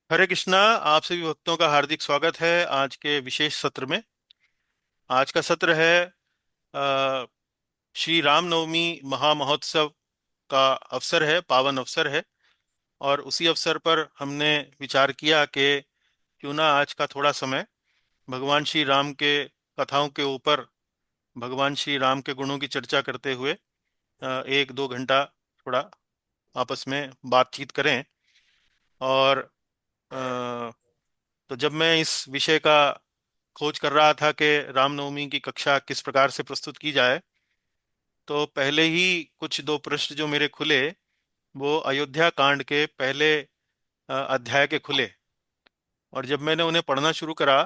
हरे कृष्णा। आप सभी भक्तों का हार्दिक स्वागत है आज के विशेष सत्र में। आज का सत्र है अ, श्री रामनवमी महामहोत्सव का अवसर है, पावन अवसर है। और उसी अवसर पर हमने विचार किया कि क्यों ना आज का थोड़ा समय भगवान श्री राम के कथाओं के ऊपर, भगवान श्री राम के गुणों की चर्चा करते हुए 1-2 घंटा थोड़ा आपस में बातचीत करें। और अ, तो जब मैं इस विषय का खोज कर रहा था कि रामनवमी की कक्षा किस प्रकार से प्रस्तुत की जाए, तो पहले ही कुछ दो पृष्ठ जो मेरे खुले वो अयोध्या कांड के पहले अध्याय के खुले। और जब मैंने उन्हें पढ़ना शुरू करा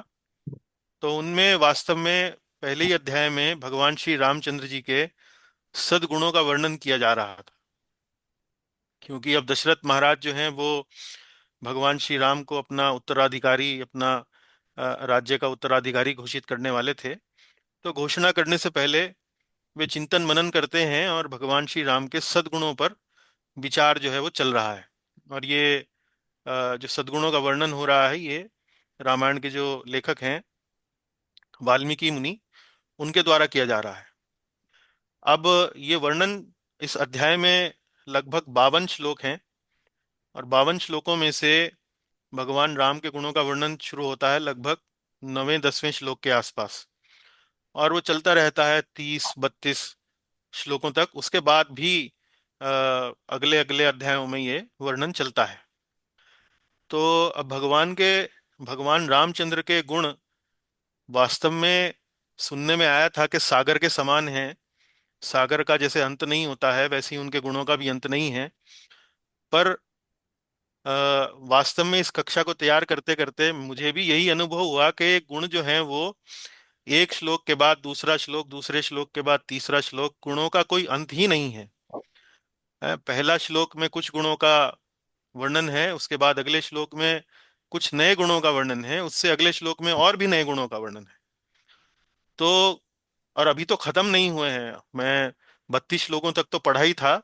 तो उनमें वास्तव में पहले ही अध्याय में भगवान श्री रामचंद्र जी के सद्गुणों का वर्णन किया जा रहा था। क्योंकि अब दशरथ महाराज जो हैं वो भगवान श्री राम को अपना उत्तराधिकारी, अपना राज्य का उत्तराधिकारी घोषित करने वाले थे। तो घोषणा करने से पहले वे चिंतन मनन करते हैं और भगवान श्री राम के सद्गुणों पर विचार जो है वो चल रहा है। और ये जो सद्गुणों का वर्णन हो रहा है, ये रामायण के जो लेखक हैं वाल्मीकि मुनि, उनके द्वारा किया जा रहा है। अब ये वर्णन इस अध्याय में लगभग 52 श्लोक हैं। और 52 श्लोकों में से भगवान राम के गुणों का वर्णन शुरू होता है लगभग 9वें 10वें श्लोक के आसपास। और वो चलता रहता है 30-32 श्लोकों तक। उसके बाद भी अगले अगले अध्यायों में ये वर्णन चलता है। तो अब भगवान रामचंद्र के गुण वास्तव में सुनने में आया था कि सागर के समान है। सागर का जैसे अंत नहीं होता है, वैसे ही उनके गुणों का भी अंत नहीं है। पर अ, वास्तव में इस कक्षा को तैयार करते करते मुझे भी यही अनुभव हुआ कि गुण जो हैं वो एक श्लोक के बाद दूसरा श्लोक, दूसरे श्लोक के बाद तीसरा श्लोक, गुणों का कोई अंत ही नहीं है। पहला श्लोक में कुछ गुणों का वर्णन है, उसके बाद अगले श्लोक में कुछ नए गुणों का वर्णन है, उससे अगले श्लोक में और भी नए गुणों का वर्णन है। तो और अभी तो खत्म नहीं हुए हैं। मैं 32 श्लोकों तक तो पढ़ा ही था।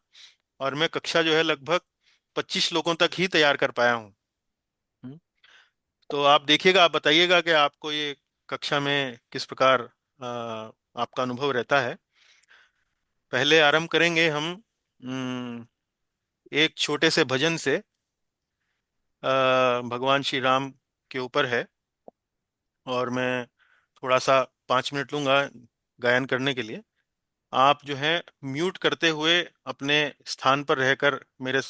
और मैं कक्षा जो है लगभग 25 श्लोकों तक ही तैयार कर पाया हूँ। हम्म। तो आप देखिएगा, आप बताइएगा कि आपको ये कक्षा में किस प्रकार आपका अनुभव रहता है। पहले आरंभ करेंगे हम एक छोटे से भजन से। भगवान श्री राम के ऊपर है। और मैं थोड़ा सा 5 मिनट लूंगा गायन करने के लिए। आप जो है म्यूट करते हुए अपने स्थान पर रहकर मेरे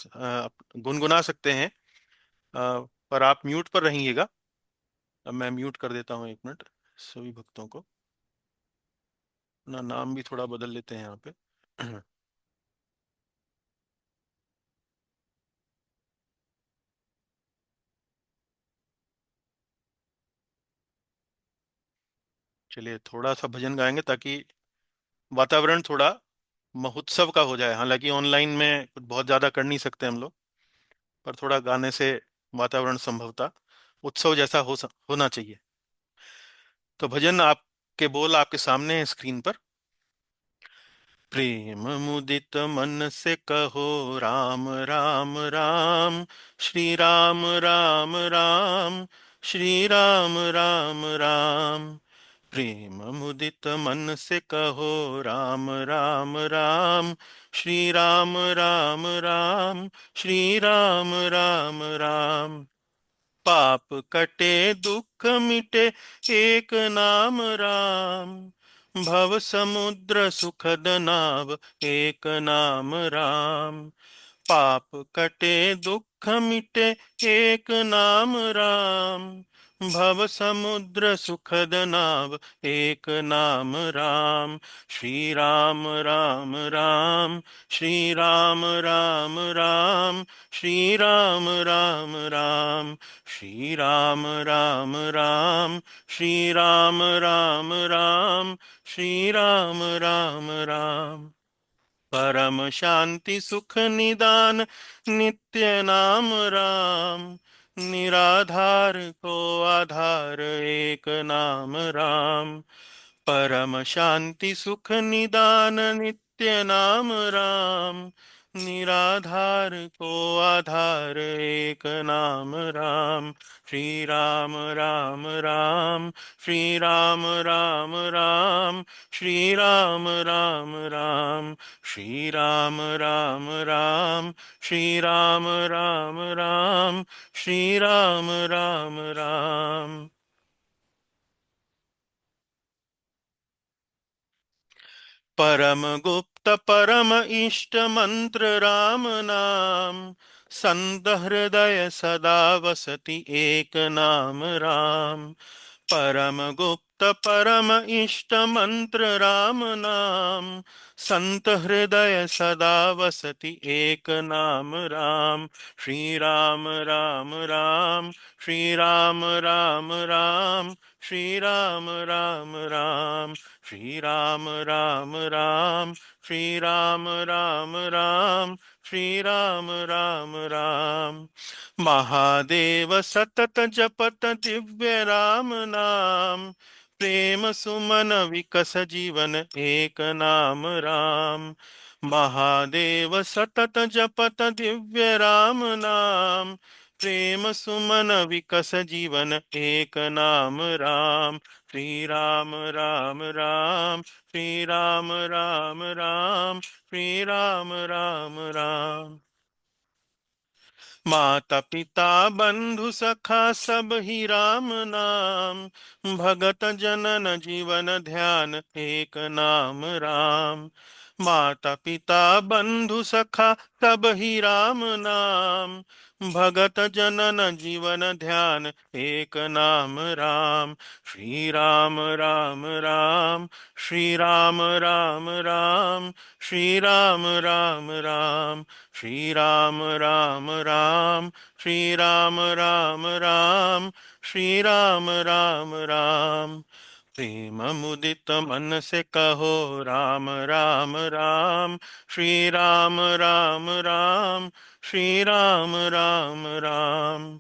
गुनगुना सकते हैं। पर आप म्यूट पर रहिएगा। अब मैं म्यूट कर देता हूँ, 1 मिनट। सभी भक्तों को अपना नाम भी थोड़ा बदल लेते हैं यहाँ पे। चलिए थोड़ा सा भजन गाएंगे ताकि वातावरण थोड़ा महोत्सव का हो जाए। हालांकि ऑनलाइन में कुछ बहुत ज्यादा कर नहीं सकते हम लोग, पर थोड़ा गाने से वातावरण संभवता उत्सव जैसा होना चाहिए। तो भजन आपके बोल आपके सामने है स्क्रीन पर। प्रेम मुदित मन से कहो राम राम राम, श्री राम राम राम, श्री राम राम राम। प्रेम मुदित मन से कहो राम राम राम, श्री राम राम राम, श्री राम राम राम। पाप कटे दुख मिटे एक नाम राम, भव समुद्र सुखद नाव एक नाम राम। पाप कटे दुख मिटे एक नाम राम, भव समुद्र सुखद नाव एक नाम राम। श्री राम राम राम, श्री राम राम राम, श्री राम राम राम, श्री राम राम राम, श्री राम राम राम, श्री राम राम राम। परम शांति सुख निदान नित्य नाम राम, निराधार को आधार एक नाम राम। परम शांति सुख निदान नित्य नाम राम, निराधार को आधार एक नाम राम। श्री राम राम राम, श्री राम राम राम, श्री राम राम राम, श्री राम राम राम, श्री राम राम राम, श्री राम राम राम। परम गुप्त परम इष्ट मंत्र राम नाम। संत हृदय सदा वसति एक नाम राम। परम गुप्त परम इष्ट मंत्र राम नाम। संत हृदय सदा वसति एक नाम राम। श्री राम राम राम, श्री राम राम राम, श्री राम राम राम, श्री राम राम राम, श्री राम राम राम, श्री राम राम राम। महादेव सतत जपत दिव्य राम नाम। प्रेम सुमन विकस जीवन एक नाम राम। महादेव सतत जपत दिव्य राम नाम। प्रेम सुमन विकस जीवन एक नाम राम। श्री राम राम राम, श्री राम राम राम, श्री राम राम राम। माता पिता बंधु सखा सब ही राम नाम। भगत जनन जीवन ध्यान एक नाम राम। माता पिता बंधु सखा सब ही राम नाम। भगत जनन जीवन ध्यान एक नाम राम। श्री राम राम राम, श्री राम राम राम, श्री राम राम राम, श्री राम राम राम, श्री राम राम राम, श्री राम राम राम। प्रेम मुदित मन से कहो राम राम राम। श्री राम राम राम, श्री राम राम राम।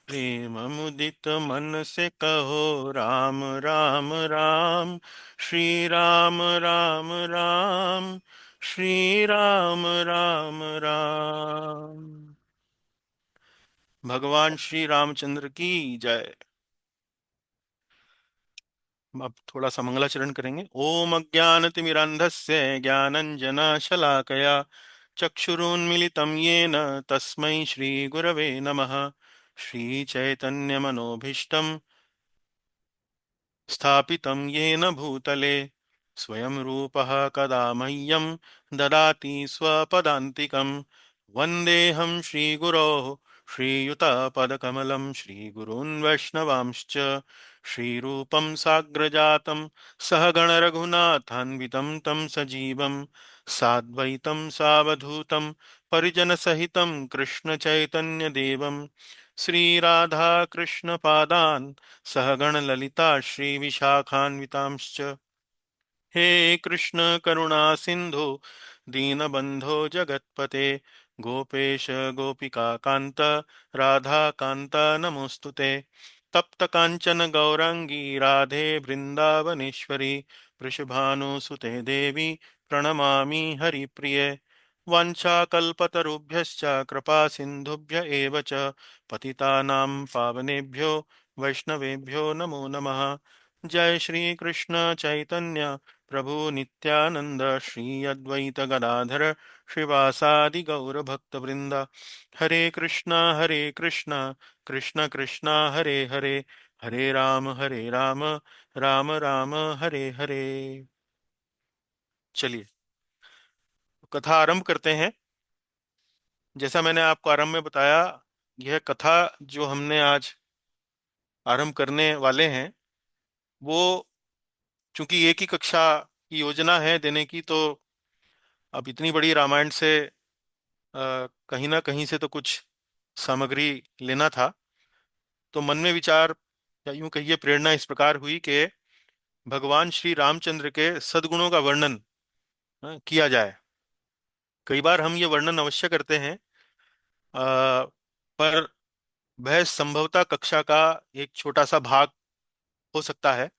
प्रेम मुदित मन से कहो राम राम राम। श्री राम राम राम, श्री राम राम राम। भगवान श्री रामचंद्र की जय। अब थोड़ा सा मंगलाचरण करेंगे। ओम अज्ञानतिमिरान्धस्य ज्ञानञ्जनशलाकया चक्षुरुन्मीलितं येन तस्मै श्रीगुरवे नमः। श्रीचैतन्यमनोभीष्टं स्थापितं येन भूतले स्वयं रूपः कदा मह्यं ददाति स्वपदान्तिकं। वन्देऽहं श्रीगुरोः श्रीयुतपदकमलं श्रीगुरून् वैष्णवांश्च श्रीरूपं साग्रजातं सहगणरघुनाथान्वितं तं सजीवं साद्वैतं सावधूतं परिजनसहितं कृष्णचैतन्यदेवं श्रीराधाकृष्णपादान् सहगणललिता श्रीविशाखान्वितांश्च। हे कृष्ण करुणा सिंधु दीनबंधो जगत्पते गोपेश गोपिका कांत राधा कांत नमोस्तुते। तप्त कांचन गौरांगी राधे वृंदावनेश्वरी वृषभानुसुते देवी प्रणमामि हरिप्रिये। वाञ्छाकल्पतरुभ्यश्च कृपा सिन्धुभ्य एव च पतितानां पावनेभ्यो वैष्णवेभ्यो नमो नमः। जय श्री कृष्ण चैतन्य प्रभु नित्यानंद श्री अद्वैत गदाधर श्रीवासादि गौर भक्त वृंद। हरे कृष्णा कृष्ण कृष्णा हरे हरे, हरे राम राम राम हरे हरे। चलिए कथा आरंभ करते हैं। जैसा मैंने आपको आरंभ में बताया, यह कथा जो हमने आज आरंभ करने वाले हैं वो, चूंकि एक ही कक्षा की योजना है देने की, तो अब इतनी बड़ी रामायण से कहीं ना कहीं से तो कुछ सामग्री लेना था। तो मन में विचार या यूं कहिए प्रेरणा इस प्रकार हुई कि भगवान श्री रामचंद्र के सद्गुणों का वर्णन किया जाए। कई बार हम ये वर्णन अवश्य करते हैं, पर वह संभवतः कक्षा का एक छोटा सा भाग हो सकता है।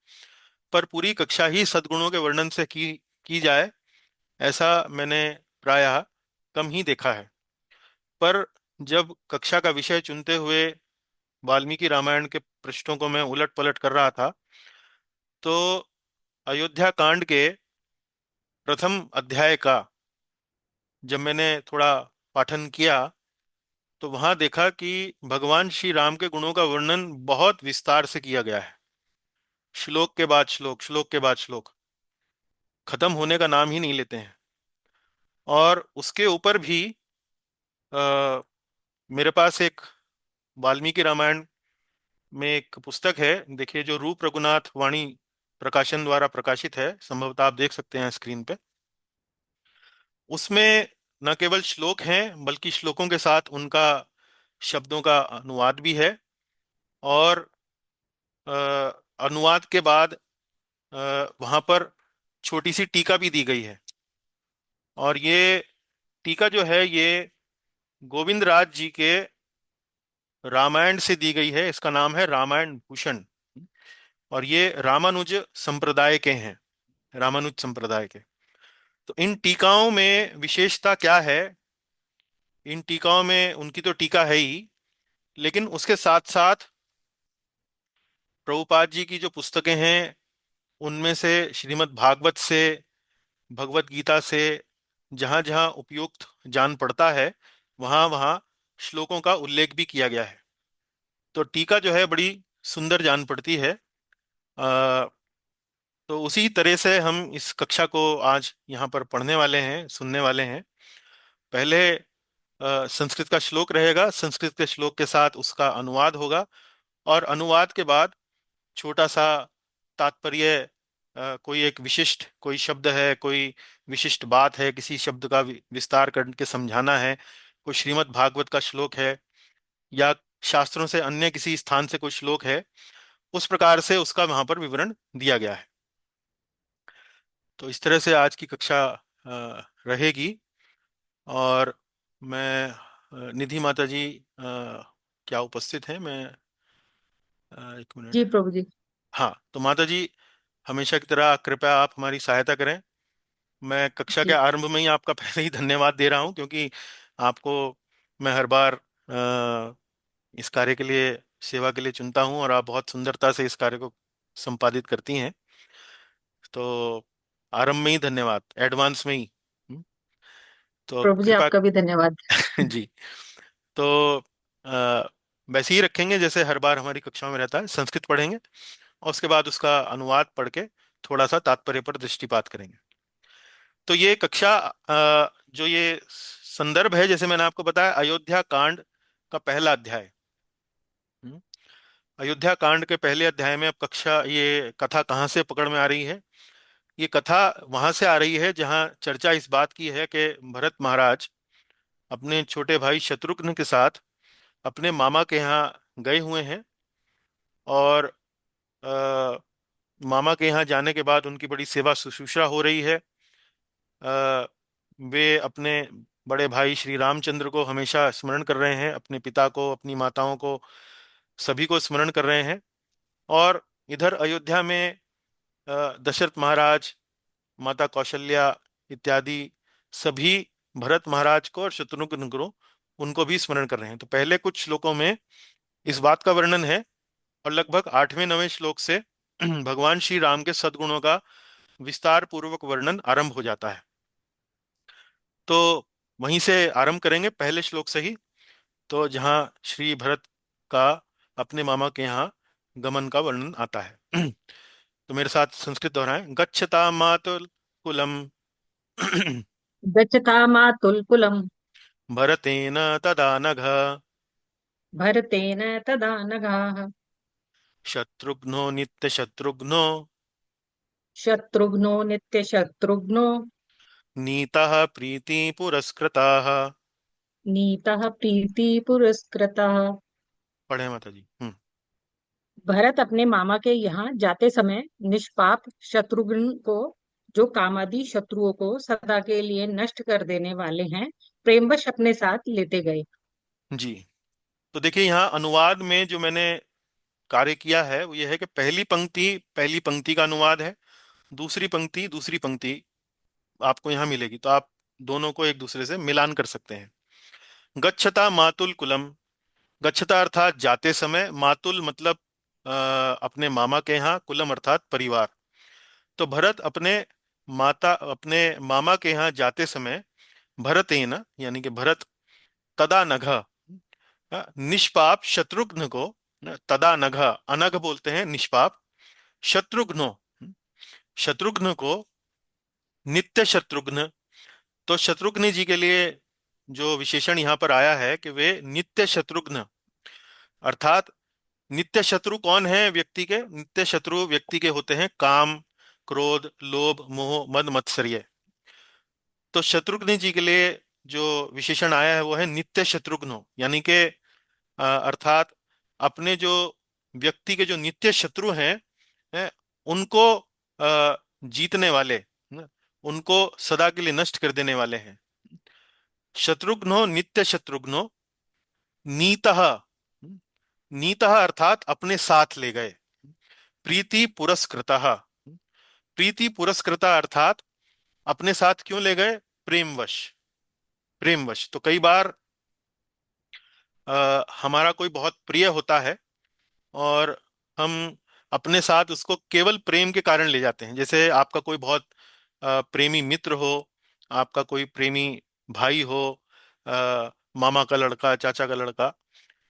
पर पूरी कक्षा ही सद्गुणों के वर्णन से की जाए, ऐसा मैंने प्रायः कम ही देखा है। पर जब कक्षा का विषय चुनते हुए वाल्मीकि रामायण के पृष्ठों को मैं उलट पलट कर रहा था, तो अयोध्या कांड के प्रथम अध्याय का जब मैंने थोड़ा पाठन किया, तो वहां देखा कि भगवान श्री राम के गुणों का वर्णन बहुत विस्तार से किया गया है। श्लोक के बाद श्लोक, श्लोक के बाद श्लोक, खत्म होने का नाम ही नहीं लेते हैं। और उसके ऊपर भी आ, मेरे पास एक वाल्मीकि रामायण में एक पुस्तक है, देखिए, जो रूप रघुनाथ वाणी प्रकाशन द्वारा प्रकाशित है, संभवतः आप देख सकते हैं स्क्रीन पे। उसमें न केवल श्लोक हैं, बल्कि श्लोकों के साथ उनका शब्दों का अनुवाद भी है। और अ, अनुवाद के बाद वहां पर छोटी सी टीका भी दी गई है। और ये टीका जो है, ये गोविंद राज जी के रामायण से दी गई है। इसका नाम है रामायण भूषण। और ये रामानुज संप्रदाय के हैं, रामानुज संप्रदाय के। तो इन टीकाओं में विशेषता क्या है? इन टीकाओं में, उनकी तो टीका है ही, लेकिन उसके साथ साथ प्रभुपाद जी की जो पुस्तकें हैं, उनमें से श्रीमद् भागवत से, भगवत गीता से, जहां जहां उपयुक्त जान पड़ता है, वहां वहां श्लोकों का उल्लेख भी किया गया है। तो टीका जो है बड़ी सुंदर जान पड़ती है। अ, तो उसी तरह से हम इस कक्षा को आज यहाँ पर पढ़ने वाले हैं, सुनने वाले हैं। पहले संस्कृत का श्लोक रहेगा, संस्कृत के श्लोक के साथ उसका अनुवाद होगा। और अनुवाद के बाद छोटा सा तात्पर्य, कोई एक विशिष्ट कोई शब्द है, कोई विशिष्ट बात है, किसी शब्द का विस्तार करके समझाना है, कोई श्रीमद् भागवत का श्लोक है, या शास्त्रों से अन्य किसी स्थान से कोई श्लोक है, उस प्रकार से उसका वहां पर विवरण दिया गया है। तो इस तरह से आज की कक्षा रहेगी। और मैं निधि माता जी क्या उपस्थित हैं? मैं एक मिनट। जी प्रभु जी। हाँ, तो माता जी, हमेशा की तरह कृपया आप हमारी सहायता करें। मैं कक्षा के जी आरंभ में ही आपका पहले ही धन्यवाद दे रहा हूं, क्योंकि आपको मैं हर बार इस कार्य के लिए, सेवा के लिए चुनता हूं, और आप बहुत सुंदरता से इस कार्य को संपादित करती हैं। तो आरंभ में ही धन्यवाद, एडवांस में ही। तो प्रभु जी, कृपा। आपका भी धन्यवाद। जी। तो अ, वैसे ही रखेंगे जैसे हर बार हमारी कक्षाओं में रहता है। संस्कृत पढ़ेंगे और उसके बाद उसका अनुवाद पढ़ के थोड़ा सा तात्पर्य पर दृष्टिपात करेंगे। तो ये कक्षा, जो ये संदर्भ है, जैसे मैंने आपको बताया, अयोध्या कांड का पहला अध्याय। हम्म, अयोध्या कांड के पहले अध्याय में अब कक्षा, ये कथा कहाँ से पकड़ में आ रही है? ये कथा वहां से आ रही है जहां चर्चा इस बात की है कि भरत महाराज अपने छोटे भाई शत्रुघ्न के साथ अपने मामा के यहाँ गए हुए हैं। और अ, मामा के यहाँ जाने के बाद उनकी बड़ी सेवा शुश्रूषा हो रही है। अ, वे अपने बड़े भाई श्री रामचंद्र को हमेशा स्मरण कर रहे हैं, अपने पिता को, अपनी माताओं को, सभी को स्मरण कर रहे हैं। और इधर अयोध्या में दशरथ महाराज, माता कौशल्या इत्यादि सभी भरत महाराज को और शत्रुघ्न को, उनको भी स्मरण कर रहे हैं। तो पहले कुछ श्लोकों में इस बात का वर्णन है, और लगभग 8वें 9वें श्लोक से भगवान श्री राम के सद्गुणों का विस्तार पूर्वक वर्णन आरंभ हो जाता है। तो वहीं से आरंभ करेंगे, पहले श्लोक से ही। तो जहाँ श्री भरत का अपने मामा के यहाँ गमन का वर्णन आता है। तो मेरे साथ संस्कृत दोहराएं। गच्छता मातुल कुलम गच्छतामातुलकुलम् भरतेन तदा नघ भरतेन तदा नघाः शत्रुघ्नो नित्यशत्रुघ्नो शत्रुघ्नो नित्यशत्रुघ्नो नीतः प्रीति पुरस्कृताः। नीतः प्रीति पुरस्कृतः। पढ़े माता जी। भरत अपने मामा के यहाँ जाते समय निष्पाप शत्रुघ्न को, जो कामादि शत्रुओं को सदा के लिए नष्ट कर देने वाले हैं, प्रेमवश अपने साथ लेते गए। जी। तो देखिए, यहाँ अनुवाद में जो मैंने कार्य किया है वो ये है कि पहली पंक्ति का अनुवाद है, दूसरी पंक्ति आपको यहाँ मिलेगी। तो आप दोनों को एक दूसरे से मिलान कर सकते हैं। गच्छता मातुल कुलम, गच्छता अर्थात जाते समय, मातुल मतलब अपने मामा के यहाँ, कुलम अर्थात परिवार। तो भरत अपने मामा के यहाँ जाते समय, भरतेन यानी कि भरत, तदा नघ, निष्पाप शत्रुघ्न को, तदा नघ, अनघ बोलते हैं निष्पाप, शत्रुघ्नो, शत्रुघ्न को, नित्य शत्रुघ्न। तो शत्रुघ्न जी के लिए जो विशेषण यहाँ पर आया है कि वे नित्य शत्रुघ्न, अर्थात नित्य शत्रु कौन है व्यक्ति के? नित्य शत्रु व्यक्ति के होते हैं काम, क्रोध, लोभ, मोह, मद मत्सर्य। तो शत्रुघ्न जी के लिए जो विशेषण आया है वो है नित्य शत्रुघ्न, यानी कि अर्थात अपने जो व्यक्ति के जो नित्य शत्रु हैं, उनको जीतने वाले, उनको सदा के लिए नष्ट कर देने वाले हैं। शत्रुघ्नो नित्य शत्रुघ्नो, नीतः, नीतः अर्थात अपने साथ ले गए, प्रीति पुरस्कृतः, प्रीति पुरस्कृता अर्थात अपने साथ क्यों ले गए? प्रेमवश, प्रेमवश। तो कई बार हमारा कोई बहुत प्रिय होता है और हम अपने साथ उसको केवल प्रेम के कारण ले जाते हैं। जैसे आपका कोई बहुत प्रेमी मित्र हो, आपका कोई प्रेमी भाई हो, मामा का लड़का, चाचा का लड़का,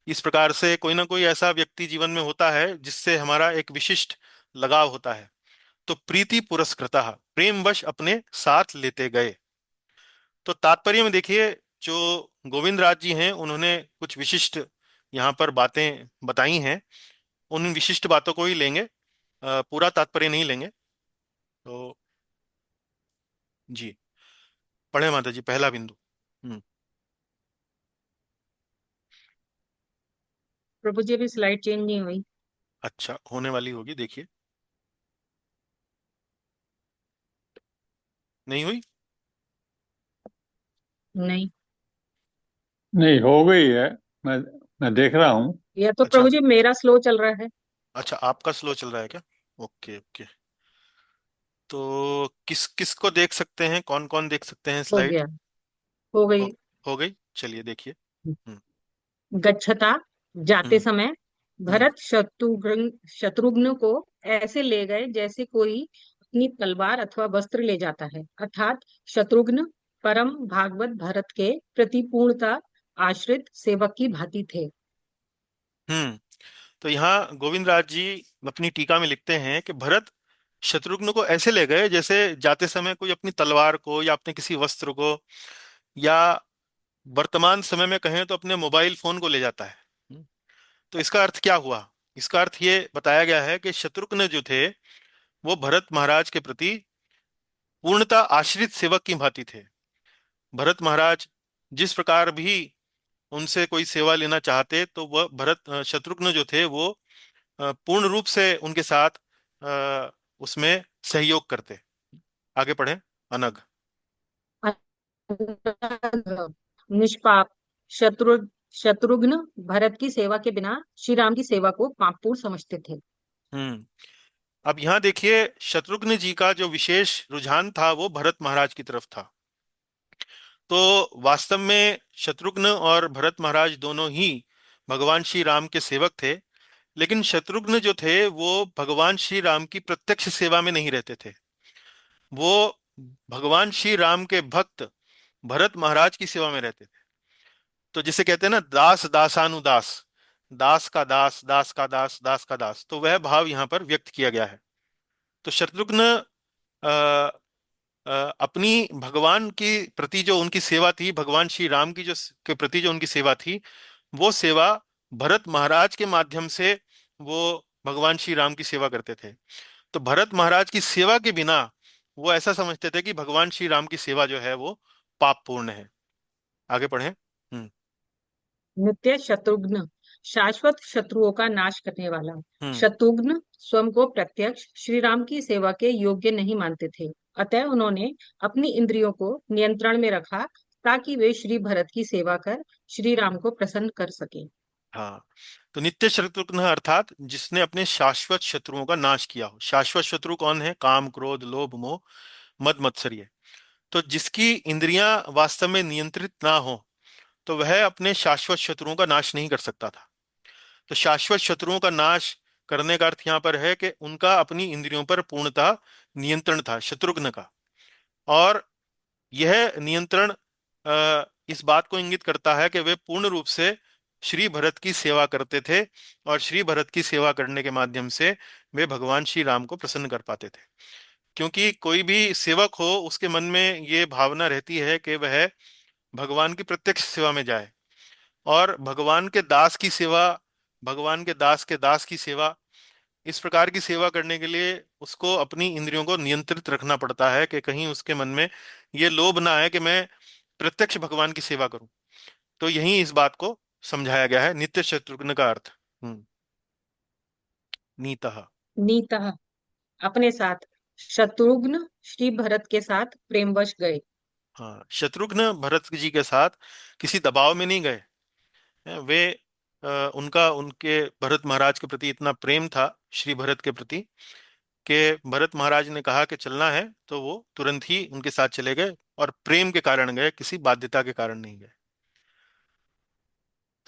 इस प्रकार से कोई ना कोई ऐसा व्यक्ति जीवन में होता है जिससे हमारा एक विशिष्ट लगाव होता है। तो प्रीति पुरस्कृतः, प्रेमवश अपने साथ लेते गए। तो तात्पर्य में देखिए, जो गोविंद राज जी हैं उन्होंने कुछ विशिष्ट यहाँ पर बातें बताई हैं, उन विशिष्ट बातों को ही लेंगे, पूरा तात्पर्य नहीं लेंगे। तो जी, पढ़े माता जी पहला बिंदु। हम्म। प्रभु जी अभी स्लाइड चेंज नहीं हुई। अच्छा, होने वाली होगी, देखिए। नहीं हुई? नहीं, नहीं, हो गई है। मैं मैं देख रहा हूँ। या तो अच्छा, प्रभु जी मेरा स्लो चल रहा है। अच्छा आपका स्लो चल रहा है क्या? Okay okay. तो किस किस को देख सकते हैं, कौन कौन देख सकते हैं हो स्लाइड? गया, हो हो, गई। हो गई, चलिए देखिए। हम्म। गच्छता, जाते हम्म। समय, हम्म। भरत शत्रुघ्न को ऐसे ले गए जैसे कोई अपनी तलवार अथवा वस्त्र ले जाता है, अर्थात शत्रुघ्न परम भागवत भरत के प्रति पूर्णता आश्रित सेवक की भांति थे। हम्म। तो यहाँ गोविंद राज जी अपनी टीका में लिखते हैं कि भरत शत्रुघ्न को ऐसे ले गए जैसे जाते समय कोई अपनी तलवार को या अपने किसी वस्त्र को, या वर्तमान समय में कहें तो अपने मोबाइल फोन को ले जाता है। तो इसका अर्थ क्या हुआ? इसका अर्थ ये बताया गया है कि शत्रुघ्न जो थे वो भरत महाराज के प्रति पूर्णता आश्रित सेवक की भांति थे। भरत महाराज जिस प्रकार भी उनसे कोई सेवा लेना चाहते तो वह शत्रुघ्न जो थे वो पूर्ण रूप से उनके साथ उसमें सहयोग करते। आगे पढ़ें। अनग। निष्पाप शत्रु शत्रुघ्न भरत की सेवा के बिना श्री राम की सेवा को पापपूर्ण समझते थे। हम्म। अब यहाँ देखिए, शत्रुघ्न जी का जो विशेष रुझान था वो भरत महाराज की तरफ था। तो वास्तव में शत्रुघ्न और भरत महाराज दोनों ही भगवान श्री राम के सेवक थे, लेकिन शत्रुघ्न जो थे वो भगवान श्री राम की प्रत्यक्ष सेवा में नहीं रहते थे। वो भगवान श्री राम के भक्त भरत महाराज की सेवा में रहते थे। तो जिसे कहते हैं ना, दास दासानुदास, दास का दास, दास का दास, दास का दास, तो वह भाव यहाँ पर व्यक्त किया गया है। तो शत्रुघ्न अ, अपनी भगवान के प्रति जो उनकी सेवा थी, भगवान श्री राम की जो के प्रति जो उनकी सेवा थी, वो सेवा भरत महाराज के माध्यम से वो भगवान श्री राम की सेवा करते थे। तो भरत महाराज की सेवा के बिना वो ऐसा समझते थे कि भगवान श्री राम की सेवा जो है वो पाप पूर्ण है। आगे पढ़ें। हम्म। नित्य शत्रुघ्न शाश्वत शत्रुओं का नाश करने वाला। हम्म। शत्रुघ्न स्वयं को प्रत्यक्ष श्री राम की सेवा के योग्य नहीं मानते थे, अतः उन्होंने अपनी इंद्रियों को नियंत्रण में रखा ताकि वे श्री भरत की सेवा कर श्री राम को प्रसन्न कर सके। हाँ, तो नित्य शत्रुघ्न अर्थात जिसने अपने शाश्वत शत्रुओं का नाश किया हो। शाश्वत शत्रु कौन है? काम, क्रोध, लोभ, मोह, मद मत्सर्य। तो जिसकी इंद्रियां वास्तव में नियंत्रित ना हो, तो वह अपने शाश्वत शत्रुओं का नाश नहीं कर सकता था। तो शाश्वत शत्रुओं का नाश करने का अर्थ यहाँ पर है कि उनका अपनी इंद्रियों पर पूर्णतः नियंत्रण था शत्रुघ्न का। और यह नियंत्रण इस बात को इंगित करता है कि वे पूर्ण रूप से श्री भरत की सेवा करते थे, और श्री भरत की सेवा करने के माध्यम से वे भगवान श्री राम को प्रसन्न कर पाते थे। क्योंकि कोई भी सेवक हो, उसके मन में ये भावना रहती है कि वह भगवान की प्रत्यक्ष सेवा में जाए, और भगवान के दास की सेवा, भगवान के दास की सेवा, इस प्रकार की सेवा करने के लिए उसको अपनी इंद्रियों को नियंत्रित रखना पड़ता है कि कहीं उसके मन में ये लोभ ना आए कि मैं प्रत्यक्ष भगवान की सेवा करूं। तो यही इस बात को समझाया गया है नित्य शत्रुघ्न का अर्थ। नीतः। नीतः, अपने साथ। शत्रुघ्न श्री भरत के साथ प्रेमवश गए। हाँ, शत्रुघ्न भरत जी के साथ किसी दबाव में नहीं गए हैं। वे उनका उनके भरत महाराज के प्रति इतना प्रेम था, श्री भरत के प्रति, कि भरत महाराज ने कहा कि चलना है तो वो तुरंत ही उनके साथ चले गए, और प्रेम के कारण गए, किसी बाध्यता के कारण नहीं गए।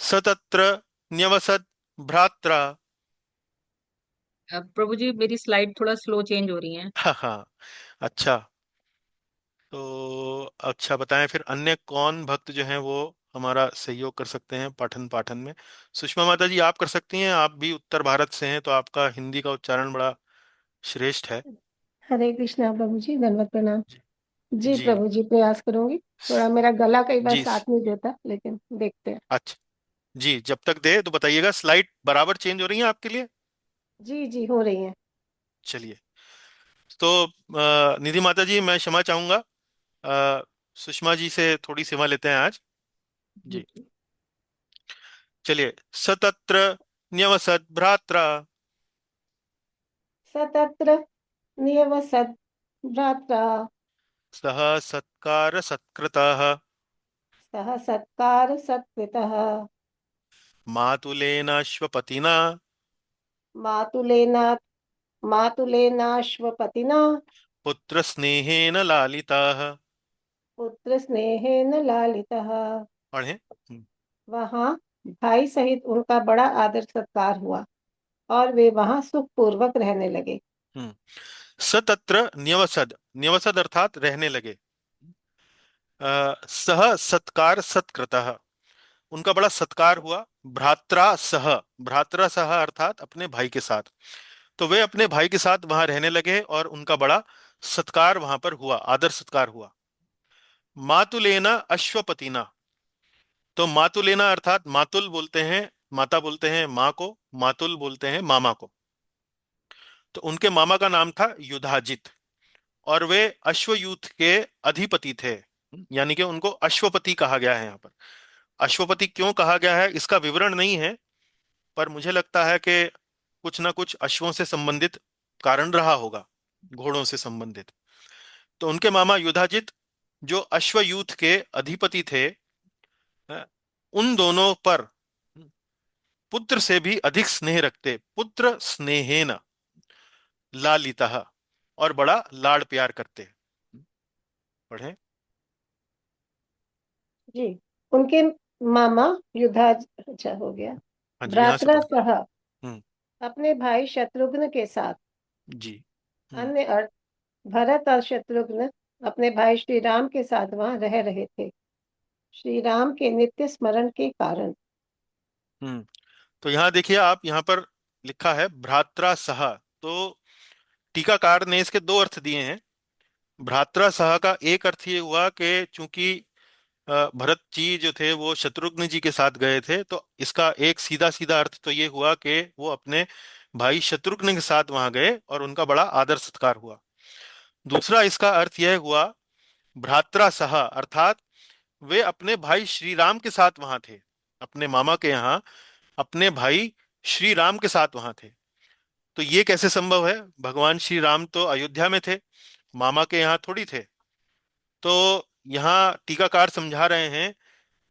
सतत्र न्यवसत भ्रात्रा। अब प्रभु जी, मेरी स्लाइड थोड़ा स्लो चेंज हो रही है। हाँ हाँ, अच्छा। तो अच्छा बताएं फिर, अन्य कौन भक्त जो हैं वो हमारा सहयोग कर सकते हैं पाठन पाठन में? सुषमा माता जी आप कर सकती हैं, आप भी उत्तर भारत से हैं तो आपका हिंदी का उच्चारण बड़ा श्रेष्ठ है। हरे कृष्णा प्रभु जी, धन्यवाद प्रणाम। जी जी जी प्रभु जी, प्रयास करूंगी। थोड़ा मेरा गला कई बार जी। साथ नहीं देता, लेकिन देखते हैं। अच्छा जी, जब तक दे तो बताइएगा। स्लाइड बराबर चेंज हो रही है आपके लिए? जी जी, हो रही है। चलिए। तो निधि माता जी मैं क्षमा चाहूंगा, अ, सुषमा जी से थोड़ी सेवा लेते हैं आज। जी जी जी। चलिए। सतत्र न्यवसत भ्रात्रा। सतत्र नियवसत् भ्रात्रा। सह सत्कार सत्कृतः। सह सत्कार सत्कृतः। मातुलेनाश्वपतिना। मातुलेना मातुलेनाश्वपतिना। पुत्रस्नेहेन लालिताः। पुत्र स्नेहेन लालितः। पढ़ें। हम्म। वहां भाई सहित उनका बड़ा आदर सत्कार हुआ, और वे वहां सुख पूर्वक रहने लगे। हम्म। सतत्र न्यवसद, न्यवसद अर्थात रहने लगे। सह सत्कार सत्कृतः, उनका बड़ा सत्कार हुआ। भ्रात्रा सह, भ्रात्रा सह अर्थात अपने भाई के साथ। तो वे अपने भाई के साथ वहां रहने लगे, और उनका बड़ा सत्कार वहां पर हुआ, आदर सत्कार हुआ। मातुलेना अश्वपतिना, तो मातुलेना अर्थात मातुल बोलते हैं, माता बोलते हैं माँ को, मातुल बोलते हैं मामा को। तो उनके मामा का नाम था युधाजित, और वे अश्वयूथ के अधिपति थे। यानी कि उनको अश्वपति कहा गया है यहाँ पर। अश्वपति क्यों कहा गया है इसका विवरण नहीं है, पर मुझे लगता है कि कुछ ना कुछ अश्वों से संबंधित कारण रहा होगा, घोड़ों से संबंधित। तो उनके मामा युधाजित जो अश्वयूथ के अधिपति थे, उन दोनों पर पुत्र से भी अधिक स्नेह रखते, पुत्र स्नेहेन लालितः, और बड़ा लाड़ प्यार करते। पढ़े। जी, उनके मामा युधाज, अच्छा हो गया। हाँ जी, यहाँ से भ्रात्रा पढ़े। सह, हम्म। अपने भाई शत्रुघ्न के साथ। जी। हम्म। अन्य अर्थ, भरत और शत्रुघ्न अपने भाई श्री राम के साथ वहां रह रहे थे, श्री राम के नित्य स्मरण के कारण। हम्म। तो यहाँ देखिए आप, यहाँ पर लिखा है भ्रात्रा सह। तो टीकाकार ने इसके दो अर्थ दिए हैं। भ्रात्रा सह का एक अर्थ ये हुआ कि चूंकि भरत जी जो थे वो शत्रुघ्न जी के साथ गए थे, तो इसका एक सीधा सीधा अर्थ तो ये हुआ कि वो अपने भाई शत्रुघ्न के साथ वहां गए और उनका बड़ा आदर सत्कार हुआ। दूसरा इसका अर्थ यह हुआ, भ्रात्रा सह अर्थात वे अपने भाई श्री राम के साथ वहां थे, अपने मामा के यहाँ अपने भाई श्री राम के साथ वहां थे। तो ये कैसे संभव है? भगवान श्री राम तो अयोध्या में थे, मामा के यहाँ थोड़ी थे। तो यहाँ टीकाकार समझा रहे हैं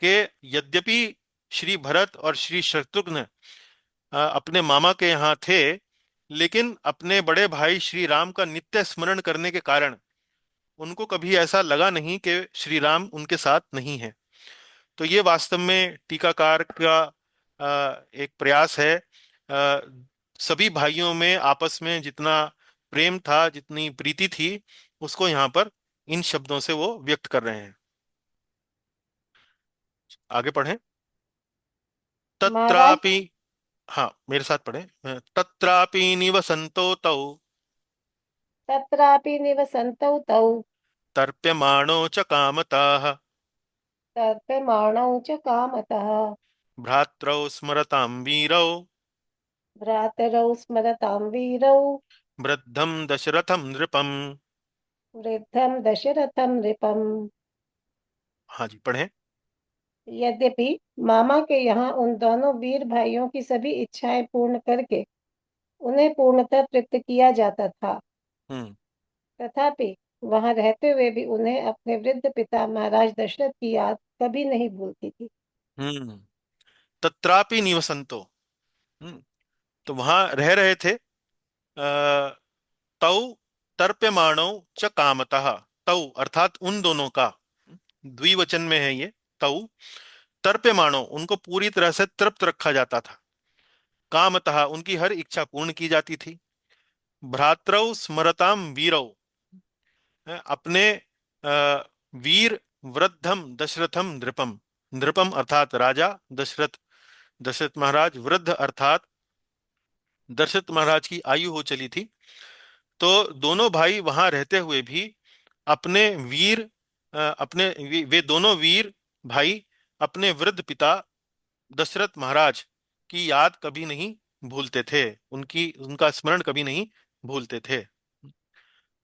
कि यद्यपि श्री भरत और श्री शत्रुघ्न अपने मामा के यहाँ थे, लेकिन अपने बड़े भाई श्री राम का नित्य स्मरण करने के कारण उनको कभी ऐसा लगा नहीं कि श्री राम उनके साथ नहीं है। तो ये वास्तव में टीकाकार का एक प्रयास है। सभी भाइयों में आपस में जितना प्रेम था, जितनी प्रीति थी, उसको यहाँ पर इन शब्दों से वो व्यक्त कर रहे हैं। आगे पढ़ें। महाराज, तत्रापि, हाँ मेरे साथ पढ़ें। तत्रापि निवसन्तो तौ तत्रापि निवसन्तौ तौ तर्प्यमाणो च कामतः तर्प्यमाणौ च कामतः भ्रात्रौ स्मरतां वीरौ भ्रातरौ स्मरतां वीरौ वृद्धं दशरथं नृपम्। वृद्धं दशरथं नृपम्। हाँ जी पढ़ें। यद्यपि मामा के यहाँ उन दोनों वीर भाइयों की सभी इच्छाएं पूर्ण करके उन्हें पूर्णतः तृप्त किया जाता था, हम्म तथापि वहां रहते हुए भी उन्हें अपने वृद्ध पिता महाराज दशरथ की याद कभी नहीं भूलती थी। हम्म तत्रापि निवसन्तो। हम्म तो वहां रह रहे थे। तौ तर्प्यमाणौ च कामतः। तौ अर्थात उन दोनों का, द्विवचन में है ये। तौ तर्प्यमाणो, उनको पूरी तरह से तृप्त रखा जाता था। कामतः, उनकी हर इच्छा पूर्ण की जाती थी। भ्रात्रौ स्मरताम वीरौ, अपने वीर वृद्धम दशरथम नृपम। नृपम अर्थात राजा दशरथ। दशरथ महाराज, वृद्ध अर्थात दशरथ महाराज की आयु हो चली थी। तो दोनों भाई वहां रहते हुए भी अपने वीर वे दोनों वीर भाई अपने वृद्ध पिता दशरथ महाराज की याद कभी नहीं भूलते थे। उनका स्मरण कभी नहीं भूलते थे।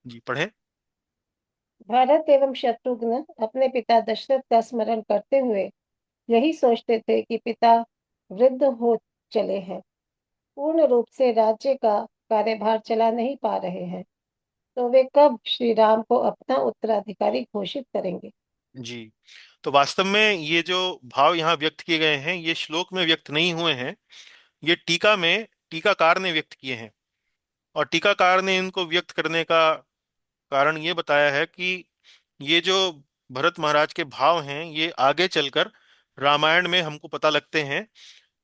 जी पढ़ें। भरत एवं शत्रुघ्न अपने पिता दशरथ का स्मरण करते हुए यही सोचते थे कि पिता वृद्ध हो चले हैं, पूर्ण रूप से राज्य का कार्यभार चला नहीं पा रहे हैं, तो वे कब श्री राम को अपना उत्तराधिकारी घोषित करेंगे। जी, तो वास्तव में ये जो भाव यहाँ व्यक्त किए गए हैं, ये श्लोक में व्यक्त नहीं हुए हैं। ये टीका में टीकाकार ने व्यक्त किए हैं। और टीकाकार ने इनको व्यक्त करने का कारण ये बताया है कि ये जो भरत महाराज के भाव हैं, ये आगे चलकर रामायण में हमको पता लगते हैं।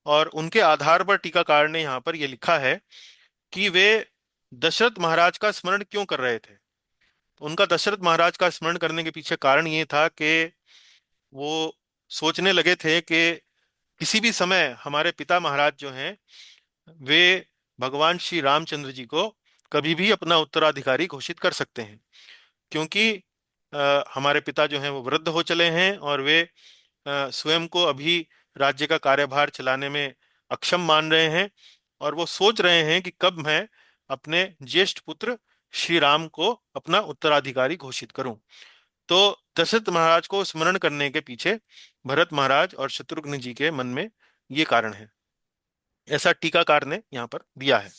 और उनके आधार पर टीकाकार ने यहाँ पर ये लिखा है कि वे दशरथ महाराज का स्मरण क्यों कर रहे थे। तो उनका दशरथ महाराज का स्मरण करने के पीछे कारण ये था कि वो सोचने लगे थे कि किसी भी समय हमारे पिता महाराज जो हैं, वे भगवान श्री रामचंद्र जी को कभी भी अपना उत्तराधिकारी घोषित कर सकते हैं। क्योंकि हमारे पिता जो हैं वो वृद्ध हो चले हैं, और वे स्वयं को अभी राज्य का कार्यभार चलाने में अक्षम मान रहे हैं। और वो सोच रहे हैं कि कब मैं अपने ज्येष्ठ पुत्र श्री राम को अपना उत्तराधिकारी घोषित करूं। तो दशरथ महाराज को स्मरण करने के पीछे भरत महाराज और शत्रुघ्न जी के मन में ये कारण है। ऐसा टीकाकार ने यहाँ पर दिया है।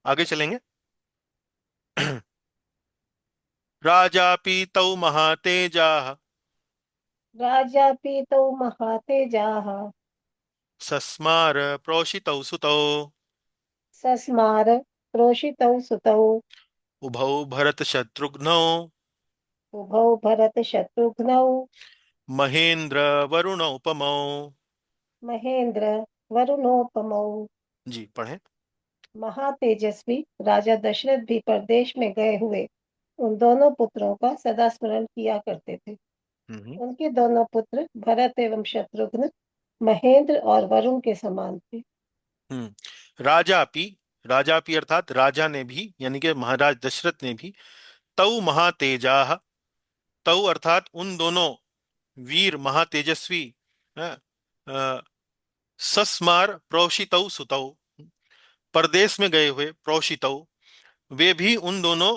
आगे चलेंगे। राजापि तौ महातेजाः राजा पीतौ महातेजाः सस्मार प्रोषितौ सुतौ सस्मार प्रोषितौ सुतौ उभौ भरत शत्रुघ्नौ उभौ भरत शत्रुघ्नौ महेंद्र वरुणोपमौ। महेंद्र वरुणोपमौ। जी पढ़ें। महातेजस्वी राजा दशरथ भी परदेश में गए हुए उन दोनों पुत्रों का सदा स्मरण किया करते थे। हम्म उनके दोनों पुत्र भरत एवं शत्रुघ्न महेंद्र और वरुण के समान थे। राजापि, राजापि अर्थात राजा ने भी, यानी कि महाराज दशरथ ने भी, तौ महातेजाः, तौ अर्थात उन दोनों वीर महातेजस्वी, अ, अ, सस्मार प्रोषितौ सुतौ, परदेश में गए हुए प्रोषितौ, वे भी उन दोनों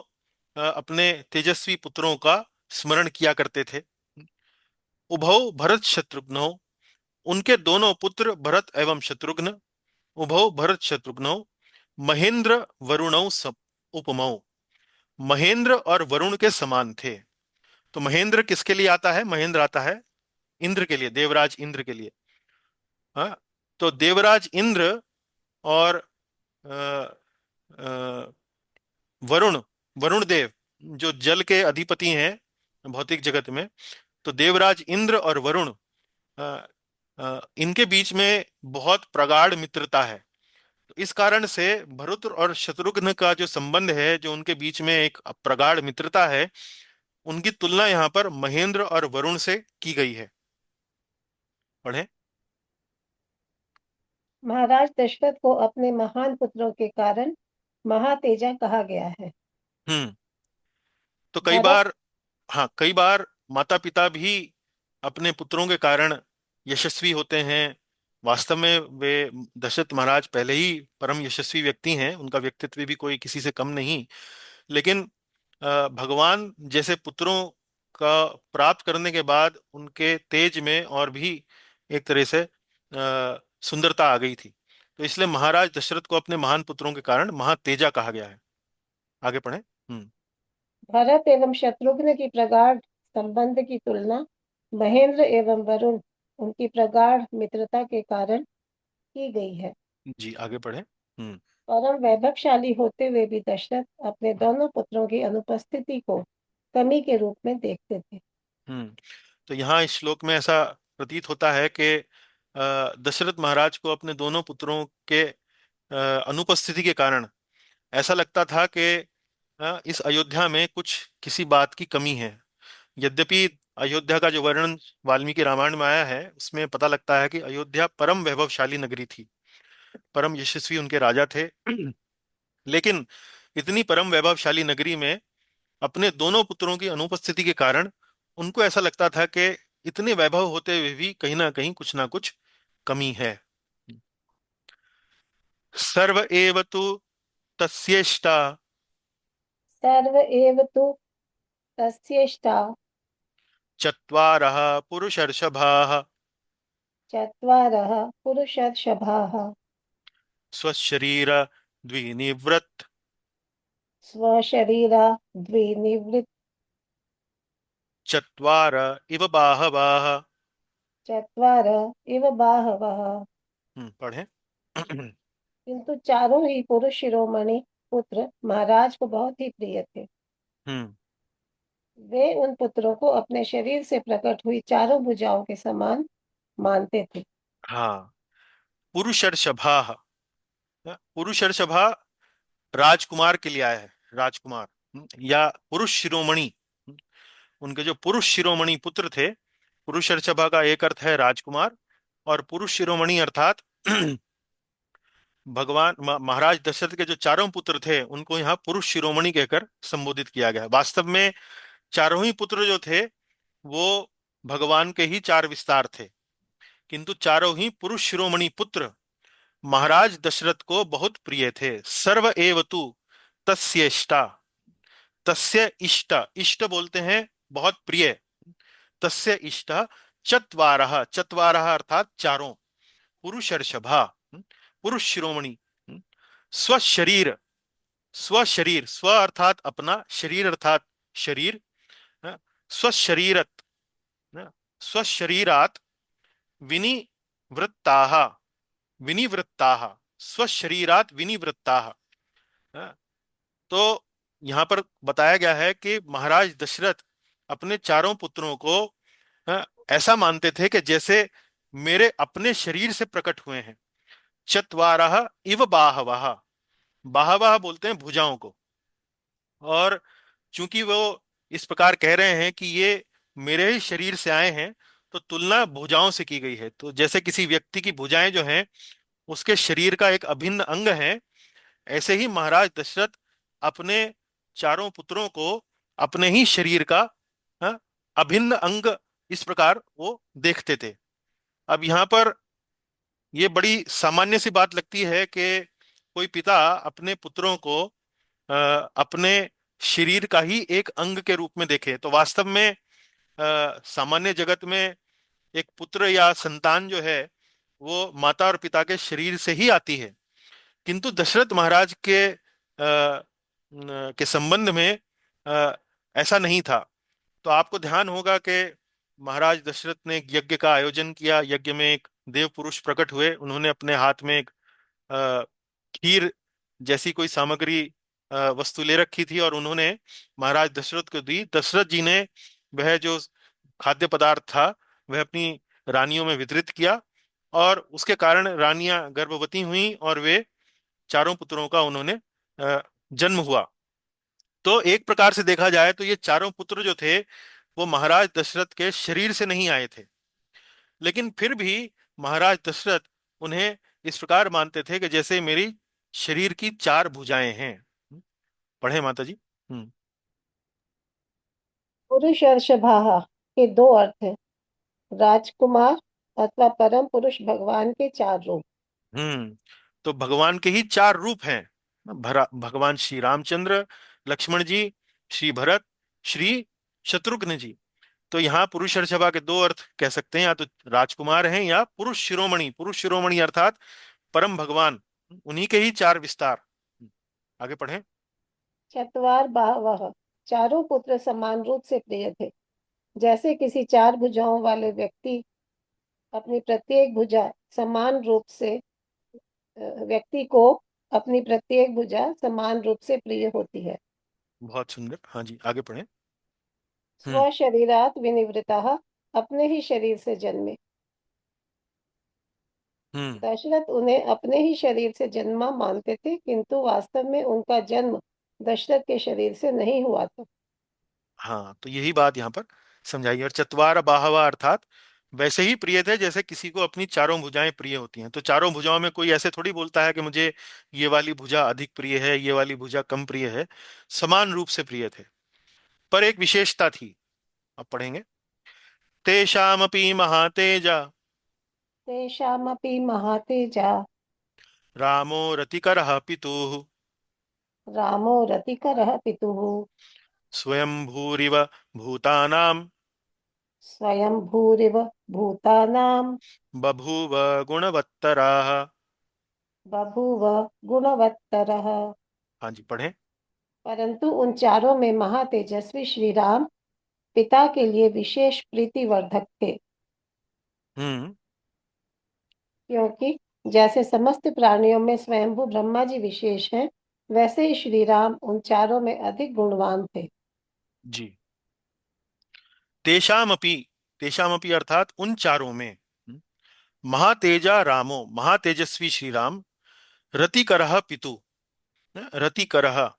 अपने तेजस्वी पुत्रों का स्मरण किया करते थे। उभौ भरत शत्रुघ्नौ, उनके दोनों पुत्र भरत एवं शत्रुघ्न, उभौ भरत शत्रुघ्नौ महेंद्र वरुणौ उपमौ, महेंद्र और वरुण के समान थे। तो महेंद्र किसके लिए आता है? महेंद्र आता है इंद्र के लिए, देवराज इंद्र के लिए। हाँ, तो देवराज इंद्र और अ, अ, वरुण, वरुण देव, जो जल के अधिपति हैं भौतिक जगत में, तो देवराज इंद्र और वरुण, अ, इनके बीच में बहुत प्रगाढ़ मित्रता है। तो इस कारण से भरत और शत्रुघ्न का जो संबंध है, जो उनके बीच में एक प्रगाढ़ मित्रता है, उनकी तुलना यहाँ पर महेंद्र और वरुण से की गई है। पढ़े। महाराज दशरथ को अपने महान पुत्रों के कारण महातेजा कहा गया है। हम्म। तो कई भरत बार, हाँ, कई बार माता पिता भी अपने पुत्रों के कारण यशस्वी होते हैं। वास्तव में वे, दशरथ महाराज पहले ही परम यशस्वी व्यक्ति हैं, उनका व्यक्तित्व भी कोई किसी से कम नहीं। लेकिन भगवान जैसे पुत्रों का प्राप्त करने के बाद उनके तेज में और भी एक तरह से सुंदरता आ गई थी। तो इसलिए महाराज दशरथ को अपने महान पुत्रों के कारण महातेजा कहा गया है। आगे पढ़ें। हम्म। भरत एवं शत्रुघ्न की प्रगाढ़ संबंध की तुलना महेंद्र एवं वरुण उनकी प्रगाढ़ मित्रता के कारण की गई है। जी, आगे पढ़ें। हम्म। परम वैभवशाली होते हुए भी दशरथ अपने दोनों पुत्रों की अनुपस्थिति को कमी के रूप में देखते थे। हम्म। तो यहाँ इस श्लोक में ऐसा प्रतीत होता है कि दशरथ महाराज को अपने दोनों पुत्रों के अनुपस्थिति के कारण ऐसा लगता था कि इस अयोध्या में कुछ किसी बात की कमी है। यद्यपि अयोध्या का जो वर्णन वाल्मीकि रामायण में आया है, उसमें पता लगता है कि अयोध्या परम वैभवशाली नगरी थी, परम यशस्वी उनके राजा थे। लेकिन इतनी परम वैभवशाली नगरी में अपने दोनों पुत्रों की अनुपस्थिति के कारण उनको ऐसा लगता था कि इतने वैभव होते हुए भी कहीं ना कुछ कमी है। सर्व एव तु तस्येष्टा सर्व एव तु तस्येष्टा चत्वारः पुरुषर्षभाः चत्वारः पुरुषर्षभाः स्वशरीर द्विनिवृत्त स्वशरीरा द्विनिवृत्त चत्वार इव बाहवाः। चत्वार इव बाहवः। पढ़ें। किंतु चारों ही पुरुष शिरोमणि पुत्र महाराज को बहुत ही प्रिय थे। हम्म। वे उन पुत्रों को अपने शरीर से प्रकट हुई चारों भुजाओं के समान मानते थे। हाँ, पुरुषर्षभाः। पुरुषर्षभा राजकुमार के लिए आया है, राजकुमार, या पुरुष शिरोमणि। उनके जो पुरुष शिरोमणि पुत्र थे, पुरुषर्षभा का एक अर्थ है राजकुमार, और पुरुष शिरोमणि अर्थात भगवान महाराज दशरथ के जो चारों पुत्र थे उनको यहाँ पुरुष शिरोमणि कहकर संबोधित किया गया है। वास्तव में चारों ही पुत्र जो थे वो भगवान के ही चार विस्तार थे, किंतु चारों ही पुरुष शिरोमणि पुत्र महाराज दशरथ को बहुत प्रिय थे। सर्व एवतु तस्येष्टा, तस्य इष्ट, इष्ट बोलते हैं बहुत प्रिय, तस्य इष्ट चत्वारः, चत्वारः अर्थात चारों, पुरुषर्षभा, पुरुष शिरोमणि, स्वशरीर, स्वशरीर, स्व अर्थात अपना, शरीर अर्थात शरीर, स्वशरीरत, स्वशरीरात विनिवृत्ताः, विनिवृत्ताः, स्वशरीरात विनिवृत्ताः। तो यहाँ पर बताया गया है कि महाराज दशरथ अपने चारों पुत्रों को ऐसा मानते थे कि जैसे मेरे अपने शरीर से प्रकट हुए हैं। चत्वारः इव बाहवः, बाहवः बोलते हैं भुजाओं को। और चूंकि वो इस प्रकार कह रहे हैं कि ये मेरे ही शरीर से आए हैं, तो तुलना भुजाओं से की गई है। तो जैसे किसी व्यक्ति की भुजाएं जो हैं उसके शरीर का एक अभिन्न अंग है, ऐसे ही महाराज दशरथ अपने चारों पुत्रों को अपने ही शरीर का अभिन्न अंग इस प्रकार वो देखते थे। अब यहाँ पर ये बड़ी सामान्य सी बात लगती है कि कोई पिता अपने पुत्रों को अपने शरीर का ही एक अंग के रूप में देखे। तो वास्तव में सामान्य जगत में एक पुत्र या संतान जो है वो माता और पिता के शरीर से ही आती है, किंतु दशरथ महाराज के संबंध में अ, ऐसा नहीं था। तो आपको ध्यान होगा कि महाराज दशरथ ने एक यज्ञ का आयोजन किया। यज्ञ में एक देव पुरुष प्रकट हुए, उन्होंने अपने हाथ में एक खीर जैसी कोई सामग्री वस्तु ले रखी थी और उन्होंने महाराज दशरथ को दी। दशरथ जी ने वह जो खाद्य पदार्थ था वह अपनी रानियों में वितरित किया और उसके कारण रानियां गर्भवती हुई और वे चारों पुत्रों का उन्होंने जन्म हुआ। तो एक प्रकार से देखा जाए तो ये चारों पुत्र जो थे वो महाराज दशरथ के शरीर से नहीं आए थे, लेकिन फिर भी महाराज दशरथ उन्हें इस प्रकार मानते थे कि जैसे मेरी शरीर की चार भुजाएं हैं। पढ़े माता जी। हम्म। पुरुष और शभाहा के दो अर्थ हैं। राजकुमार अथवा परम पुरुष भगवान के चार रूप। हम्म। तो भगवान के ही चार रूप हैं। भगवान श्री रामचंद्र, लक्ष्मण जी, श्री भरत, श्री शत्रुघ्न जी। तो यहाँ पुरुष अर्चभा के दो अर्थ कह सकते हैं, या तो राजकुमार हैं या पुरुष शिरोमणि। पुरुष शिरोमणि अर्थात परम भगवान, उन्हीं के ही चार विस्तार। आगे पढ़ें। चतवार बाहवह, चारों पुत्र समान रूप से प्रिय थे। जैसे किसी चार भुजाओं वाले व्यक्ति अपनी प्रत्येक भुजा समान रूप से व्यक्ति को अपनी प्रत्येक भुजा समान रूप से प्रिय होती है। बहुत सुंदर। हाँ जी, आगे पढ़ें। हम्म। स्वशरीरात विनिवृता, अपने ही शरीर से जन्मे। हम्म। दशरथ उन्हें अपने ही शरीर से जन्मा मानते थे, किंतु वास्तव में उनका जन्म दशरथ के शरीर से नहीं हुआ था। हाँ, तो यही बात यहाँ पर समझाई। और चतवार बाहवा अर्थात वैसे ही प्रिय थे जैसे किसी को अपनी चारों भुजाएं प्रिय होती हैं। तो चारों भुजाओं में कोई ऐसे थोड़ी बोलता है कि मुझे ये वाली भुजा अधिक प्रिय है, ये वाली भुजा कम प्रिय है। समान रूप से प्रिय थे। पर एक विशेषता थी, अब पढ़ेंगे। तेषामपि महातेजा तेषामपि महातेजा रामो रतिकरः पितुः रामो रतिकरः पितुः स्वयं भूरिव भूतानां स्वयं भूरिव भूतानां बभूव गुणवत्तराः। बभूव गुणवत्तरः। हाँ जी, पढ़ें। परंतु उन चारों में महातेजस्वी श्री राम पिता के लिए विशेष प्रीतिवर्धक थे, हम्म। क्योंकि जैसे समस्त प्राणियों में स्वयंभू ब्रह्मा जी विशेष हैं, वैसे ही श्री राम उन चारों में अधिक गुणवान थे। जी। तेषामपि, तेषामपि अर्थात उन चारों में। महातेजा रामो, महातेजस्वी श्री राम। रतिकरः पितु, रतिकरः,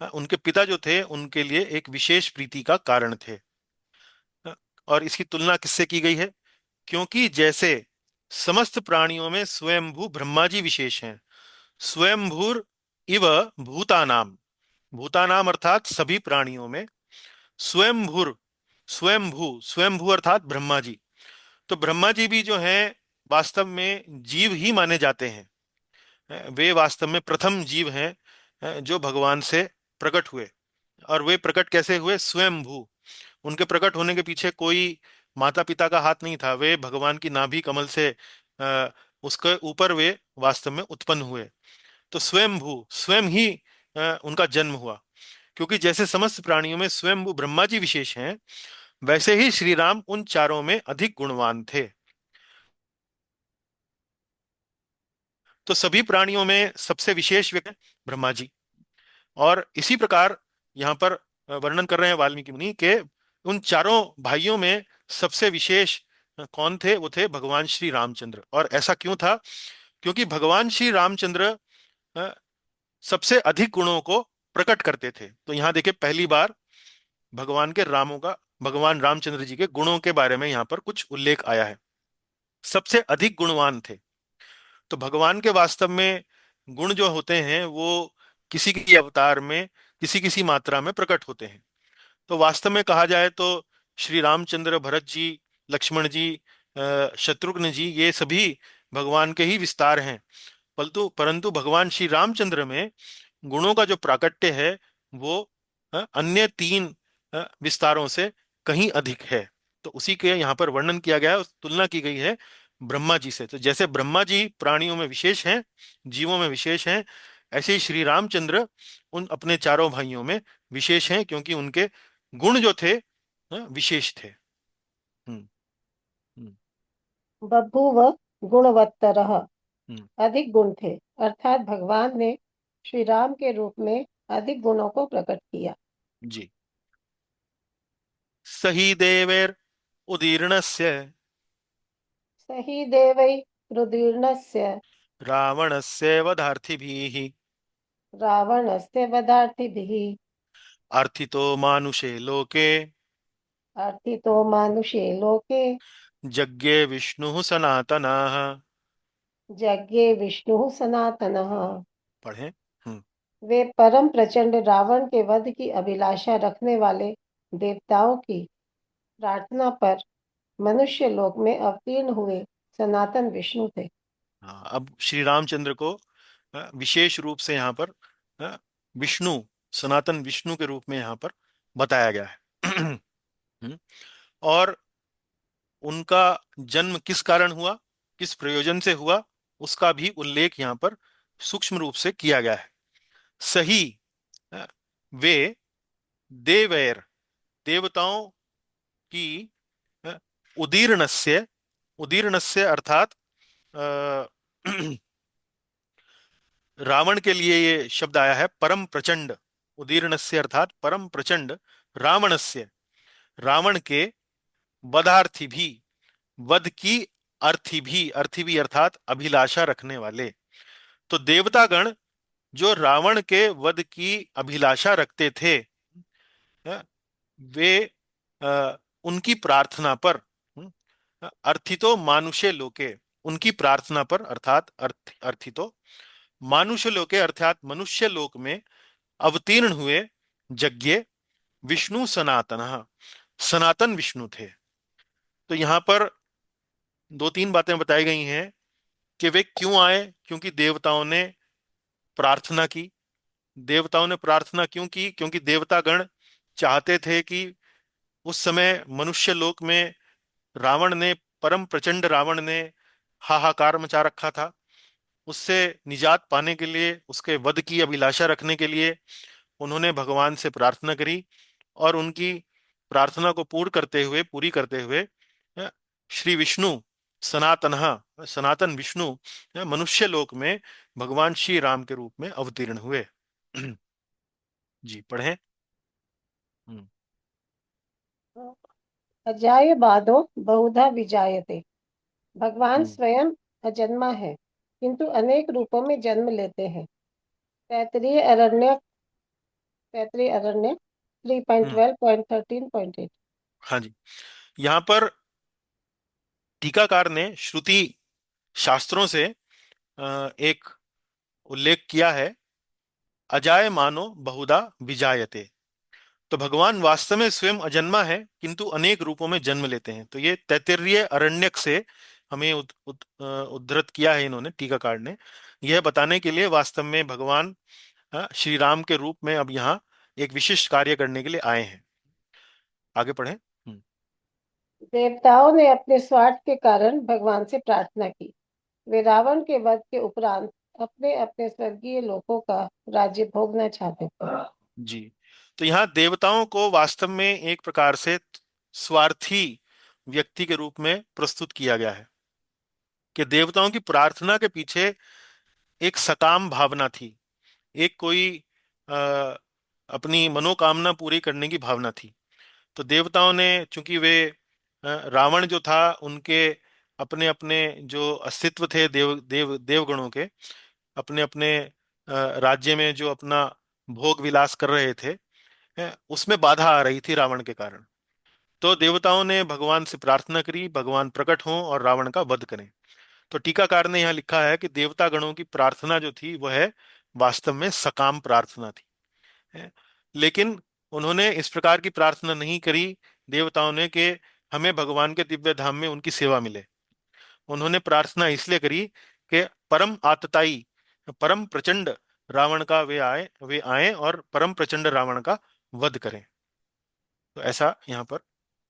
उनके पिता जो थे उनके लिए एक विशेष प्रीति का कारण थे। और इसकी तुलना किससे की गई है? क्योंकि जैसे समस्त प्राणियों में स्वयंभू ब्रह्मा जी विशेष हैं। स्वयंभूर इव भूतानाम, भूतानाम अर्थात सभी प्राणियों में। स्वयंभूर, स्वयंभू, स्वयंभू अर्थात ब्रह्मा जी। तो ब्रह्मा जी भी जो हैं वास्तव में जीव ही माने जाते हैं। वे वास्तव में प्रथम जीव हैं जो भगवान से प्रकट हुए। और वे प्रकट कैसे हुए? स्वयंभू। उनके प्रकट होने के पीछे कोई माता पिता का हाथ नहीं था। वे भगवान की नाभि कमल से उसके ऊपर वे वास्तव में उत्पन्न हुए। तो स्वयंभू, स्वयं ही उनका जन्म हुआ। क्योंकि जैसे समस्त प्राणियों में स्वयंभू ब्रह्मा जी विशेष हैं, वैसे ही श्री राम उन चारों में अधिक गुणवान थे। तो सभी प्राणियों में सबसे विशेष व्यक्ति ब्रह्मा जी। और इसी प्रकार यहाँ पर वर्णन कर रहे हैं वाल्मीकि मुनि के उन चारों भाइयों में सबसे विशेष कौन थे? वो थे भगवान श्री रामचंद्र। और ऐसा क्यों था? क्योंकि भगवान श्री रामचंद्र अ, सबसे अधिक गुणों को प्रकट करते थे। तो यहाँ देखिए, पहली बार भगवान के रामों का, भगवान रामचंद्र जी के गुणों के बारे में यहाँ पर कुछ उल्लेख आया है। सबसे अधिक गुणवान थे। तो भगवान के वास्तव में गुण जो होते हैं वो किसी किसी अवतार में किसी किसी मात्रा में प्रकट होते हैं। तो वास्तव में कहा जाए तो श्री रामचंद्र, भरत जी, लक्ष्मण जी, शत्रुघ्न जी, ये सभी भगवान के ही विस्तार हैं। परंतु परंतु भगवान श्री रामचंद्र में गुणों का जो प्राकट्य है वो अन्य तीन विस्तारों से कहीं अधिक है। तो उसी के यहाँ पर वर्णन किया गया है, तुलना की गई है ब्रह्मा जी से। तो जैसे ब्रह्मा जी प्राणियों में विशेष हैं, जीवों में विशेष हैं, ऐसे ही श्री रामचंद्र उन अपने चारों भाइयों में विशेष हैं, क्योंकि उनके गुण जो थे विशेष थे। हम्म। हम्म। बभूव गुणवत्तरः, हम्म। अधिक गुण थे। अर्थात भगवान ने श्री राम के रूप में अधिक गुणों को प्रकट किया। जी। सही देवेर उदीर्णस्य सही देवै रुदीर्णस्य रावणस्य वधार्थिभिः रावणस्य वधार्थिभिः अर्थितो मानुषे लोके अर्थितो मानुषे लोके यज्ञे विष्णुः सनातनः। यज्ञे विष्णुः सनातनः। पढ़ें। हम्म। वे परम प्रचंड रावण के वध की अभिलाषा रखने वाले देवताओं की प्रार्थना पर मनुष्य लोक में अवतीर्ण हुए सनातन विष्णु थे। हाँ, अब श्री रामचंद्र को विशेष रूप से यहाँ पर अ, विष्णु, सनातन विष्णु के रूप में यहाँ पर बताया गया है। और उनका जन्म किस कारण हुआ, किस प्रयोजन से हुआ, उसका भी उल्लेख यहाँ पर सूक्ष्म रूप से किया गया है। सही अ, वे देवैर, देवताओं की अ, उदीर्णस्य, उदीर्णस्य अर्थात अ, रावण के लिए ये शब्द आया है परम प्रचंड। उदीर्णस्य अर्थात परम प्रचंड रावणस्य, रावण के वधार्थी भी, वध की अर्थी भी, अर्थी भी अर्थात अभिलाषा रखने वाले। तो देवतागण जो रावण के वध की अभिलाषा रखते थे, वे उनकी प्रार्थना पर, अर्थितो मानुषे लोके, उनकी प्रार्थना पर अर्थात अर्थितो मानुष्य लोके अर्थात मनुष्य लोक में अवतीर्ण हुए यज्ञ विष्णु सनातन, सनातन विष्णु थे। तो यहां पर दो तीन बातें बताई गई हैं कि वे क्यों आए, क्योंकि देवताओं ने प्रार्थना की। देवताओं ने प्रार्थना क्यों की? क्योंकि देवतागण चाहते थे कि उस समय मनुष्य लोक में रावण ने, परम प्रचंड रावण ने हाहाकार मचा रखा था। उससे निजात पाने के लिए, उसके वध की अभिलाषा रखने के लिए उन्होंने भगवान से प्रार्थना करी। और उनकी प्रार्थना को पूरी करते हुए श्री विष्णु सनातन, सनातन विष्णु मनुष्य लोक में भगवान श्री राम के रूप में अवतीर्ण हुए। जी पढ़ें। हम्म। अजायबादो बहुधा विजायते। भगवान हम्म। स्वयं अजन्मा है किंतु अनेक रूपों में जन्म लेते हैं। तैत्तिरीय अरण्य हम्म। 3.12.13.8। हाँ जी। यहाँ पर टीकाकार ने श्रुति शास्त्रों से एक उल्लेख किया है, अजाय मानो बहुधा विजायते। तो भगवान वास्तव में स्वयं अजन्मा है किंतु अनेक रूपों में जन्म लेते हैं। तो ये तैत्तिरीय अरण्यक से हमें उद्धृत किया है इन्होंने, टीकाकार ने, यह बताने के लिए वास्तव में भगवान श्री राम के रूप में अब यहाँ एक विशिष्ट कार्य करने के लिए आए हैं। आगे पढ़ें। देवताओं ने अपने स्वार्थ के कारण भगवान से प्रार्थना की। वे रावण के वध के उपरांत अपने अपने स्वर्गीय लोकों का राज्य भोगना चाहते थे। जी। तो यहाँ देवताओं को वास्तव में एक प्रकार से स्वार्थी व्यक्ति के रूप में प्रस्तुत किया गया है कि देवताओं की प्रार्थना के पीछे एक सकाम भावना थी, एक कोई अ, अपनी मनोकामना पूरी करने की भावना थी। तो देवताओं ने, चूंकि वे रावण जो था उनके अपने अपने जो अस्तित्व थे, देवगणों के अपने अपने राज्य में जो अपना भोग विलास कर रहे थे, उसमें बाधा आ रही थी रावण के कारण। तो देवताओं ने भगवान से प्रार्थना करी, भगवान प्रकट हों और रावण का वध करें। तो टीकाकार ने यहाँ लिखा है कि देवता गणों की प्रार्थना जो थी वह वास्तव में सकाम प्रार्थना थी, है। लेकिन उन्होंने इस प्रकार की प्रार्थना नहीं करी देवताओं ने कि हमें भगवान के दिव्य धाम में उनकी सेवा मिले। उन्होंने प्रार्थना इसलिए करी कि परम आतताई, परम प्रचंड रावण का वे आए और परम प्रचंड रावण का वध करें। तो ऐसा यहाँ पर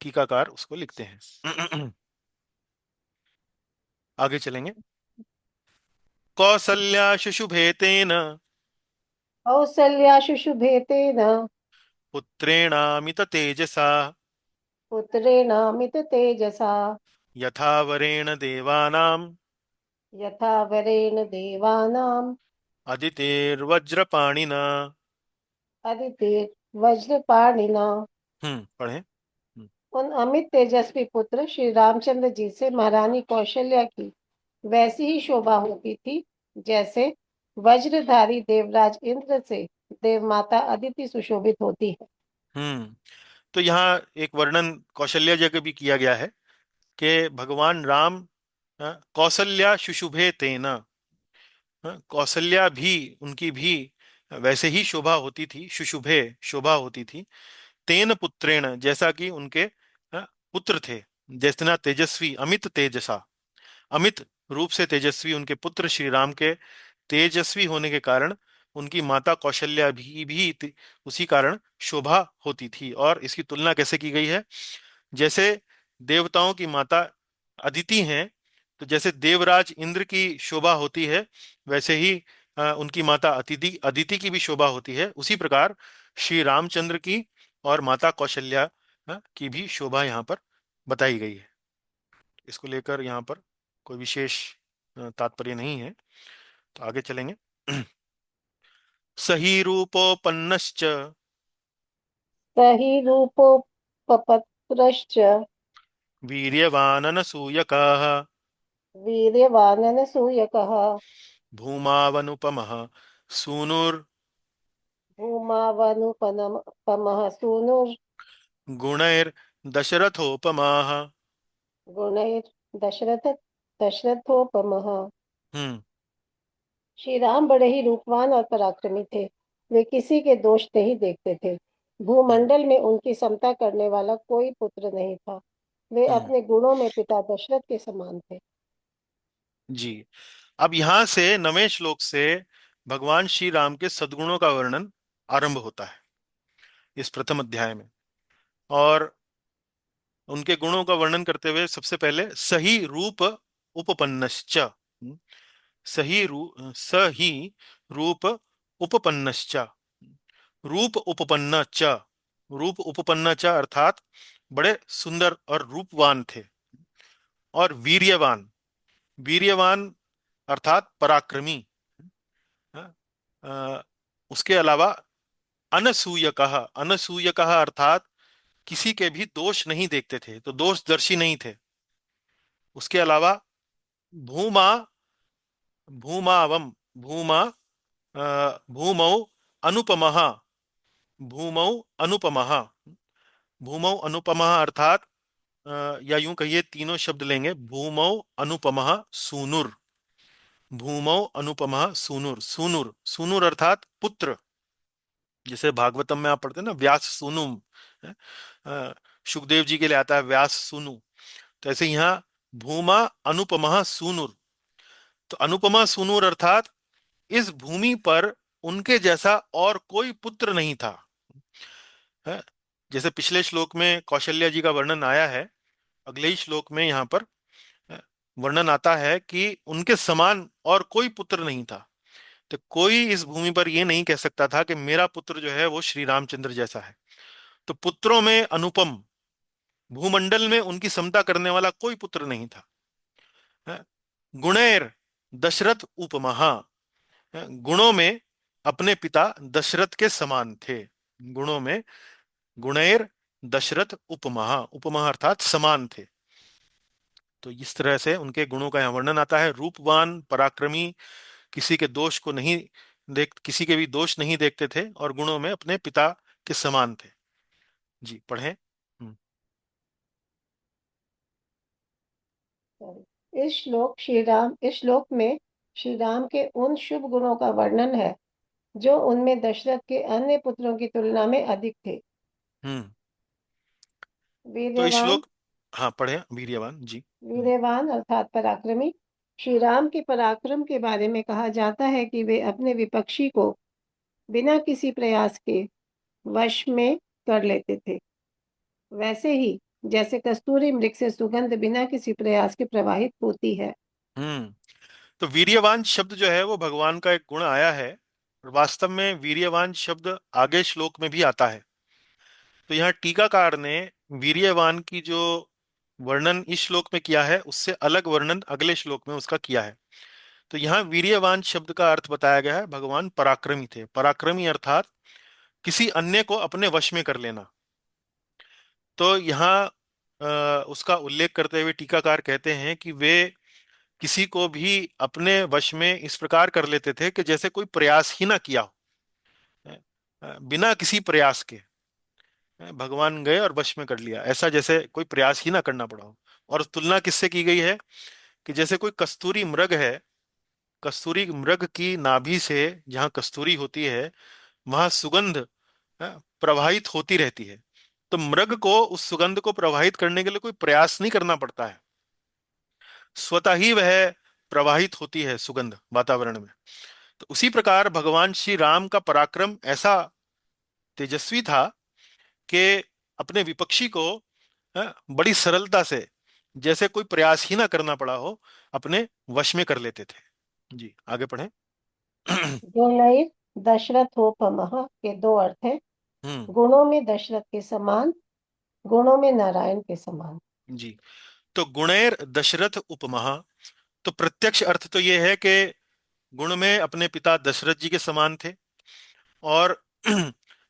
टीकाकार उसको लिखते हैं। आगे चलेंगे। कौसल्या शुशुभे तेन कौसल्या शुशुभे तेन पुत्रेणामित तेजसा पुत्रेणामित तेजसा यथा वरेण देवानां यथा वरेण देवानाम् अदितेर्वज्रपाणिना। अदिति वज्रपाणिना। पढ़ें। उन अमित तेजस्वी पुत्र श्री रामचंद्र जी से महारानी कौशल्या की वैसी ही शोभा होती थी जैसे वज्रधारी देवराज इंद्र से देवमाता अदिति सुशोभित होती है। हम्म तो यहाँ एक वर्णन कौशल्या जी का भी किया गया है कि भगवान राम कौशल्या शुशुभे तेना। कौशल्या भी, उनकी भी वैसे ही शोभा होती थी, शुशुभे शोभा होती थी, तेन पुत्रेण जैसा कि उनके पुत्र थे, जैतना तेजस्वी अमित तेजसा, अमित रूप से तेजस्वी उनके पुत्र श्री राम के तेजस्वी होने के कारण उनकी माता कौशल्या भी उसी कारण शोभा होती थी। और इसकी तुलना कैसे की गई है? जैसे देवताओं की माता अदिति हैं, तो जैसे देवराज इंद्र की शोभा होती है, वैसे ही उनकी माता अदिति अदिति की भी शोभा होती है। उसी प्रकार श्री रामचंद्र की और माता कौशल्या की भी शोभा यहाँ पर बताई गई है। इसको लेकर यहाँ पर कोई विशेष तात्पर्य नहीं है। तो आगे चलेंगे। सही रूपोपन्नश्च सही रूपोपपत्रश्च वीर्यवाननसूयकः वीर्यवाननसूयकः भूमावनुपमः सूनुर्गुणैर्दशरथोपमः भूमावनुपमः सूनुर्गुणैर्दशरथ दशरथोपमः। हम्म श्री राम बड़े ही रूपवान और पराक्रमी थे। वे किसी के दोष नहीं देखते थे। भूमंडल में उनकी समता करने वाला कोई पुत्र नहीं था। वे हम्म अपने गुणों में पिता दशरथ के समान थे। जी। अब यहां से 9वें श्लोक से भगवान श्री राम के सद्गुणों का वर्णन आरंभ होता है इस प्रथम अध्याय में। और उनके गुणों का वर्णन करते हुए सबसे पहले सही रूप उपपन्नश्च, सही रूप उपपन्नश्च, रूप उपपन्न च, रूप उपपन्न च अर्थात बड़े सुंदर और रूपवान थे। और वीर्यवान, वीर्यवान अर्थात पराक्रमी। हाँ, उसके अलावा अनसूयकः, अनसूयकः अर्थात किसी के भी दोष नहीं देखते थे, तो दोषदर्शी नहीं थे। उसके अलावा भूमा, भूमावम, भूमा भूमौ अनुपमः, भूमौ अनुपमः, भूमौ अनुपमः अर्थात या यूं कहिए तीनों शब्द लेंगे, भूमौ अनुपमः सूनुर, भूमौ अनुपमः सूनुर, सूनुर, सूनुर अर्थात पुत्र। जैसे भागवतम में आप पढ़ते हैं ना, व्यास सूनुम, है? सुखदेव जी के लिए आता है व्यास सूनु। तो ऐसे यहाँ भूमा अनुपमः सूनुर, तो अनुपमा सूनुर अर्थात इस भूमि पर उनके जैसा और कोई पुत्र नहीं था। है? जैसे पिछले श्लोक में कौशल्या जी का वर्णन आया है, अगले ही श्लोक में यहाँ पर वर्णन आता है कि उनके समान और कोई पुत्र नहीं था। तो कोई इस भूमि पर यह नहीं कह सकता था कि मेरा पुत्र जो है वो श्री रामचंद्र जैसा है। तो पुत्रों में अनुपम, भूमंडल में उनकी समता करने वाला कोई पुत्र नहीं था। है? गुणैर दशरथ उपमहा, गुणों में अपने पिता दशरथ के समान थे। गुणों में गुणैर दशरथ उपमहा, उपमहा अर्थात समान थे। तो इस तरह से उनके गुणों का यहाँ वर्णन आता है। रूपवान, पराक्रमी, किसी के दोष को नहीं किसी के भी दोष नहीं देखते थे, और गुणों में अपने पिता के समान थे। जी पढ़ें। इस श्लोक में श्री राम के उन शुभ गुणों का वर्णन है जो उनमें दशरथ के अन्य पुत्रों की तुलना में अधिक थे। हम्म तो इस वीर्यवान, श्लोक, हाँ पढ़ें, वीर्यवान जी। वीर्यवान अर्थात पराक्रमी। श्री राम के पराक्रम के बारे में कहा जाता है कि वे अपने विपक्षी को बिना किसी प्रयास के वश में कर लेते थे। वैसे ही जैसे कस्तूरी मृग से सुगंध बिना किसी प्रयास के प्रवाहित होती है। हम्म तो वीर्यवान शब्द जो है वो भगवान का एक गुण आया है, और वास्तव में वीर्यवान शब्द आगे श्लोक में भी आता है। तो यहाँ टीकाकार ने वीर्यवान की जो वर्णन इस श्लोक में किया है, उससे अलग वर्णन अगले श्लोक में उसका किया है। तो यहाँ वीर्यवान शब्द का अर्थ बताया गया है, भगवान पराक्रमी थे। पराक्रमी अर्थात किसी अन्य को अपने वश में कर लेना। तो यहाँ उसका उल्लेख करते हुए टीकाकार कहते हैं कि वे किसी को भी अपने वश में इस प्रकार कर लेते थे कि जैसे कोई प्रयास ही ना किया हो, बिना किसी प्रयास के भगवान गए और वश में कर लिया, ऐसा जैसे कोई प्रयास ही ना करना पड़ा हो। और तुलना किससे की गई है कि जैसे कोई कस्तूरी मृग है, कस्तूरी मृग की नाभि से जहाँ कस्तूरी होती है वहां सुगंध प्रवाहित होती रहती है। तो मृग को उस सुगंध को प्रवाहित करने के लिए कोई प्रयास नहीं करना पड़ता है, स्वतः ही वह प्रवाहित होती है सुगंध वातावरण में। तो उसी प्रकार भगवान श्री राम का पराक्रम ऐसा तेजस्वी था कि अपने विपक्षी को बड़ी सरलता से, जैसे कोई प्रयास ही ना करना पड़ा हो, अपने वश में कर लेते थे। जी आगे पढ़ें। गुणैर दशरथोपमः के दो अर्थ हैं। हम्म। गुणों में दशरथ के समान, गुणों में नारायण के समान। जी, तो गुणैर दशरथ उपमः, तो प्रत्यक्ष अर्थ तो ये है कि गुण में अपने पिता दशरथ जी के समान थे। और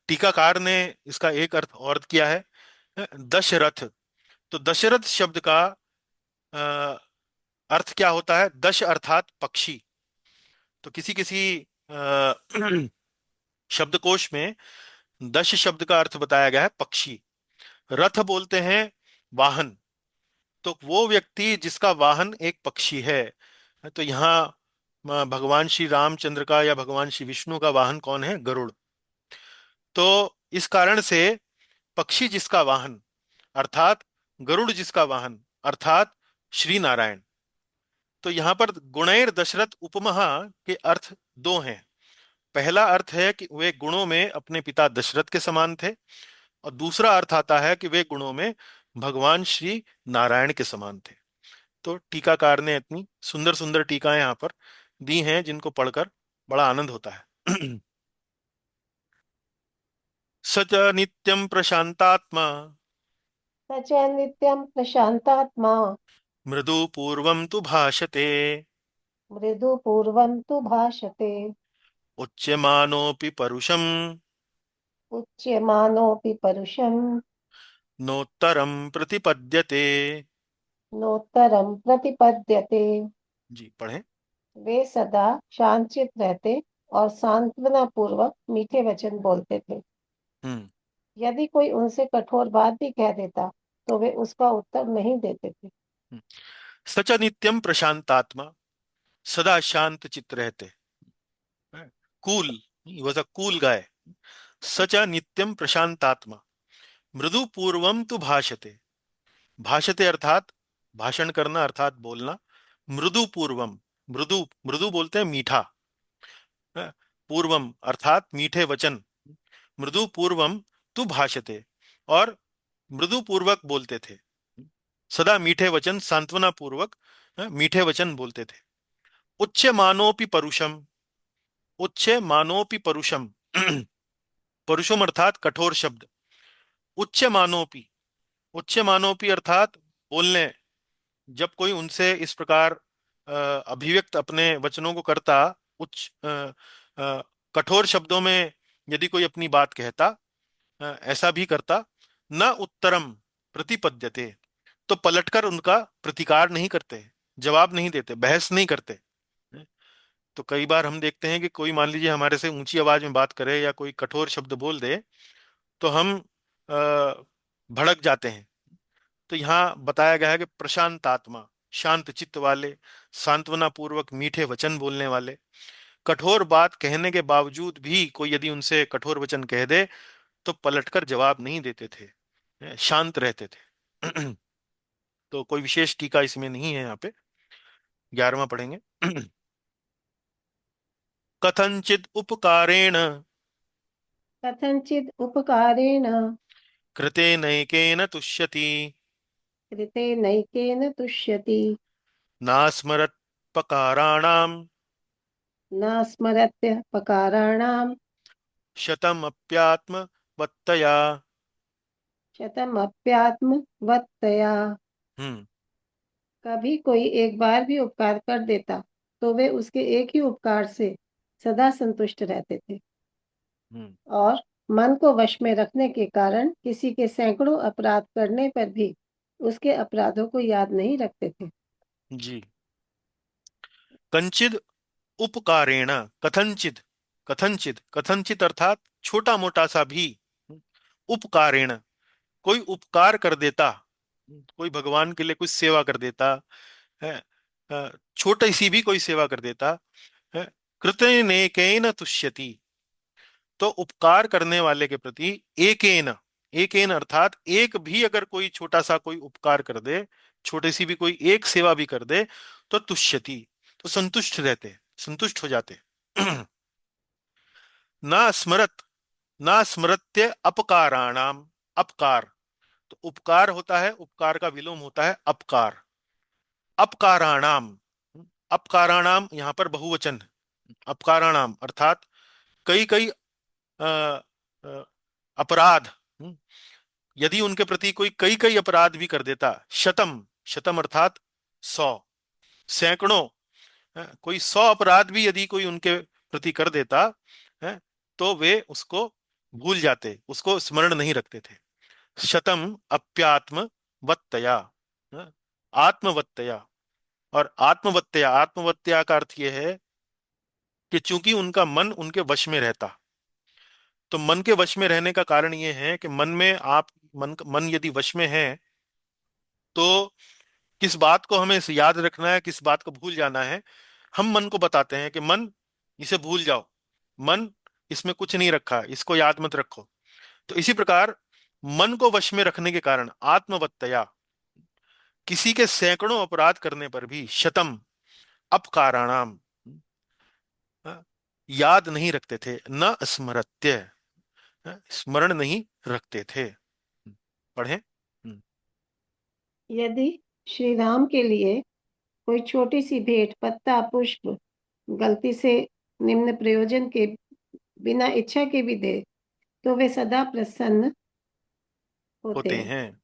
टीकाकार ने इसका एक अर्थ और किया है, दशरथ। तो दशरथ शब्द का अ, अर्थ क्या होता है? दश अर्थात पक्षी। तो किसी किसी अ, शब्दकोश में दश शब्द का अर्थ बताया गया है पक्षी। रथ बोलते हैं वाहन, तो वो व्यक्ति जिसका वाहन एक पक्षी है। तो यहाँ भगवान श्री रामचंद्र का या भगवान श्री विष्णु का वाहन कौन है? गरुड़। तो इस कारण से पक्षी जिसका वाहन अर्थात गरुड़ जिसका वाहन अर्थात श्री नारायण। तो यहाँ पर गुणैर दशरथ उपमहा के अर्थ दो हैं। पहला अर्थ है कि वे गुणों में अपने पिता दशरथ के समान थे, और दूसरा अर्थ आता है कि वे गुणों में भगवान श्री नारायण के समान थे। तो टीकाकार ने इतनी सुंदर सुंदर टीकाएं यहाँ पर दी हैं जिनको पढ़कर बड़ा आनंद होता है। सच नित्यम प्रशांतात्मा स च नित्यं प्रशान्तात्मा मृदु पूर्वम तु भाषते मृदु पूर्वं तु भाषते उच्यमानोऽपि परुषं उच्यमानोऽपि परुषं नोत्तरं प्रतिपद्यते। नोत्तरं प्रतिपद्यते। जी पढ़ें। वे सदा शांतचित रहते और सांत्वना पूर्वक मीठे वचन बोलते थे। हम्म। यदि कोई उनसे कठोर बात भी कह देता तो वे उसका उत्तर नहीं देते थे। हम्म। सच नित्यम प्रशांतात्मा, सदा शांत चित्त रहते, cool, was a cool guy. सच नित्यम प्रशांतात्मा मृदु पूर्वम तु भाषते, भाषते अर्थात भाषण करना अर्थात बोलना। मृदु पूर्वम, मृदु मृदु बोलते हैं मीठा, पूर्वम अर्थात मीठे वचन। मृदु पूर्वम तु भाषते, और मृदु पूर्वक बोलते थे, सदा मीठे वचन सांत्वना पूर्वक मीठे वचन बोलते थे। उच्च मानोपि परुषम, उच्च मानोपि परुषम, परुषम अर्थात कठोर शब्द। उच्च मानोपि, उच्च मानोपि अर्थात बोलने, जब कोई उनसे इस प्रकार अभिव्यक्त अपने वचनों को करता, उच्च कठोर शब्दों में यदि कोई अपनी बात कहता, ऐसा भी करता, न उत्तरम प्रतिपद्यते, तो पलटकर उनका प्रतिकार नहीं करते, जवाब नहीं देते, बहस नहीं करते। तो कई बार हम देखते हैं कि कोई मान लीजिए हमारे से ऊंची आवाज में बात करे या कोई कठोर शब्द बोल दे, तो हम भड़क जाते हैं। तो यहाँ बताया गया है कि प्रशांत आत्मा, शांत चित्त वाले, सांत्वना पूर्वक मीठे वचन बोलने वाले, कठोर बात कहने के बावजूद भी कोई यदि उनसे कठोर वचन कह दे तो पलटकर जवाब नहीं देते थे, शांत रहते थे। तो कोई विशेष टीका इसमें नहीं है यहाँ पे। 11वां पढ़ेंगे। कथंचित उपकारेण कथंचित् उपकारेण कृते नैकेन तुष्यति कृते नैकेन तुष्यति नास्मरत्पकाराणां न स्मरत्यपकाराणां शतमप्यात्मवत्तया। शतमप्यात्मवत्तया। हम्म। कभी कोई एक बार भी उपकार कर देता तो वे उसके एक ही उपकार से सदा संतुष्ट रहते थे। हम्म। और मन को वश में रखने के कारण किसी के सैकड़ों अपराध करने पर भी उसके अपराधों को याद नहीं रखते थे। जी। कंचिद उपकारेण, कथंचित, कथंचित, कथंचित अर्थात छोटा मोटा सा भी, उपकारेण कोई उपकार कर देता, कोई भगवान के लिए कुछ सेवा कर देता है, छोटी सी भी कोई सेवा कर देता है, कृतनेकेन तुष्यति, तो उपकार करने वाले के प्रति एकेन, एकेन अर्थात एक भी अगर कोई छोटा सा कोई उपकार कर दे, छोटी सी भी कोई एक सेवा भी कर दे, तो तुष्यति, तो संतुष्ट रहते, संतुष्ट हो जाते। ना स्मरत, ना स्मरत्य अपकाराणाम, अपकार, तो उपकार होता है, उपकार का विलोम होता है अपकार, अपकाराणाम, अपकाराणाम यहां पर बहुवचन है, अपकाराणाम अर्थात कई कई अ, अ, अपराध, यदि उनके प्रति कोई कई कई अपराध भी कर देता, शतम, शतम अर्थात 100, सैकड़ों, कोई 100 अपराध भी यदि कोई उनके प्रति कर देता है, तो वे उसको भूल जाते, उसको स्मरण नहीं रखते थे। शतम अप्यात्म वत्तया, आत्मवत्तया, और आत्मवत्तया, आत्मवत्तया का अर्थ यह है कि चूंकि उनका मन उनके वश में रहता, तो मन के वश में रहने का कारण यह है कि मन में आप, मन यदि वश में है, तो किस बात को हमें याद रखना है, किस बात को भूल जाना है, हम मन को बताते हैं कि मन, इसे भूल जाओ, मन, इसमें कुछ नहीं रखा, इसको याद मत रखो। तो इसी प्रकार मन को वश में रखने के कारण आत्मवत्तया, किसी के सैकड़ों अपराध करने पर भी शतम अपकाराणाम, याद नहीं रखते थे, न स्मरत्य, स्मरण नहीं रखते थे। पढ़ें। यदि श्री राम के लिए कोई छोटी सी भेंट, पत्ता, पुष्प गलती से निम्न प्रयोजन के बिना इच्छा के भी दे, तो वे सदा प्रसन्न होते होते हैं। हैं।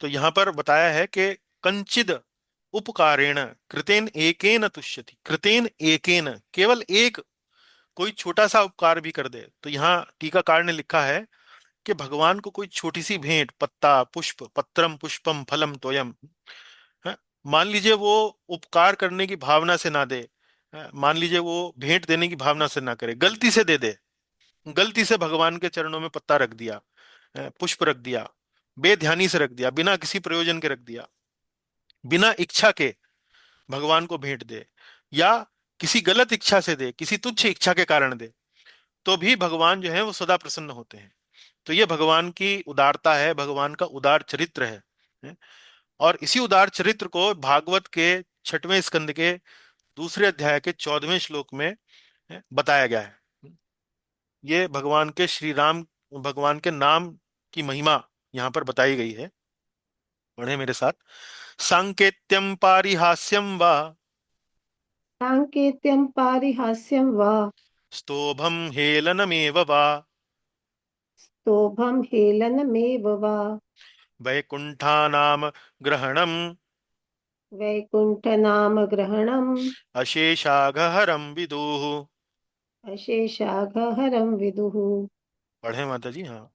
तो यहां पर बताया है कि कंचिद उपकारेण कृतेन एकेन तुष्यति, कृतेन एकेन, केवल एक कोई छोटा सा उपकार भी कर दे, तो यहाँ टीकाकार ने लिखा है कि भगवान को कोई छोटी सी भेंट, पत्ता, पुष्प, पत्रम पुष्पम फलम तोयम, है, मान लीजिए वो उपकार करने की भावना से ना दे, मान लीजिए वो भेंट देने की भावना से ना करे, गलती से दे दे, गलती से भगवान के चरणों में पत्ता रख दिया, पुष्प रख दिया, बेध्यानी से रख दिया, बिना किसी प्रयोजन के रख दिया, बिना इच्छा के भगवान को भेंट दे, या किसी गलत इच्छा से दे, किसी तुच्छ इच्छा के कारण दे, तो भी भगवान जो है वो सदा प्रसन्न होते हैं। तो ये भगवान की उदारता है, भगवान का उदार चरित्र है। और इसी उदार चरित्र को भागवत के 6वें स्कंद के दूसरे अध्याय के 14वें श्लोक में बताया गया है। ये भगवान के श्री राम, भगवान के नाम की महिमा यहाँ पर बताई गई है। पढ़े मेरे साथ। सांकेत्यम पारिहास्यम वा, सांकेत्यम पारिहास्यम वा, स्तोभम हेलनमेव वा, स्तोभम हेलनमेव वा, वैकुंठानाम ग्रहणम वैकुंठ नाम ग्रहणम, अशेषाघहरम विदुः। अशेषाघहरम विदुः। पढ़े माता जी, हाँ।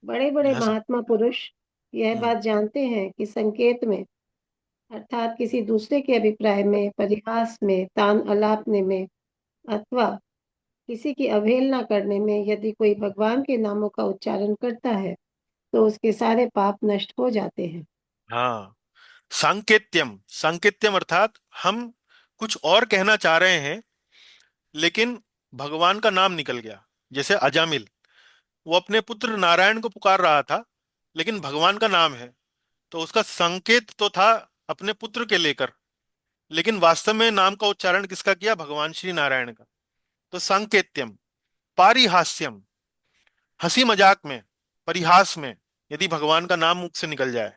बड़े बड़े यहाँ से। महात्मा पुरुष यह हम्म। बात जानते हैं कि संकेत में, अर्थात किसी दूसरे के अभिप्राय में, परिहास में, तान अलापने में, अथवा किसी की अवहेलना करने में यदि कोई भगवान के नामों का उच्चारण करता है, तो उसके सारे पाप नष्ट हो जाते हैं। हाँ, सांकेत्यम, सांकेत्यम अर्थात हम कुछ और कहना चाह रहे हैं, लेकिन भगवान का नाम निकल गया। जैसे अजामिल, वो अपने पुत्र नारायण को पुकार रहा था, लेकिन भगवान का नाम है, तो उसका संकेत तो था अपने पुत्र के लेकर, लेकिन वास्तव में नाम का उच्चारण किसका किया? भगवान श्री नारायण का। तो सांकेत्यम, पारिहास्यम, हंसी मजाक में, परिहास में, यदि भगवान का नाम मुख से निकल जाए,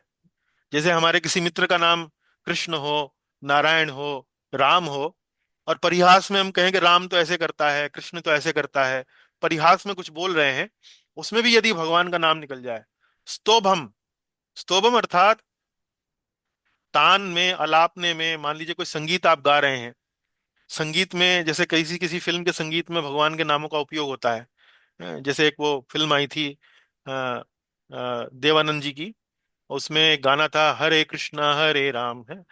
जैसे हमारे किसी मित्र का नाम कृष्ण हो, नारायण हो, राम हो, और परिहास में हम कहें कि राम तो ऐसे करता है, कृष्ण तो ऐसे करता है, परिहास में कुछ बोल रहे हैं, उसमें भी यदि भगवान का नाम निकल जाए। स्तोभम, स्तोभम अर्थात तान में, अलापने में, मान लीजिए कोई संगीत आप गा रहे हैं, संगीत में जैसे किसी किसी फिल्म के संगीत में भगवान के नामों का उपयोग होता है। जैसे एक वो फिल्म आई थी देवानंद जी की, उसमें एक गाना था हरे कृष्णा हरे राम है।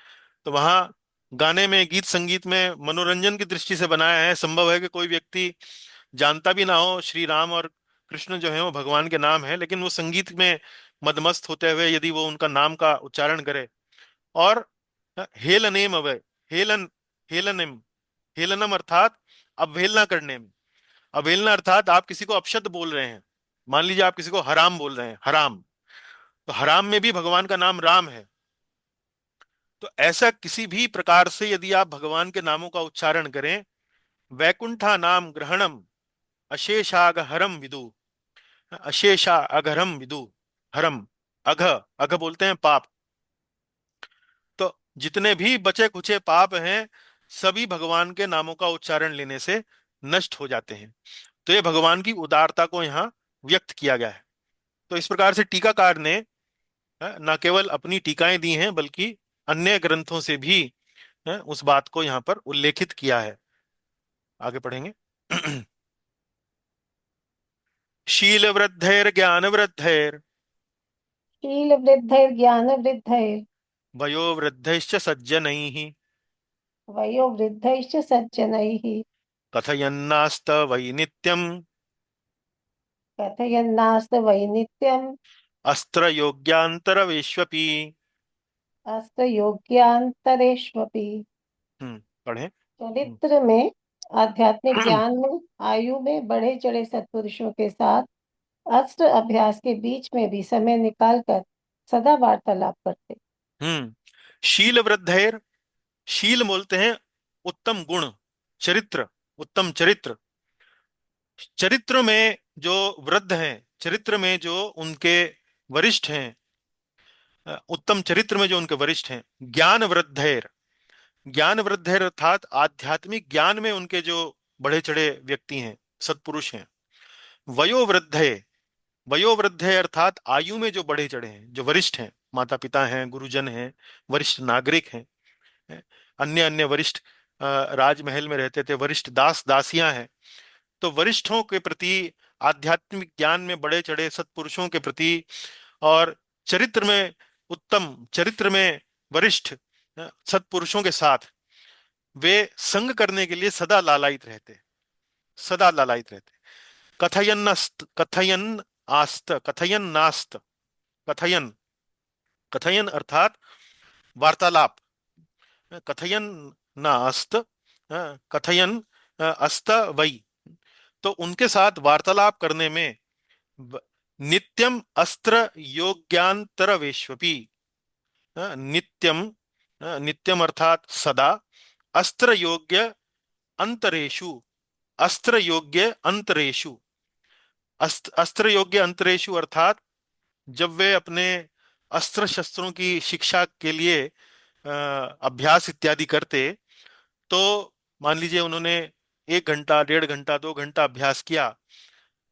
तो वहाँ गाने में, गीत संगीत में मनोरंजन की दृष्टि से बनाया है। संभव है कि कोई व्यक्ति जानता भी ना हो श्री राम और कृष्ण जो है वो भगवान के नाम है, लेकिन वो संगीत में मदमस्त होते हुए यदि वो उनका नाम का उच्चारण करे। और हेलनेम अवय, हेलन, हेलनेम, हेलनम अर्थात अवहेलना करने में। अवहेलना अर्थात आप किसी को अपशब्द बोल रहे हैं। मान लीजिए आप किसी को हराम बोल रहे हैं, हराम, तो हराम में भी भगवान का नाम राम है। तो ऐसा किसी भी प्रकार से यदि आप भगवान के नामों का उच्चारण करें, वैकुंठा नाम ग्रहणम अशेषाग हरम विदु, अशेषा अघरम विदु, हरम, अघ, अघ बोलते हैं पाप। तो जितने भी बचे खुचे पाप हैं सभी भगवान के नामों का उच्चारण लेने से नष्ट हो जाते हैं। तो ये भगवान की उदारता को यहाँ व्यक्त किया गया है। तो इस प्रकार से टीकाकार ने न केवल अपनी टीकाएं दी हैं बल्कि अन्य ग्रंथों से भी उस बात को यहाँ पर उल्लेखित किया है। आगे पढ़ेंगे। शील वृद्धैर ज्ञान वृद्धैर शील वृद्धैर्ज्ञान वृद्धैर् वयो वृद्धैश्च सज्जनैः वयो वृद्धैश्च सज्जनैः कथयन्नास्त वै नित्यम् कथयन्नास्त वै नित्यम् अस्त्र योग्यान्तरवेष्वपि। अस्तयोग्यान्तरेष्वपि। पढ़ें। चरित्र में, आध्यात्मिक ज्ञान में, आयु में बढ़े चढ़े सत्पुरुषों के साथ अस्त्र अभ्यास के बीच में भी समय निकालकर सदा वार्तालाप करते। हम्म। शील वृद्धैर, शील बोलते हैं उत्तम गुण, चरित्र, उत्तम चरित्र। चरित्र में जो वृद्ध हैं, चरित्र में जो उनके वरिष्ठ हैं, उत्तम चरित्र में जो उनके वरिष्ठ हैं। ज्ञान वृद्धैर, ज्ञान वृद्धैर अर्थात आध्यात्मिक ज्ञान में उनके जो बढ़े चढ़े व्यक्ति हैं, सत्पुरुष हैं। वयो वृद्धे, वयो वृद्धे अर्थात आयु में जो बढ़े चढ़े हैं, जो वरिष्ठ हैं, माता पिता हैं, गुरुजन हैं, वरिष्ठ नागरिक हैं, अन्य अन्य वरिष्ठ राजमहल में रहते थे, वरिष्ठ दास दासियां हैं। तो वरिष्ठों के प्रति, आध्यात्मिक ज्ञान में बढ़े चढ़े सत्पुरुषों के प्रति, और चरित्र में, उत्तम चरित्र में वरिष्ठ सत्पुरुषों के साथ वे संग करने के लिए सदा लालायित रहते, सदा लालायित रहते। कथयन नस्त, कथयन आस्त, कथयन नास्त, कथयन, कथयन अर्थात वार्तालाप, कथयन नास्त, कथयन अस्त वै, तो उनके साथ वार्तालाप करने में व- नित्यम अस्त्र योग्यांतरवेश्वपि, नित्यम, नित्यम अर्थात सदा, अस्त्र योग्य अंतरेषु, अस्त्र योग्य अंतरेषु, अस्त्र योग्य अंतरेषु अर्थात जब वे अपने अस्त्र शस्त्रों की शिक्षा के लिए अभ्यास इत्यादि करते, तो मान लीजिए उन्होंने 1 घंटा, 1.5 घंटा, 2 घंटा अभ्यास किया,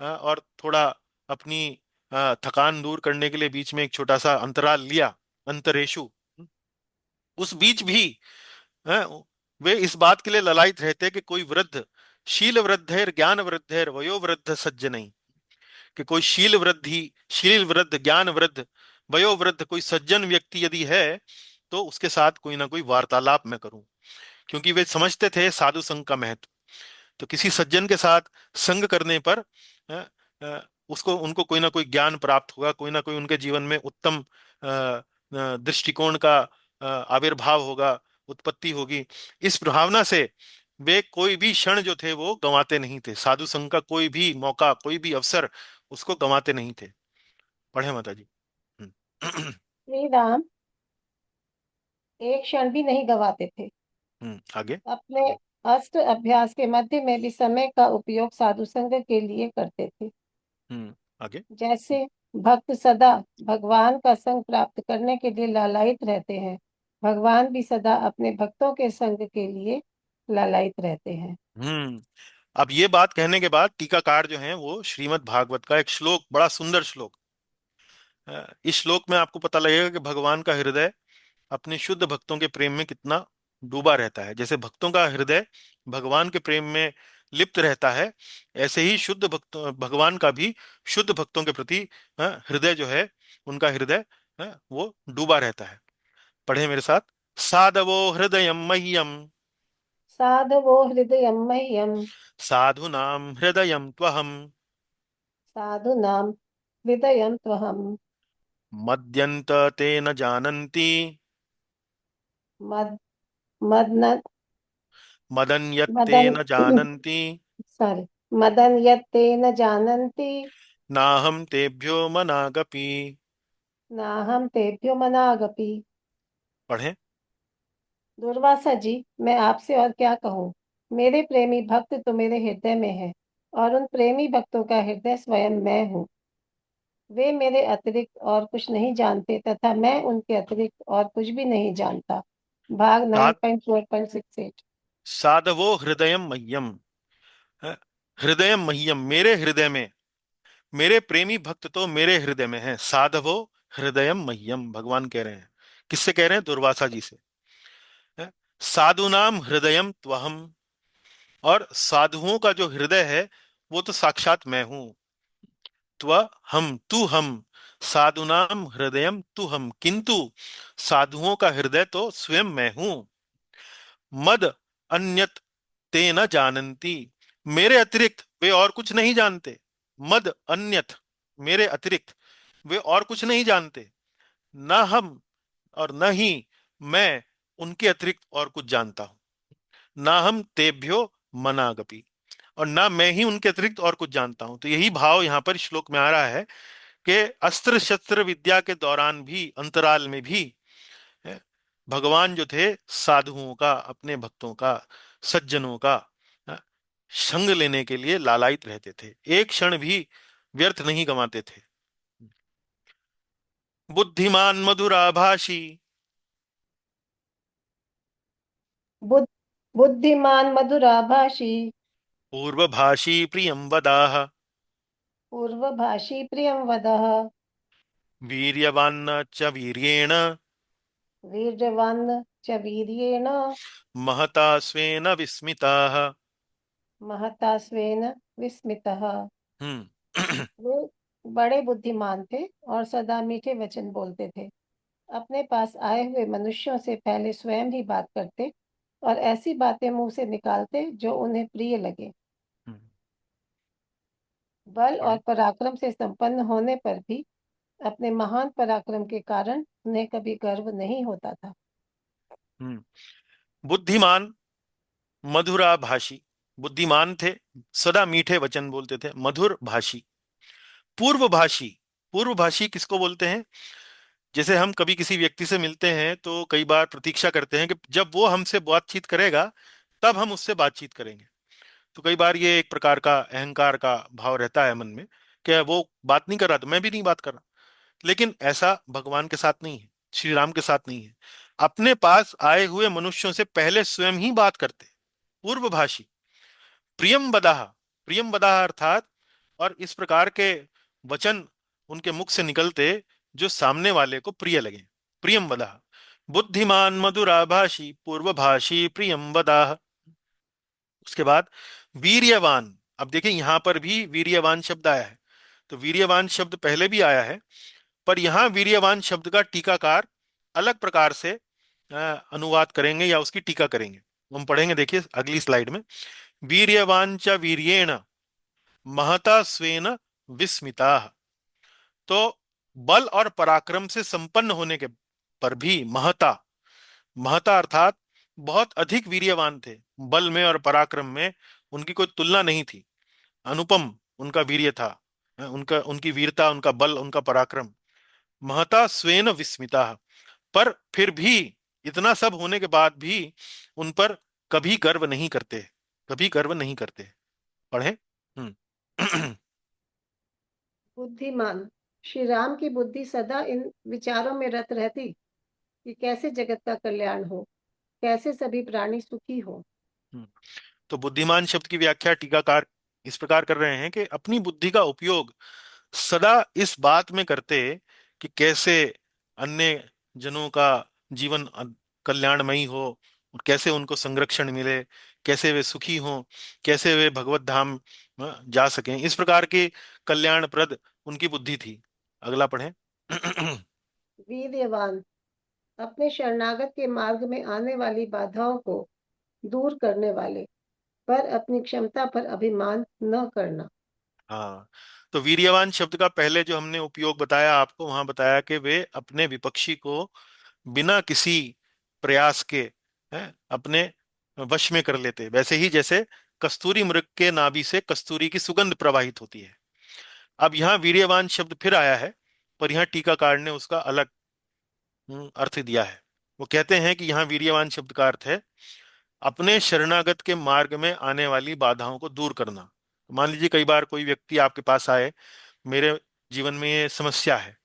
और थोड़ा अपनी थकान दूर करने के लिए बीच में एक छोटा सा अंतराल लिया, अंतरेशु, उस बीच भी अ, वे इस बात के लिए ललायित रहते कि कोई वृद्ध, शील वृद्धेर ज्ञान वृद्धेर वयो वृद्ध सज्जन, कि कोई शील वृद्धि, शील वृद्ध, ज्ञान वृद्ध, वयो वृद्ध कोई सज्जन व्यक्ति यदि है तो उसके साथ कोई ना कोई वार्तालाप मैं करूं। क्योंकि वे समझते थे साधु संघ का महत्व। तो किसी सज्जन के साथ संग करने पर अ, उसको, उनको कोई ना कोई ज्ञान प्राप्त होगा, कोई ना कोई उनके जीवन में उत्तम दृष्टिकोण का आविर्भाव होगा, उत्पत्ति होगी। इस भावना से वे कोई भी क्षण जो थे वो गंवाते नहीं थे, साधु संघ का कोई भी मौका, कोई भी अवसर उसको गंवाते नहीं थे। पढ़े माता जी। हम्म। श्री राम एक क्षण भी नहीं गवाते थे। आगे। अपने अस्त्र अभ्यास के मध्य में भी समय का उपयोग साधु संग के लिए करते थे। आगे। जैसे भक्त सदा भगवान का संग प्राप्त करने के लिए लालायित रहते हैं, भगवान भी सदा अपने भक्तों के संग के लिए लालायित रहते हैं। हम्म। अब ये बात कहने के बाद टीकाकार जो हैं वो श्रीमद् भागवत का एक श्लोक, बड़ा सुंदर श्लोक, इस श्लोक में आपको पता लगेगा कि भगवान का हृदय अपने शुद्ध भक्तों के प्रेम में कितना डूबा रहता है। जैसे भक्तों का हृदय भगवान के प्रेम में लिप्त रहता है, ऐसे ही शुद्ध भक्त भगवान का भी शुद्ध भक्तों के प्रति हृदय जो है, उनका हृदय वो डूबा रहता है। पढ़े मेरे साथ। साधवो हृदय मह्यम, साधवो हृदयं मह्यं, साधुनां हृदय त्वहम्, साधूनां हृदयं त्वहम्, मद्यन्त ते न जानन्ति, मद मदन मदन्यत्ते मदन न जानन्ति, सॉरी, मदन यत्ते न जानन्ति, नाहं तेभ्यो मनागपि। नाहं तेभ्यो मनागपि। पढ़ें। दुर्वासा जी, मैं आपसे और क्या कहूँ। मेरे प्रेमी भक्त तो मेरे हृदय में है, और उन प्रेमी भक्तों का हृदय स्वयं मैं हूँ। वे मेरे अतिरिक्त और कुछ नहीं जानते, तथा मैं उनके अतिरिक्त और कुछ भी नहीं जानता। भाग साध 9.4.68। साधवो हृदय मह्यम, है? हृदय मह्यम, मेरे हृदय में, मेरे प्रेमी भक्त तो मेरे हृदय में है। साधवो हृदय मह्यम, भगवान कह रहे हैं। किससे कह रहे हैं? दुर्वासा जी से। है? साधुनाम हृदयम त्वहम, और साधुओं का जो हृदय है वो तो साक्षात मैं हूं। त्व हम, तू हम, साधुनाम हृदयम तू हम, किंतु साधुओं का हृदय तो स्वयं मैं हूं। मद अन्यत ते न जानन्ति, मेरे अतिरिक्त वे और कुछ नहीं जानते। मद अन्यत, मेरे अतिरिक्त वे और कुछ नहीं जानते। न हम, और न ही मैं उनके अतिरिक्त और कुछ जानता हूं। ना हम तेभ्यो मनागपि, और ना मैं ही उनके अतिरिक्त और कुछ जानता हूं। तो यही भाव यहां पर श्लोक में आ रहा है कि अस्त्र शस्त्र विद्या के दौरान भी, अंतराल में भी, है, भगवान जो थे साधुओं का, अपने भक्तों का, सज्जनों का है, संग लेने के लिए लालायित रहते थे, एक क्षण भी व्यर्थ नहीं गंवाते थे। बुद्धिमान मधुराभाषी, बुद्ध बुद्धिमान मधुराभाषी, पूर्वभाषी प्रियं वदाह, पूर्वभाषी प्रियं वदः, वीर्यवान्न च वीर्येण, वीर्यवान् च वीर्येण, महता स्वेन विस्मिताः। महता स्वेन विस्मितः। हम्म। वे बड़े बुद्धिमान थे और सदा मीठे वचन बोलते थे। अपने पास आए हुए मनुष्यों से पहले स्वयं ही बात करते और ऐसी बातें मुंह से निकालते जो उन्हें प्रिय लगे। हम्म, बल और पढ़ें। पराक्रम से संपन्न होने पर भी अपने महान पराक्रम के कारण उन्हें कभी गर्व नहीं होता था। हम्म। बुद्धिमान, मधुरा भाषी, बुद्धिमान थे, सदा मीठे वचन बोलते थे, मधुर भाषी, पूर्व भाषी। पूर्व भाषी किसको बोलते हैं? जैसे हम कभी किसी व्यक्ति से मिलते हैं तो कई बार प्रतीक्षा करते हैं कि जब वो हमसे बातचीत करेगा तब हम उससे बातचीत करेंगे। तो कई बार ये एक प्रकार का अहंकार का भाव रहता है मन में कि वो बात नहीं कर रहा तो मैं भी नहीं बात कर रहा। लेकिन ऐसा भगवान के साथ नहीं है, श्री राम के साथ नहीं है। अपने पास आए हुए मनुष्यों से पहले स्वयं ही बात करते, पूर्वभाषी, प्रियम बदाह, प्रियम बदाह अर्थात, और इस प्रकार के वचन उनके मुख से निकलते जो सामने वाले को प्रिय लगे। प्रियम बदाह, बुद्धिमान मधुराभाषी पूर्वभाषी प्रियम बदाह। उसके बाद वीर्यवान, अब देखिए यहां पर भी वीर्यवान शब्द आया है। तो वीर्यवान शब्द पहले भी आया है, पर यहां वीर्यवान शब्द का टीकाकार अलग प्रकार से अनुवाद करेंगे या उसकी टीका करेंगे। हम पढ़ेंगे, देखिए अगली स्लाइड में। वीर्यवान च वीर्येण महता स्वेन विस्मिता। तो बल और पराक्रम से संपन्न होने के पर भी महता, महता अर्थात बहुत अधिक वीर्यवान थे। बल में और पराक्रम में उनकी कोई तुलना नहीं थी। अनुपम उनका वीर्य था, उनका, उनकी वीरता, उनका बल, उनका पराक्रम। महता स्वेन विस्मिता, पर फिर भी, इतना सब होने के बाद भी उन पर कभी गर्व नहीं करते, कभी गर्व नहीं करते। पढ़े। हम्म। बुद्धिमान, श्री राम की बुद्धि सदा इन विचारों में रत रहती कि कैसे जगत का कल्याण हो, कैसे सभी प्राणी सुखी हो। हम्म। तो बुद्धिमान शब्द की व्याख्या टीकाकार इस प्रकार कर रहे हैं कि अपनी बुद्धि का उपयोग सदा इस बात में करते कि कैसे अन्य जनों का जीवन कल्याणमयी हो, कैसे उनको संरक्षण मिले, कैसे वे सुखी हों, कैसे वे भगवत धाम जा सकें, इस प्रकार की कल्याणप्रद उनकी बुद्धि थी। अगला पढ़ें। वीर्यवान, अपने शरणागत के मार्ग में आने वाली बाधाओं को दूर करने वाले, पर अपनी क्षमता पर अभिमान न करना। हाँ, तो वीर्यवान शब्द का पहले जो हमने उपयोग बताया आपको, वहां बताया कि वे अपने विपक्षी को बिना किसी प्रयास के अपने वश में कर लेते, वैसे ही जैसे कस्तूरी मृग के नाभि से कस्तूरी की सुगंध प्रवाहित होती है। अब यहाँ वीर्यवान शब्द फिर आया है, पर यहाँ टीकाकार ने उसका अलग अर्थ दिया है। वो कहते हैं कि यहाँ वीर्यवान शब्द का अर्थ है अपने शरणागत के मार्ग में आने वाली बाधाओं को दूर करना। मान लीजिए कई बार कोई व्यक्ति आपके पास आए, मेरे जीवन में ये समस्या है,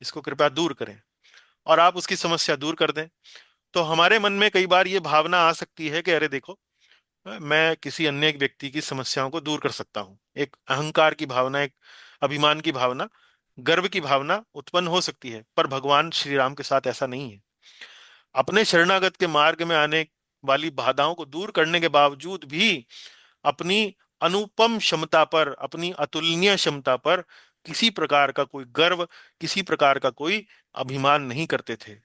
इसको कृपया दूर करें, और आप उसकी समस्या दूर कर दें, तो हमारे मन में कई बार ये भावना आ सकती है कि अरे देखो, मैं किसी अन्य एक व्यक्ति की समस्याओं को दूर कर सकता हूँ। एक अहंकार की भावना, एक अभिमान की भावना, गर्व की भावना उत्पन्न हो सकती है, पर भगवान श्री राम के साथ ऐसा नहीं है। अपने शरणागत के मार्ग में आने वाली बाधाओं को दूर करने के बावजूद भी अपनी अनुपम क्षमता पर, अपनी अतुलनीय क्षमता पर किसी प्रकार का कोई गर्व, किसी प्रकार का कोई अभिमान नहीं करते थे।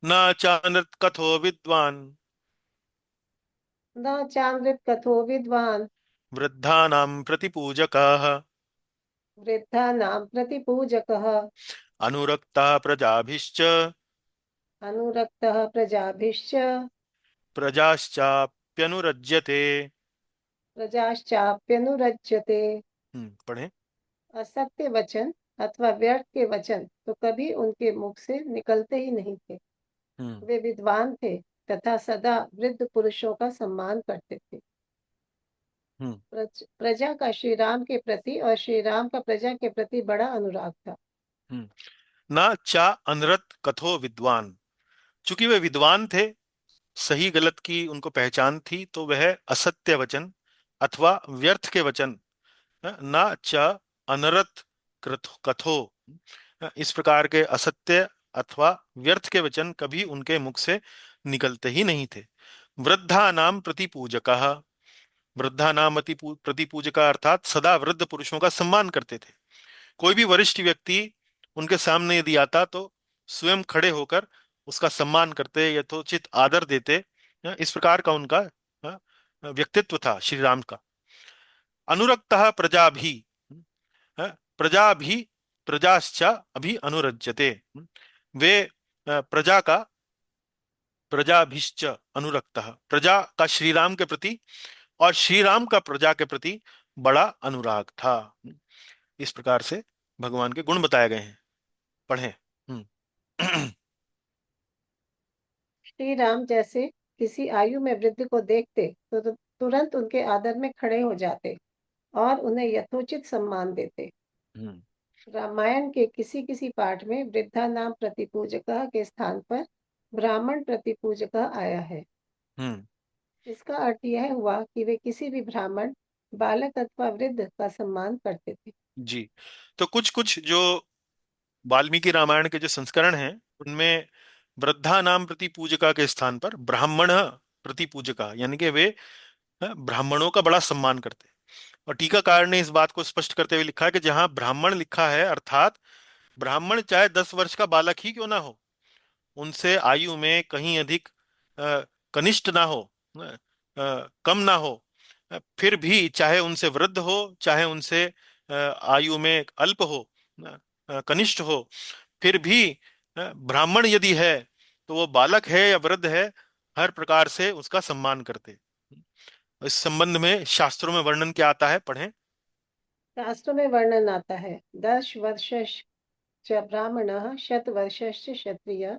न चानृत कथो विद्वान न चान्द्रित कथो विद्वान, वृद्धानां प्रतिपूजकाः वृद्धानां प्रतिपूजकः, अनुरक्ता प्रजाभिश्च अनुरक्तः प्रजाभिश्च, प्रजाश्चाप्यनुरज्यते। प्रजाश्चाप्यनुरज्यते। पढ़ें। असत्य वचन अथवा व्यर्थ के वचन तो कभी उनके मुख से निकलते ही नहीं थे। हम्म वे विद्वान थे तथा सदा वृद्ध पुरुषों का सम्मान करते थे। हम्म प्रजा का श्री राम के प्रति और श्री राम का प्रजा के प्रति बड़ा अनुराग था। हम्म न चा अनरत कथो विद्वान, चूंकि वे विद्वान थे, सही गलत की उनको पहचान थी, तो वह असत्य वचन अथवा व्यर्थ के वचन न च अनरत कथो, इस प्रकार के असत्य अथवा व्यर्थ के वचन कभी उनके मुख से निकलते ही नहीं थे। वृद्धा नाम प्रतिपूजकः, वृद्धा नाम प्रतिपूजका अर्थात सदा वृद्ध पुरुषों का सम्मान करते थे। कोई भी वरिष्ठ व्यक्ति उनके सामने यदि आता तो स्वयं खड़े होकर उसका सम्मान करते, यथोचित आदर देते। इस प्रकार का उनका व्यक्तित्व था श्री राम का। अनुरक्तः प्रजा भी, प्रजा भी, प्रजाश्च अभी अनुरज्यते, वे प्रजा का, प्रजाभिश्च अनुरक्तः, प्रजा का श्री राम के प्रति और श्री राम का प्रजा के प्रति बड़ा अनुराग था। इस प्रकार से भगवान के गुण बताए गए हैं। पढ़ें। हम्म श्री राम जैसे किसी आयु में वृद्ध को देखते तो तुरंत उनके आदर में खड़े हो जाते और उन्हें यथोचित सम्मान देते। हम्म रामायण के किसी किसी पाठ में वृद्धा नाम प्रतिपूजकः के स्थान पर ब्राह्मण प्रतिपूजकः आया है। हम्म इसका अर्थ यह हुआ कि वे किसी भी ब्राह्मण, बालक अथवा वृद्ध का सम्मान करते थे। जी, तो कुछ कुछ जो वाल्मीकि रामायण के जो संस्करण हैं, उनमें वृद्धा नाम प्रतिपूजका के स्थान पर ब्राह्मण प्रतिपूजका, यानी कि वे ब्राह्मणों का बड़ा सम्मान करते हैं। और टीकाकार ने इस बात को स्पष्ट करते हुए लिखा है कि जहां ब्राह्मण लिखा है, अर्थात ब्राह्मण चाहे 10 वर्ष का बालक ही क्यों ना हो, उनसे आयु में कहीं अधिक कनिष्ठ ना हो, कम ना हो, फिर भी चाहे उनसे वृद्ध हो, चाहे उनसे आयु में अल्प हो, कनिष्ठ हो, फिर भी ब्राह्मण यदि है तो वो बालक है या वृद्ध है, हर प्रकार से उसका सम्मान करते। इस संबंध में शास्त्रों में वर्णन क्या आता है, पढ़ें। शास्त्रों में वर्णन आता है, 10 वर्षश्च ब्राह्मणः, 100 वर्षश्च क्षत्रिय,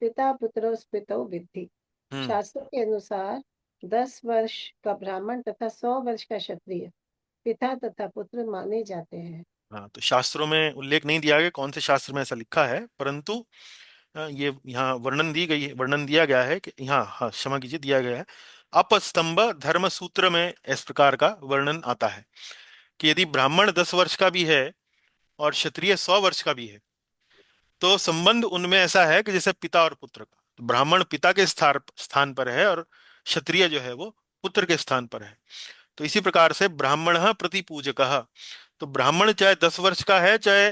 पिता पुत्रो स्मृतौ विद्धि। हम्म शास्त्रों के अनुसार 10 वर्ष का ब्राह्मण तथा 100 वर्ष का क्षत्रिय पिता तथा पुत्र माने जाते हैं। हाँ, तो शास्त्रों में उल्लेख नहीं दिया गया कौन से शास्त्र में ऐसा लिखा है, परंतु ये यहाँ वर्णन दिया गया है कि यहाँ, हाँ क्षमा कीजिए, दिया गया है। अपस्तंभ धर्म सूत्र में इस प्रकार का वर्णन आता है कि यदि ब्राह्मण 10 वर्ष का भी है और क्षत्रिय 100 वर्ष का भी है, तो संबंध उनमें ऐसा है कि जैसे पिता और पुत्र का। तो ब्राह्मण पिता के स्थान स्थान पर है और क्षत्रिय जो है वो पुत्र के स्थान पर है। तो इसी प्रकार से ब्राह्मण प्रतिपूजक। तो ब्राह्मण चाहे 10 वर्ष का है, चाहे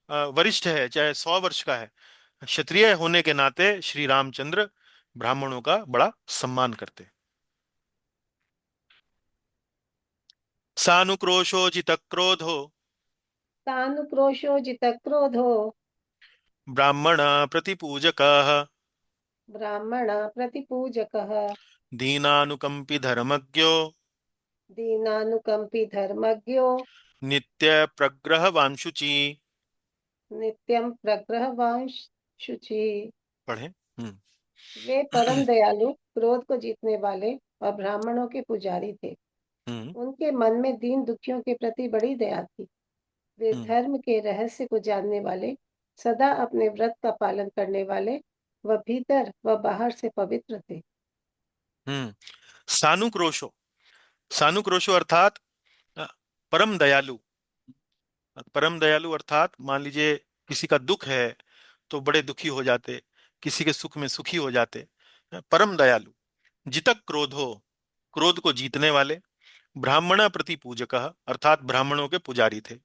वरिष्ठ है, चाहे 100 वर्ष का है, क्षत्रिय होने के नाते श्री रामचंद्र ब्राह्मणों का बड़ा सम्मान करते। सानुक्रोशो जितक्रोधो तानुक्रोशो जितक्रोधो ब्राह्मण प्रतिपूजक ब्राह्मण प्रतिपूजकः दीनानुकंपी धर्मज्ञो दीनानुकंपी धर्मज्ञो नित्य प्रग्रहवान शुचि। नित्यं प्रग्रहवान शुचि। पढ़े। वे परम दयालु, क्रोध को जीतने वाले और ब्राह्मणों के पुजारी थे। हम्म उनके मन में दीन दुखियों के प्रति बड़ी दया थी। वे हम्म धर्म के रहस्य को जानने वाले, सदा अपने व्रत का पालन करने वाले व भीतर व बाहर से पवित्र थे। हम्म सानुक्रोशो, सानुक्रोशो अर्थात अ, परम दयालु। परम दयालु अर्थात मान लीजिए किसी का दुख है तो बड़े दुखी हो जाते, किसी के सुख में सुखी हो जाते। परम दयालु। जितक क्रोधो, क्रोध को जीतने वाले। ब्राह्मण प्रति पूजक अर्थात ब्राह्मणों के पुजारी थे।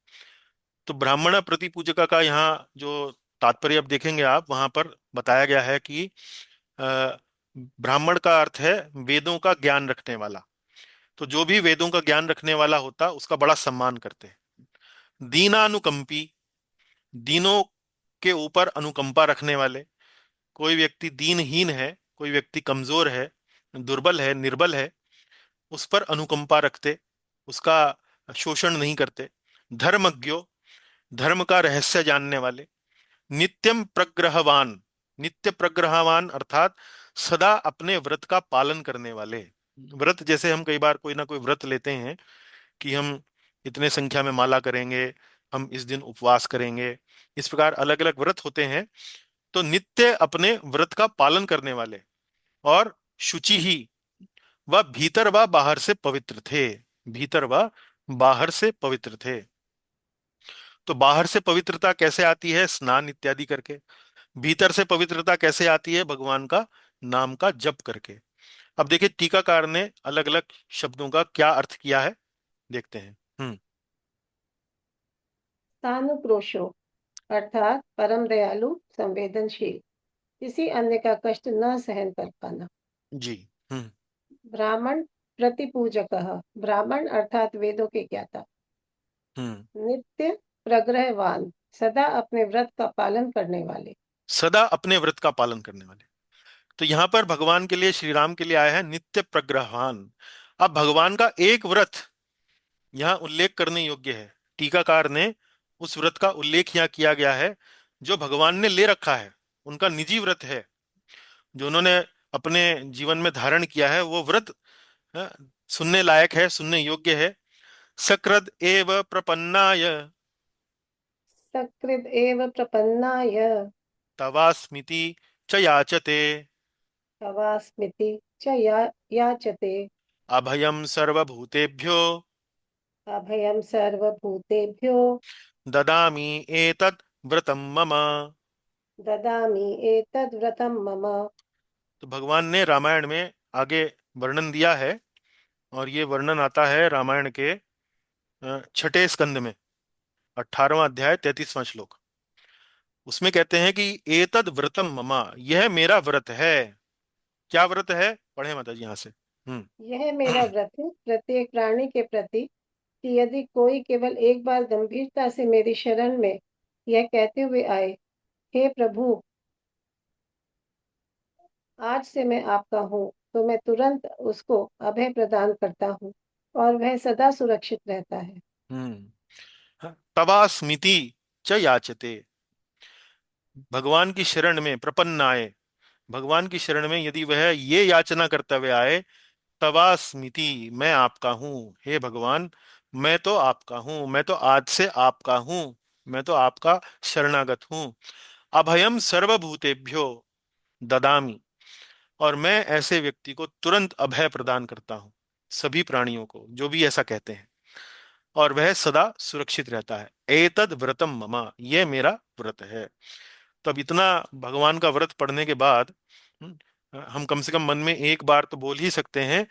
तो ब्राह्मण प्रति पूजक का यहाँ जो तात्पर्य अब देखेंगे आप, वहां पर बताया गया है कि अ, ब्राह्मण का अर्थ है वेदों का ज्ञान रखने वाला। तो जो भी वेदों का ज्ञान रखने वाला होता उसका बड़ा सम्मान करते हैं। दीनानुकंपी, दीनों के ऊपर अनुकंपा रखने वाले। कोई व्यक्ति दीनहीन है, कोई व्यक्ति कमजोर है, दुर्बल है, निर्बल है, उस पर अनुकंपा रखते, उसका शोषण नहीं करते। धर्मज्ञो, धर्म का रहस्य जानने वाले। नित्यम प्रग्रहवान, नित्य प्रग्रहवान अर्थात सदा अपने व्रत का पालन करने वाले। व्रत जैसे हम कई बार कोई ना कोई व्रत लेते हैं कि हम इतने संख्या में माला करेंगे, हम इस दिन उपवास करेंगे, इस प्रकार अलग अलग व्रत होते हैं। तो नित्य अपने व्रत का पालन करने वाले और शुचि ही, वह भीतर व बाहर से पवित्र थे। भीतर व बाहर से पवित्र थे। तो बाहर से पवित्रता कैसे आती है? स्नान इत्यादि करके। भीतर से पवित्रता कैसे आती है? भगवान का नाम का जप करके। अब देखिए टीकाकार ने अलग अलग शब्दों का क्या अर्थ किया है, देखते हैं। तानुक्रोशो अर्थात परम दयालु, संवेदनशील, किसी अन्य का कष्ट न सहन कर पाना। जी। हम्म ब्राह्मण प्रतिपूजकः, ब्राह्मण अर्थात वेदों के ज्ञाता। हम्म नित्य प्रग्रहवान, सदा अपने व्रत का पालन करने वाले। सदा अपने व्रत का पालन करने वाले। तो यहां पर भगवान के लिए, श्री राम के लिए आया है नित्य प्रग्रहवान। अब भगवान का एक व्रत यहाँ उल्लेख करने योग्य है। टीकाकार ने उस व्रत का उल्लेख यहाँ किया गया है जो भगवान ने ले रखा है, उनका निजी व्रत है जो उन्होंने अपने जीवन में धारण किया है। वो व्रत अ, सुनने लायक है, सुनने योग्य है। सकृद एव प्रपन्नाय सकृद एव प्रपन्नाय तवास्मिति च याचते तवास्मिति च याचते। अभयं सर्वभूतेभ्यो अभयं सर्वभूतेभ्यो ददामि एतत् व्रतं मम। ददामि एतद् व्रतं मम। तो भगवान ने रामायण में आगे वर्णन दिया है, और ये वर्णन आता है रामायण के छठे स्कंद में, 18वां अध्याय 33वां श्लोक। उसमें कहते हैं कि एतद व्रतम ममा, यह मेरा व्रत है। क्या व्रत है? पढ़े माता जी यहाँ से। यह मेरा व्रत है प्रत्येक प्राणी के प्रति, कि यदि कोई केवल एक बार गंभीरता से मेरी शरण में यह कहते हुए आए, हे प्रभु, आज से मैं आपका हूँ, तो मैं तुरंत उसको अभय प्रदान करता हूँ और वह सदा सुरक्षित रहता है। तवा स्मिति च याचते, भगवान की शरण में प्रपन्न आए, भगवान की शरण में यदि वह ये याचना करते हुए आए, तवा स्मिति, मैं आपका हूँ, हे भगवान मैं तो आपका हूँ, मैं तो आज से आपका हूँ, मैं तो आपका शरणागत हूँ। अभयम सर्वभूतेभ्यो ददामि, और मैं ऐसे व्यक्ति को तुरंत अभय प्रदान करता हूँ, सभी प्राणियों को जो भी ऐसा कहते हैं, और वह सदा सुरक्षित रहता है। एतद व्रतम ममा, यह मेरा व्रत है। तो अब इतना भगवान का व्रत पढ़ने के बाद हम कम से कम मन में एक बार तो बोल ही सकते हैं,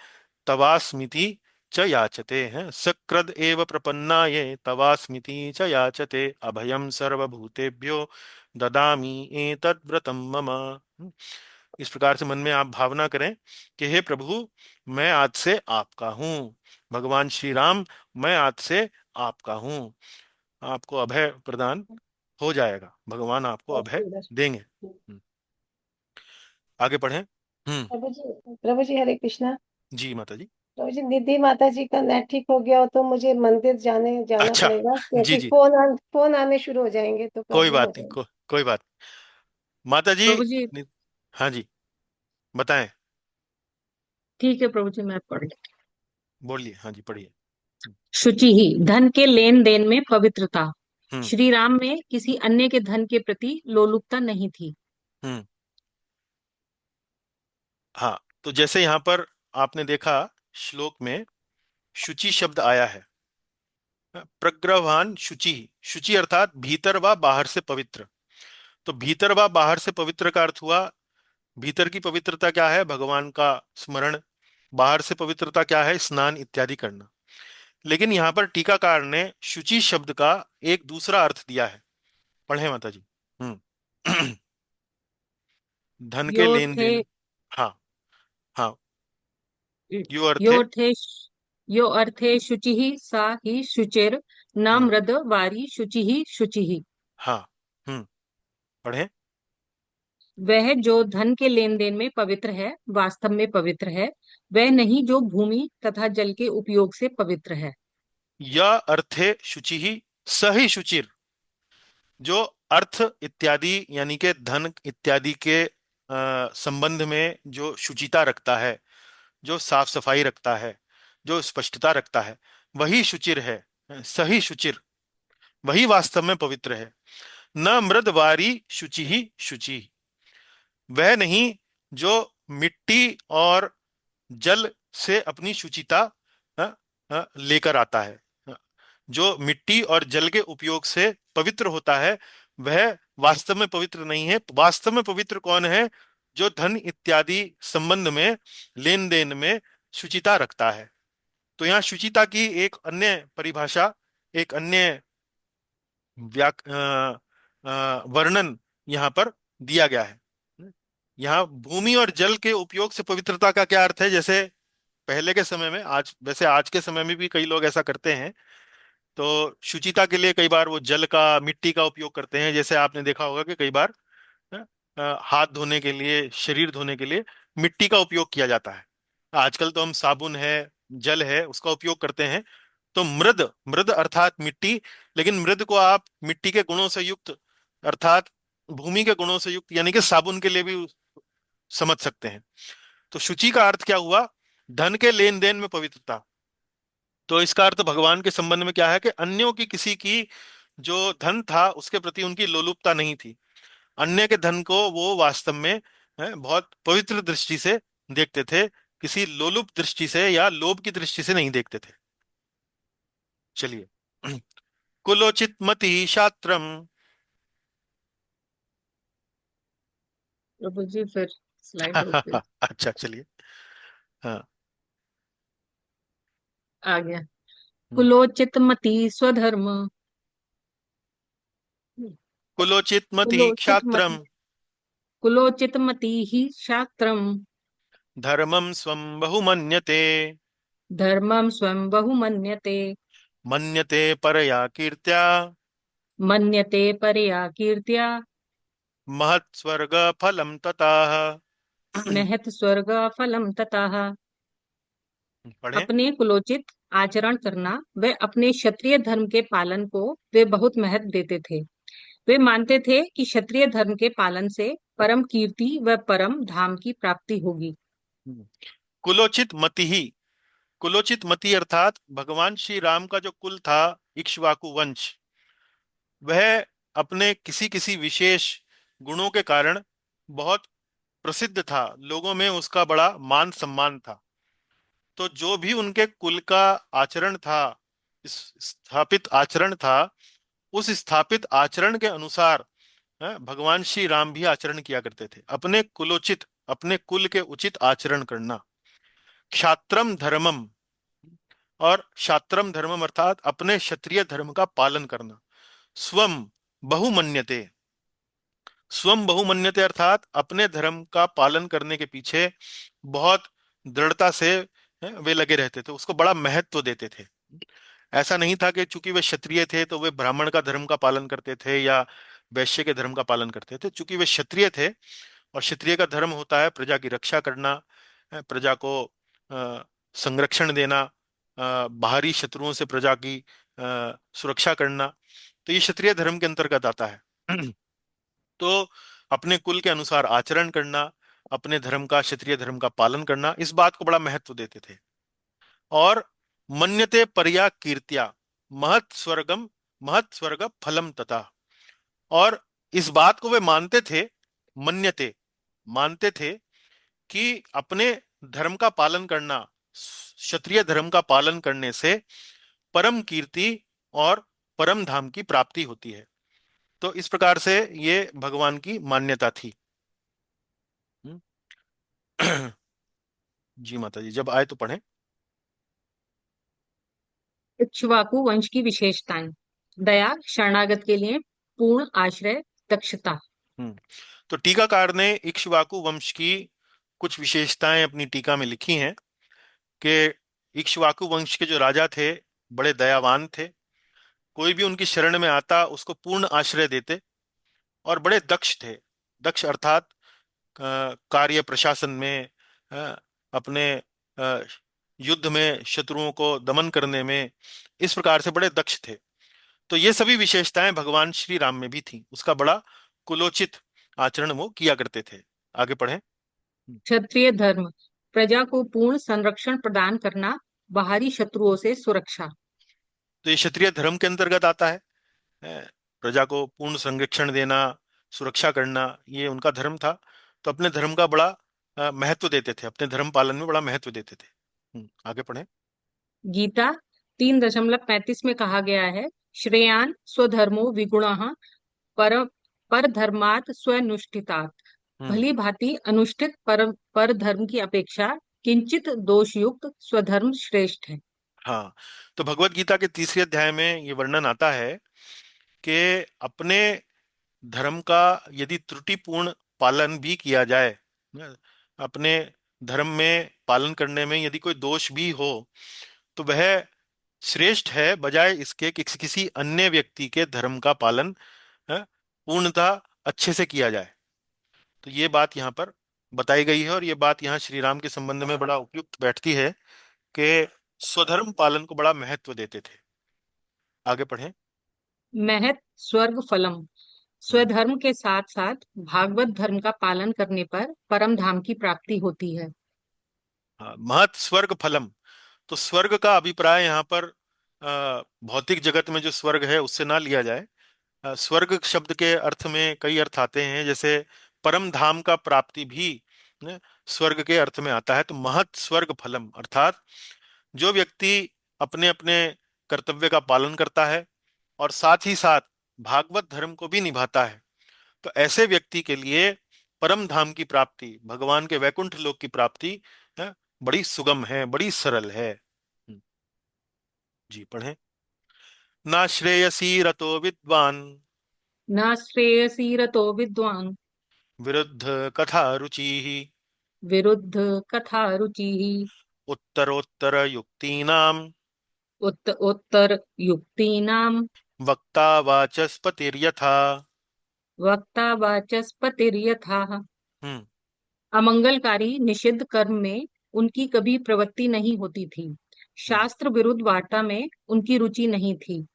तवास्मिति च याचते हैं, सकृद एव प्रपन्नाये तवास्मिति च याचते, अभयम सर्वभूतेभ्यो ददामि एतद् व्रतम मम। इस प्रकार से मन में आप भावना करें कि हे प्रभु, मैं आज से आपका हूँ। भगवान श्री राम, मैं आज से आपका हूँ। आपको अभय प्रदान हो जाएगा, भगवान आपको बहुत अभय सुंदर। देंगे। आगे पढ़ें। प्रभु जी हरे कृष्णा। जी माता जी। प्रभु जी निधि माता जी का नेट ठीक हो गया हो तो मुझे मंदिर जाना अच्छा। पड़ेगा, जी क्योंकि जी, फोन आने शुरू हो जाएंगे तो कोई प्रॉब्लम हो बात नहीं, जाएगी। कोई बात। माता जी प्रभु जी, हाँ जी, बताएं। ठीक है प्रभु जी, मैं पढ़ लेती बोलिए, हाँ जी, पढ़िए। हूँ। शुचि ही, धन के लेन देन में पवित्रता। हम्म। श्री राम में किसी अन्य के धन के प्रति लोलुपता नहीं थी। हम्म। हाँ, तो जैसे यहाँ पर आपने देखा, श्लोक में शुचि शब्द आया है। प्रग्रहवान शुचि, शुचि अर्थात भीतर व बाहर से पवित्र। तो भीतर व बाहर से पवित्र का अर्थ हुआ, भीतर की पवित्रता क्या है? भगवान का स्मरण। बाहर से पवित्रता क्या है? स्नान इत्यादि करना। लेकिन यहाँ पर टीकाकार ने शुचि शब्द का एक दूसरा अर्थ दिया है। पढ़े माता जी। हम्म। धन के लेन योर्थे देन। हाँ। हाँ। यो अर्थ है। योर्थे यो अर्थे शुचि ही सा ही शुचिर न हाँ। मृद वारी शुचि ही शुचि ही। हाँ। पढ़े। वह जो धन के लेन देन में पवित्र है, वास्तव में पवित्र है। वह नहीं जो भूमि तथा जल के उपयोग से पवित्र है। या अर्थे शुचि ही, सही शुचिर। जो अर्थ इत्यादि यानी के धन इत्यादि के संबंध में जो शुचिता रखता है, जो साफ सफाई रखता है, जो स्पष्टता रखता है, वही शुचिर है। सही शुचिर, वही वास्तव में पवित्र है। न मृदवारी शुचि ही शुचि, वह नहीं जो मिट्टी और जल से अपनी शुचिता लेकर आता है। जो मिट्टी और जल के उपयोग से पवित्र होता है, वह वास्तव में पवित्र नहीं है। वास्तव में पवित्र कौन है? जो धन इत्यादि संबंध में, लेन देन में शुचिता रखता है। तो यहाँ शुचिता की एक अन्य परिभाषा, एक अन्य वर्णन यहाँ पर दिया गया है। यहाँ भूमि और जल के उपयोग से पवित्रता का क्या अर्थ है? जैसे पहले के समय में, आज वैसे आज के समय में भी कई लोग ऐसा करते हैं, तो शुचिता के लिए कई बार वो जल का, मिट्टी का उपयोग करते हैं। जैसे आपने देखा होगा कि कई बार हाथ धोने के लिए, शरीर धोने के लिए मिट्टी का उपयोग किया जाता है। आजकल तो हम साबुन है, जल है, उसका उपयोग करते हैं। तो मृद, मृद अर्थात मिट्टी, लेकिन मृद को आप मिट्टी के गुणों से युक्त अर्थात भूमि के गुणों से युक्त यानी कि साबुन के लिए भी समझ सकते हैं। तो शुचि का अर्थ क्या हुआ? धन के लेन देन में पवित्रता। तो इसका अर्थ भगवान के संबंध में क्या है कि अन्यों की, किसी की जो धन था उसके प्रति उनकी लोलुपता नहीं थी। अन्य के धन को वो वास्तव में बहुत पवित्र दृष्टि से देखते थे, किसी लोलुप दृष्टि से या लोभ की दृष्टि से नहीं देखते थे। चलिए। कुलोचित मति शात्रम। प्रभु जी फिर स्लाइड रोक दे। अच्छा, चलिए। हाँ। आ गया। हम्म। कुलोचित मति स्वधर्म। कुलोचित मति कुलोचित मति क्षात्रम, कुलोचित मति ही शास्त्रम। धर्मम स्वम बहुमन्यते, धर्मम स्वयं बहुमन्यते। मन्यते परया कीर्त्या, मन्यते परया कीर्त्या। महत् स्वर्ग फलम ततः। महत स्वर्ग फलम ततः। पढ़ें। अपने कुलोचित आचरण करना व अपने क्षत्रिय धर्म के पालन को वे बहुत महत्व देते थे। वे मानते थे कि क्षत्रिय धर्म के पालन से परम कीर्ति व परम धाम की प्राप्ति होगी। कुलोचित मति ही, कुलोचित मति अर्थात भगवान श्री राम का जो कुल था, इक्ष्वाकु वंश, वह अपने किसी किसी विशेष गुणों के कारण बहुत प्रसिद्ध था। लोगों में उसका बड़ा मान सम्मान था। तो जो भी उनके कुल का आचरण था, स्थापित आचरण था, उस स्थापित आचरण के अनुसार भगवान श्री राम भी आचरण किया करते थे। अपने कुलोचित, अपने कुल के उचित आचरण करना। क्षात्रम धर्मम, और क्षात्रम धर्मम अर्थात अपने क्षत्रिय धर्म का पालन करना। स्वम बहुमन्यते, स्वम बहुमन्यते अर्थात अपने धर्म का पालन करने के पीछे बहुत दृढ़ता से वे लगे रहते थे, उसको बड़ा महत्व देते थे। ऐसा नहीं था कि चूंकि वे क्षत्रिय थे तो वे ब्राह्मण का धर्म का पालन करते थे या वैश्य के धर्म का पालन करते थे। चूंकि वे क्षत्रिय थे, और क्षत्रिय का धर्म होता है प्रजा की रक्षा करना, प्रजा को संरक्षण देना, बाहरी शत्रुओं से प्रजा की सुरक्षा करना, तो ये क्षत्रिय धर्म के अंतर्गत आता है। तो अपने कुल के अनुसार आचरण करना, अपने धर्म का, क्षत्रिय धर्म का पालन करना, इस बात को बड़ा महत्व देते थे। और मन्यते पर्या कीर्त्या महत स्वर्ग फलम तथा, और इस बात को वे मानते थे, मन्यते मानते थे, कि अपने धर्म का पालन करना, क्षत्रिय धर्म का पालन करने से परम कीर्ति और परम धाम की प्राप्ति होती है। तो इस प्रकार से ये भगवान की मान्यता थी। हम्म। जी माता जी, जब आए तो पढ़ें। इक्ष्वाकु वंश की विशेषताएं। दया, शरणागत के लिए पूर्ण आश्रय, दक्षता। हम्म तो टीकाकार ने इक्ष्वाकु वंश की कुछ विशेषताएं अपनी टीका में लिखी हैं कि इक्ष्वाकु वंश के जो राजा थे बड़े दयावान थे, कोई भी उनकी शरण में आता उसको पूर्ण आश्रय देते, और बड़े दक्ष थे। दक्ष अर्थात कार्य प्रशासन में, अ, अपने अ, युद्ध में शत्रुओं को दमन करने में, इस प्रकार से बड़े दक्ष थे। तो ये सभी विशेषताएं भगवान श्री राम में भी थी। उसका बड़ा कुलोचित आचरण वो किया करते थे। आगे पढ़ें। क्षत्रिय धर्म, प्रजा को पूर्ण संरक्षण प्रदान करना, बाहरी शत्रुओं से सुरक्षा। तो ये क्षत्रिय धर्म के अंतर्गत आता है। प्रजा को पूर्ण संरक्षण देना, सुरक्षा करना, ये उनका धर्म था। तो अपने धर्म का बड़ा महत्व देते थे, अपने धर्म पालन में बड़ा महत्व देते थे। आगे पढ़ें। गीता 3:35 में कहा गया है, श्रेयान स्वधर्मो विगुणः पर पर धर्मात् स्वनुष्ठितात्। हम्म भली भांति अनुष्ठित पर धर्म की अपेक्षा किंचित दोषयुक्त स्वधर्म श्रेष्ठ है। हाँ, तो भगवत गीता के तीसरे अध्याय में ये वर्णन आता है कि अपने धर्म का यदि त्रुटिपूर्ण पालन भी किया जाए, न, अपने धर्म में पालन करने में यदि कोई दोष भी हो, तो वह श्रेष्ठ है बजाय इसके कि किसी अन्य व्यक्ति के धर्म का पालन पूर्णतः अच्छे से किया जाए। तो ये बात यहाँ पर बताई गई है, और ये बात यहाँ श्री राम के संबंध में बड़ा उपयुक्त बैठती है कि स्वधर्म पालन को बड़ा महत्व देते थे। आगे पढ़ें। महत स्वर्ग फलम, हम्म, स्वधर्म के साथ साथ भागवत धर्म का पालन करने पर परम धाम की प्राप्ति होती है। हाँ, महत स्वर्ग फलम। तो स्वर्ग का अभिप्राय यहाँ पर भौतिक जगत में जो स्वर्ग है उससे ना लिया जाए। स्वर्ग शब्द के अर्थ में कई अर्थ आते हैं, जैसे परम धाम का प्राप्ति भी स्वर्ग के अर्थ में आता है। तो महत स्वर्ग फलम अर्थात जो व्यक्ति अपने अपने कर्तव्य का पालन करता है और साथ ही साथ भागवत धर्म को भी निभाता है, तो ऐसे व्यक्ति के लिए परम धाम की प्राप्ति, भगवान के वैकुंठ लोक की प्राप्ति बड़ी सुगम है, बड़ी सरल है। जी पढ़ें। ना श्रेयसी रतो विद्वान न श्रेयसी रतो विद्वान विरुद्ध कथा रुचि विरुद्ध कथा रुचि उत्तरोत्तर युक्तीनाम उत्तर युक्तीनाम वक्ता वाचस्पतिर्यथा। वक्ता वाचस्पतिर्यथा। हम्म अमंगलकारी निषिद्ध कर्म में उनकी कभी प्रवृत्ति नहीं होती थी। हम्म शास्त्र विरुद्ध वार्ता में उनकी रुचि नहीं थी।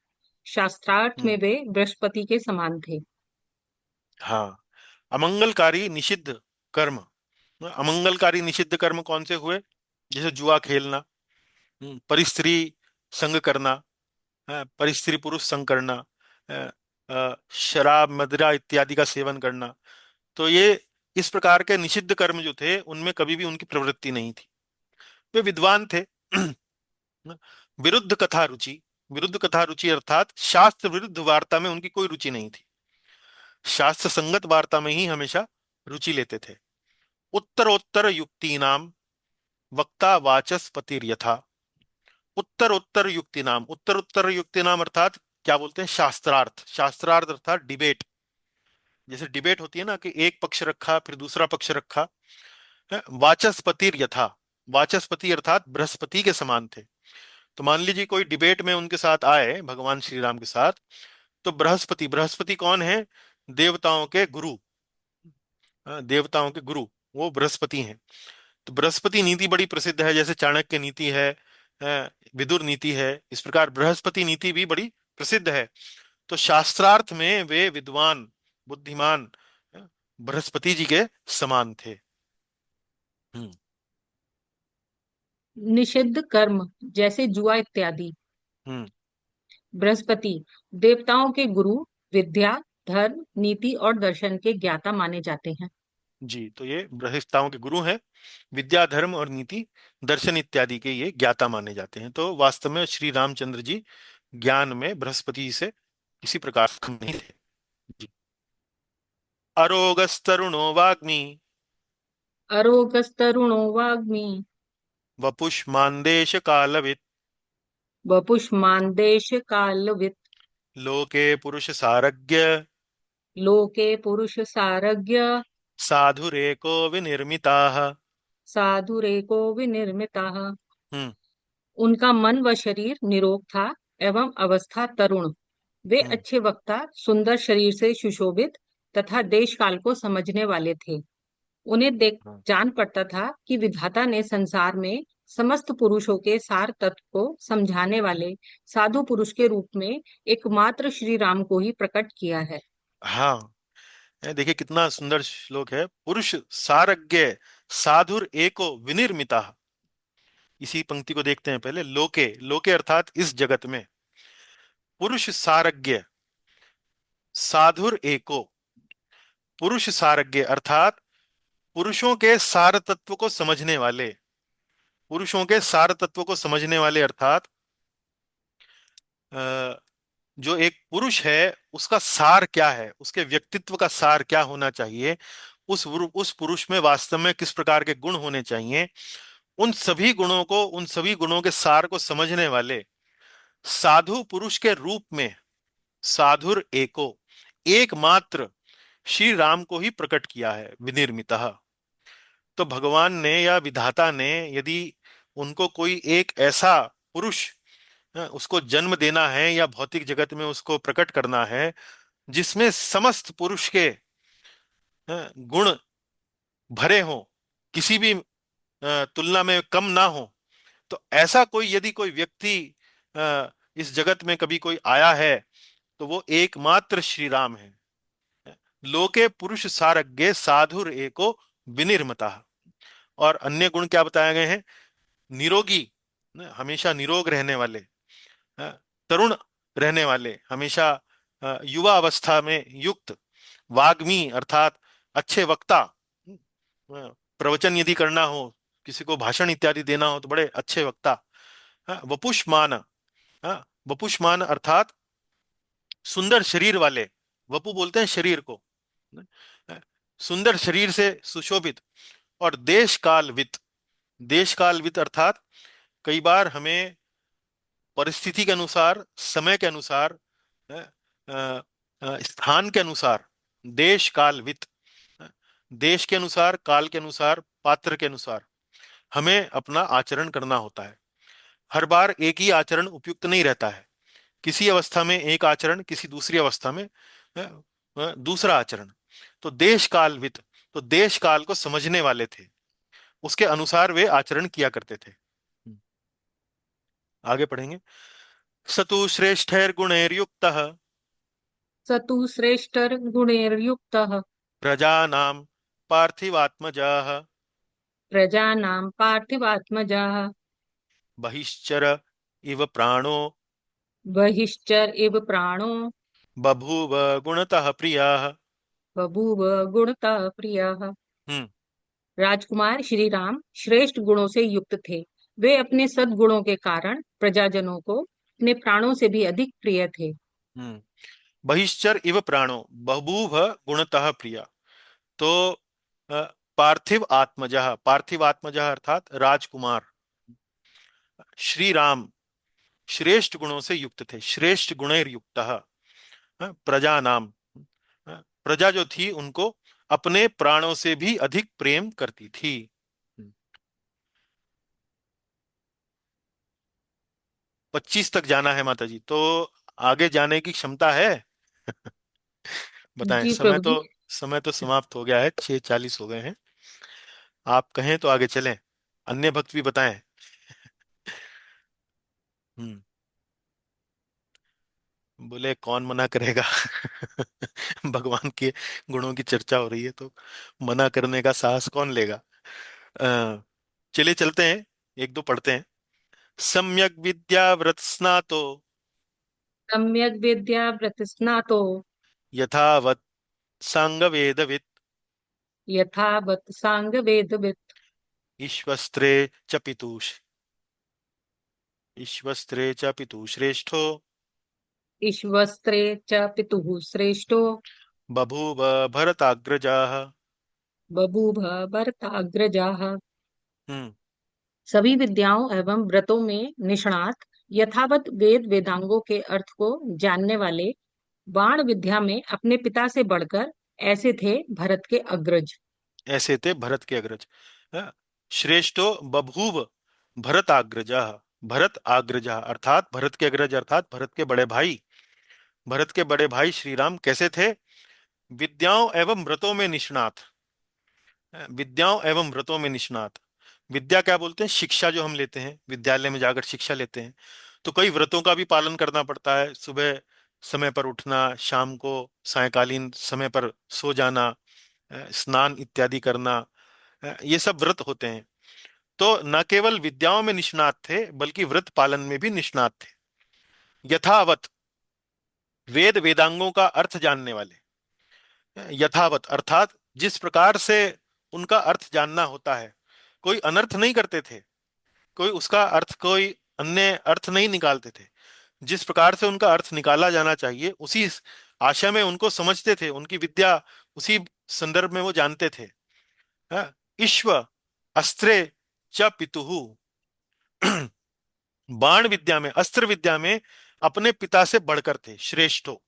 शास्त्रार्थ में हम्म वे बृहस्पति के समान थे। हाँ, अमंगलकारी निषिद्ध कर्म। अमंगलकारी निषिद्ध कर्म कौन से हुए? जैसे जुआ खेलना, परिस्त्री संग करना, परिस्त्री पुरुष संग करना, शराब मदिरा इत्यादि का सेवन करना। तो ये इस प्रकार के निषिद्ध कर्म जो थे उनमें कभी भी उनकी प्रवृत्ति नहीं थी। वे विद्वान थे। विरुद्ध कथा रुचि, विरुद्ध कथा रुचि अर्थात शास्त्र विरुद्ध वार्ता में उनकी कोई रुचि नहीं थी। शास्त्र संगत वार्ता में ही हमेशा रुचि लेते थे। उत्तरोत्तर युक्ति नाम वक्ता वाचस्पतिर यथा। उत्तर उत्तर युक्ति नाम अर्थात क्या बोलते हैं, शास्त्रार्थ। शास्त्रार्थ अर्थात डिबेट। जैसे डिबेट होती है ना, कि एक पक्ष रखा फिर दूसरा पक्ष रखा। वाचस्पतिर यथा, वाचस्पति अर्थात बृहस्पति के समान थे। तो मान लीजिए कोई डिबेट में उनके साथ आए भगवान श्री राम के साथ, तो बृहस्पति, बृहस्पति कौन है, देवताओं के गुरु। देवताओं के गुरु वो बृहस्पति हैं। तो बृहस्पति नीति बड़ी प्रसिद्ध है, जैसे चाणक्य नीति है, विदुर नीति है, इस प्रकार बृहस्पति नीति भी बड़ी प्रसिद्ध है। तो शास्त्रार्थ में वे विद्वान, बुद्धिमान बृहस्पति जी के समान थे। हम्म। निषिद्ध कर्म जैसे जुआ इत्यादि। हम्म। बृहस्पति देवताओं के गुरु, विद्या, धर्म, नीति और दर्शन के ज्ञाता माने जाते हैं। जी, तो ये बृहस्पतियों के गुरु हैं। विद्या, धर्म और नीति, दर्शन इत्यादि के ये ज्ञाता माने जाते हैं। तो वास्तव में श्री रामचंद्र जी ज्ञान में बृहस्पति जी से किसी प्रकार से कम नहीं थे। जी। अरोगस्तरुणो वाग्मी अरोगस्तरुणो वाग्मी वपुष्मान्देश कालवित्। वपुष्मान्देश कालवित्। लोके पुरुष सारज्ञ लोके पुरुष सारज्ञ साधुरेको विनिर्मिताः। साधुरेको विनिर्मिताः। हम्म। उनका मन व शरीर निरोग था एवं अवस्था तरुण। वे हम्म। अच्छे वक्ता, सुंदर शरीर से सुशोभित तथा देश काल को समझने वाले थे। उन्हें देख हम्म। जान पड़ता था कि विधाता ने संसार में समस्त पुरुषों के सार तत्व को समझाने वाले साधु पुरुष के रूप में एकमात्र श्री राम को ही प्रकट किया है। हाँ, देखिए कितना सुंदर श्लोक है। पुरुष सारज्ञ साधुर एको विनिर्मिता। इसी पंक्ति को देखते हैं पहले। लोके, लोके अर्थात इस जगत में। पुरुष सारज्ञ साधुर एको, पुरुष सारज्ञ अर्थात पुरुषों के सार तत्व को समझने वाले। पुरुषों के सार तत्व को समझने वाले अर्थात अ, जो एक पुरुष है उसका सार क्या है, उसके व्यक्तित्व का सार क्या होना चाहिए, उस पुरुष में वास्तव में किस प्रकार के गुण होने चाहिए, उन सभी गुणों को, उन सभी गुणों के सार को समझने वाले साधु पुरुष के रूप में साधुर एको, एकमात्र श्री राम को ही प्रकट किया है, विनिर्मितः। तो भगवान ने या विधाता ने यदि उनको कोई एक ऐसा पुरुष उसको जन्म देना है या भौतिक जगत में उसको प्रकट करना है जिसमें समस्त पुरुष के गुण भरे हों, किसी भी तुलना में कम ना हो, तो ऐसा कोई यदि कोई व्यक्ति इस जगत में कभी कोई आया है तो वो एकमात्र श्री राम है। लोके पुरुष सारज्ञ साधुर एको विनिर्मता। और अन्य गुण क्या बताए गए हैं, निरोगी, हमेशा निरोग रहने वाले, तरुण रहने वाले, हमेशा युवा अवस्था में युक्त, वाग्मी अर्थात अच्छे वक्ता, प्रवचन यदि करना हो, किसी को भाषण इत्यादि देना हो तो बड़े अच्छे वक्ता। वपुष्मान, वपुष्मान अर्थात सुंदर शरीर वाले। वपु बोलते हैं शरीर को, सुंदर शरीर से सुशोभित। और देश काल वित्त, देश काल वित्त अर्थात कई बार हमें परिस्थिति के अनुसार, समय के अनुसार, स्थान के अनुसार, देश काल वित्त, देश के अनुसार, काल के अनुसार, पात्र के अनुसार हमें अपना आचरण करना होता है। हर बार एक ही आचरण उपयुक्त नहीं रहता है। किसी अवस्था में एक आचरण, किसी दूसरी अवस्था में दूसरा आचरण। तो देश काल वित्त, तो देश काल को समझने वाले थे, उसके अनुसार वे आचरण किया करते थे। आगे पढ़ेंगे। सतु श्रेष्ठैर्गुणैर्युक्तः सतु श्रेष्ठर गुणैर्युक्तः प्रजानां पार्थिवात्मजाः प्रजानां पार्थिवात्मजाः बहिश्चर इव प्राणो बहिश्चर इव प्राणो बभूव गुणतः प्रियाः। बभूव गुणतः प्रियः। हम्म। राजकुमार श्री राम श्रेष्ठ गुणों से युक्त थे। वे अपने सद्गुणों के कारण प्रजाजनों को अपने प्राणों से भी अधिक प्रिय थे। हम्म। बहिश्चर इव प्राणो बभूव गुणतः प्रिया। तो अ, पार्थिव आत्मजः अर्थात राजकुमार श्री राम श्रेष्ठ गुणों से युक्त थे, श्रेष्ठ गुणैर युक्तः। प्रजा नाम, प्रजा जो थी उनको अपने प्राणों से भी अधिक प्रेम करती थी। 25 तक जाना है माता जी, तो आगे जाने की क्षमता है? बताएं। जी प्रभु जी। समय तो समाप्त हो गया है, 6:40 हो गए हैं। आप कहें तो आगे चलें, अन्य भक्त भी बताएं। हम्म। बोले कौन मना करेगा। भगवान के गुणों की चर्चा हो रही है तो मना करने का साहस कौन लेगा। चलिए चलते हैं, एक दो पढ़ते हैं। सम्यक विद्या व्रत स्नातो सम्यक विद्या स्नातो यथावत् सांग वेदवित् यथावत् सांग वेदवित् ईश्वस्त्रे च पितुष ईश्वस्त्रे च पितुः श्रेष्ठो ईश्वस्त्रे च पितुः श्रेष्ठो बभूव भरताग्रजाः। बभूव भरताग्रजाः। हम्म। सभी विद्याओं एवं व्रतों में निष्णात, यथावत वेद वेदांगों के अर्थ को जानने वाले, बाण विद्या में अपने पिता से बढ़कर ऐसे थे भरत के अग्रज। ऐसे थे भरत के अग्रज। श्रेष्ठो बभूव भरताग्रजाः। भरत आग्रजा अर्थात भरत के अग्रज अर्थात भरत के बड़े भाई। भरत के बड़े भाई श्री राम कैसे थे? विद्याओं एवं व्रतों में निष्णात। विद्याओं एवं व्रतों में निष्णात। विद्या क्या बोलते हैं? शिक्षा जो हम लेते हैं, विद्यालय में जाकर शिक्षा लेते हैं, तो कई व्रतों का भी पालन करना पड़ता है। सुबह समय पर उठना, शाम को सायकालीन समय पर सो जाना, स्नान इत्यादि करना, ये सब व्रत होते हैं। तो न केवल विद्याओं में निष्णात थे बल्कि व्रत पालन में भी निष्णात थे। यथावत वेद वेदांगों का अर्थ जानने वाले। यथावत अर्थात जिस प्रकार से उनका अर्थ जानना होता है, कोई अनर्थ नहीं करते थे, कोई उसका अर्थ कोई अन्य अर्थ नहीं निकालते थे। जिस प्रकार से उनका अर्थ निकाला जाना चाहिए उसी आशा में उनको समझते थे, उनकी विद्या उसी संदर्भ में वो जानते थे। हाँ, ईश्व अस्त्रे च पितुः। बाण विद्या में, अस्त्र विद्या में अपने पिता से बढ़कर थे, श्रेष्ठ हो।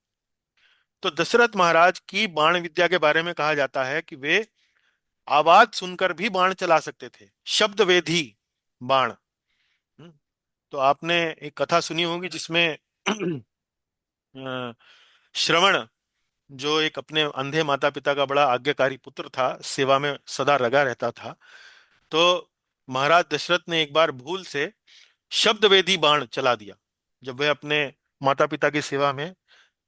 तो दशरथ महाराज की बाण विद्या के बारे में कहा जाता है कि वे आवाज सुनकर भी बाण चला सकते थे, शब्द वेधी बाण। हम्म, तो आपने एक कथा सुनी होगी जिसमें अ, श्रवण, जो एक अपने अंधे माता पिता का बड़ा आज्ञाकारी पुत्र था, सेवा में सदा लगा रहता था, तो महाराज दशरथ ने एक बार भूल से शब्द वेदी बाण चला दिया। जब वह अपने माता पिता की सेवा में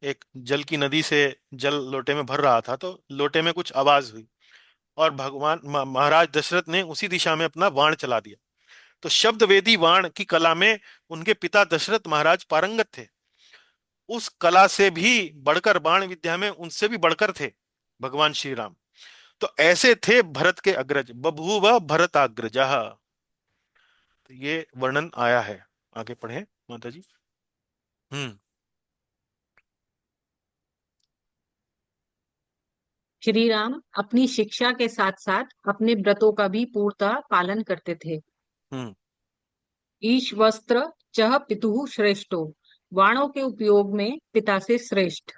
एक जल की नदी से जल लोटे में भर रहा था, तो लोटे में कुछ आवाज हुई और महाराज दशरथ ने उसी दिशा में अपना बाण चला दिया। तो शब्द वेदी बाण की कला में उनके पिता दशरथ महाराज पारंगत थे। उस कला से भी बढ़कर बाण विद्या में उनसे भी बढ़कर थे भगवान श्री राम। तो ऐसे थे भरत के अग्रज, बभूव भरताग्रजा। तो ये वर्णन आया है, आगे पढ़े माता जी। हम्म। श्री राम अपनी शिक्षा के साथ साथ अपने व्रतों का भी पूर्णतः पालन करते थे। हम्म। ईश्वस्त्र चह पितुः श्रेष्ठो, बाणों के उपयोग में पिता से श्रेष्ठ।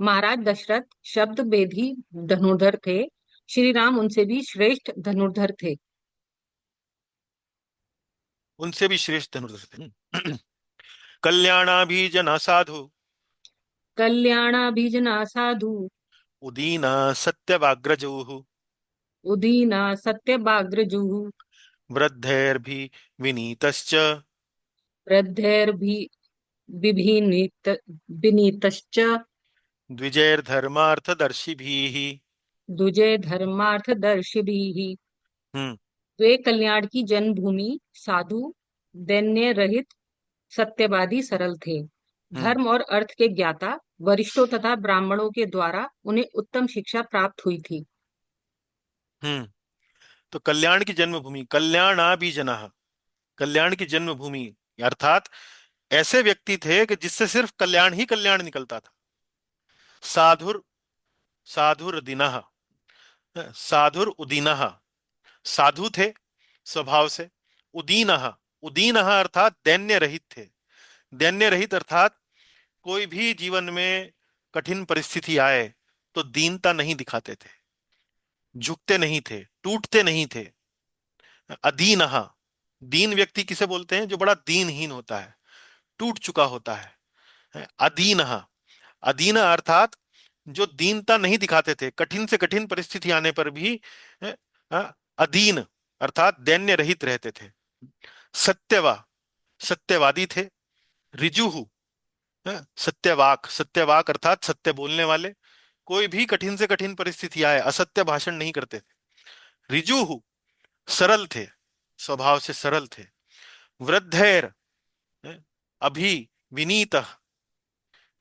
महाराज दशरथ शब्द बेधी धनुर्धर थे, श्री राम उनसे भी श्रेष्ठ धनुर्धर थे। उनसे भी श्रेष्ठ धनुर्धर थे। कल्याणाभिजना साधु कल्याणाभिजना साधु उदीना सत्यवाग्रजोः उदीना सत्यवाग्रजुः वृद्धैर्भि विनीतश्च वृद्धैर्भि विनीत विनीतश्च द्विजैर्धर्मार्थदर्शिभिः। द्विजै धर्मार्थदर्शिभिः। हम्म। वे कल्याण की जन्मभूमि, साधु, दैन्य रहित, सत्यवादी, सरल थे। हम्म। धर्म और अर्थ के ज्ञाता, वरिष्ठों तथा ब्राह्मणों के द्वारा उन्हें उत्तम शिक्षा प्राप्त हुई थी। हम्म। तो कल्याण की जन्मभूमि, कल्याणाभिजनः, कल्याण की जन्मभूमि अर्थात ऐसे व्यक्ति थे कि जिससे सिर्फ कल्याण ही कल्याण निकलता था। साधुर साधुर्दिनः, साधुर उदीनः, साधु थे स्वभाव से। उदीनः, उदीनः अर्थात दैन्य रहित थे। दैन्य रहित अर्थात कोई भी जीवन में कठिन परिस्थिति आए तो दीनता नहीं दिखाते थे, झुकते नहीं थे, टूटते नहीं थे। अदीनः, दीन व्यक्ति किसे बोलते हैं? जो बड़ा दीनहीन होता है, टूट चुका होता है। अदीनः, अदीन अर्थात जो दीनता नहीं दिखाते थे, कठिन से कठिन परिस्थिति आने पर भी अदीन अर्थात दैन्य रहित रहते थे। सत्यवा, सत्यवादी थे। ऋजुहु, सत्यवाक, सत्यवाक अर्थात सत्य बोलने वाले। कोई भी कठिन से कठिन परिस्थिति आए असत्य भाषण नहीं करते थे। ऋजुहु, सरल थे, स्वभाव से सरल थे। वृद्धैर, अभी विनीत।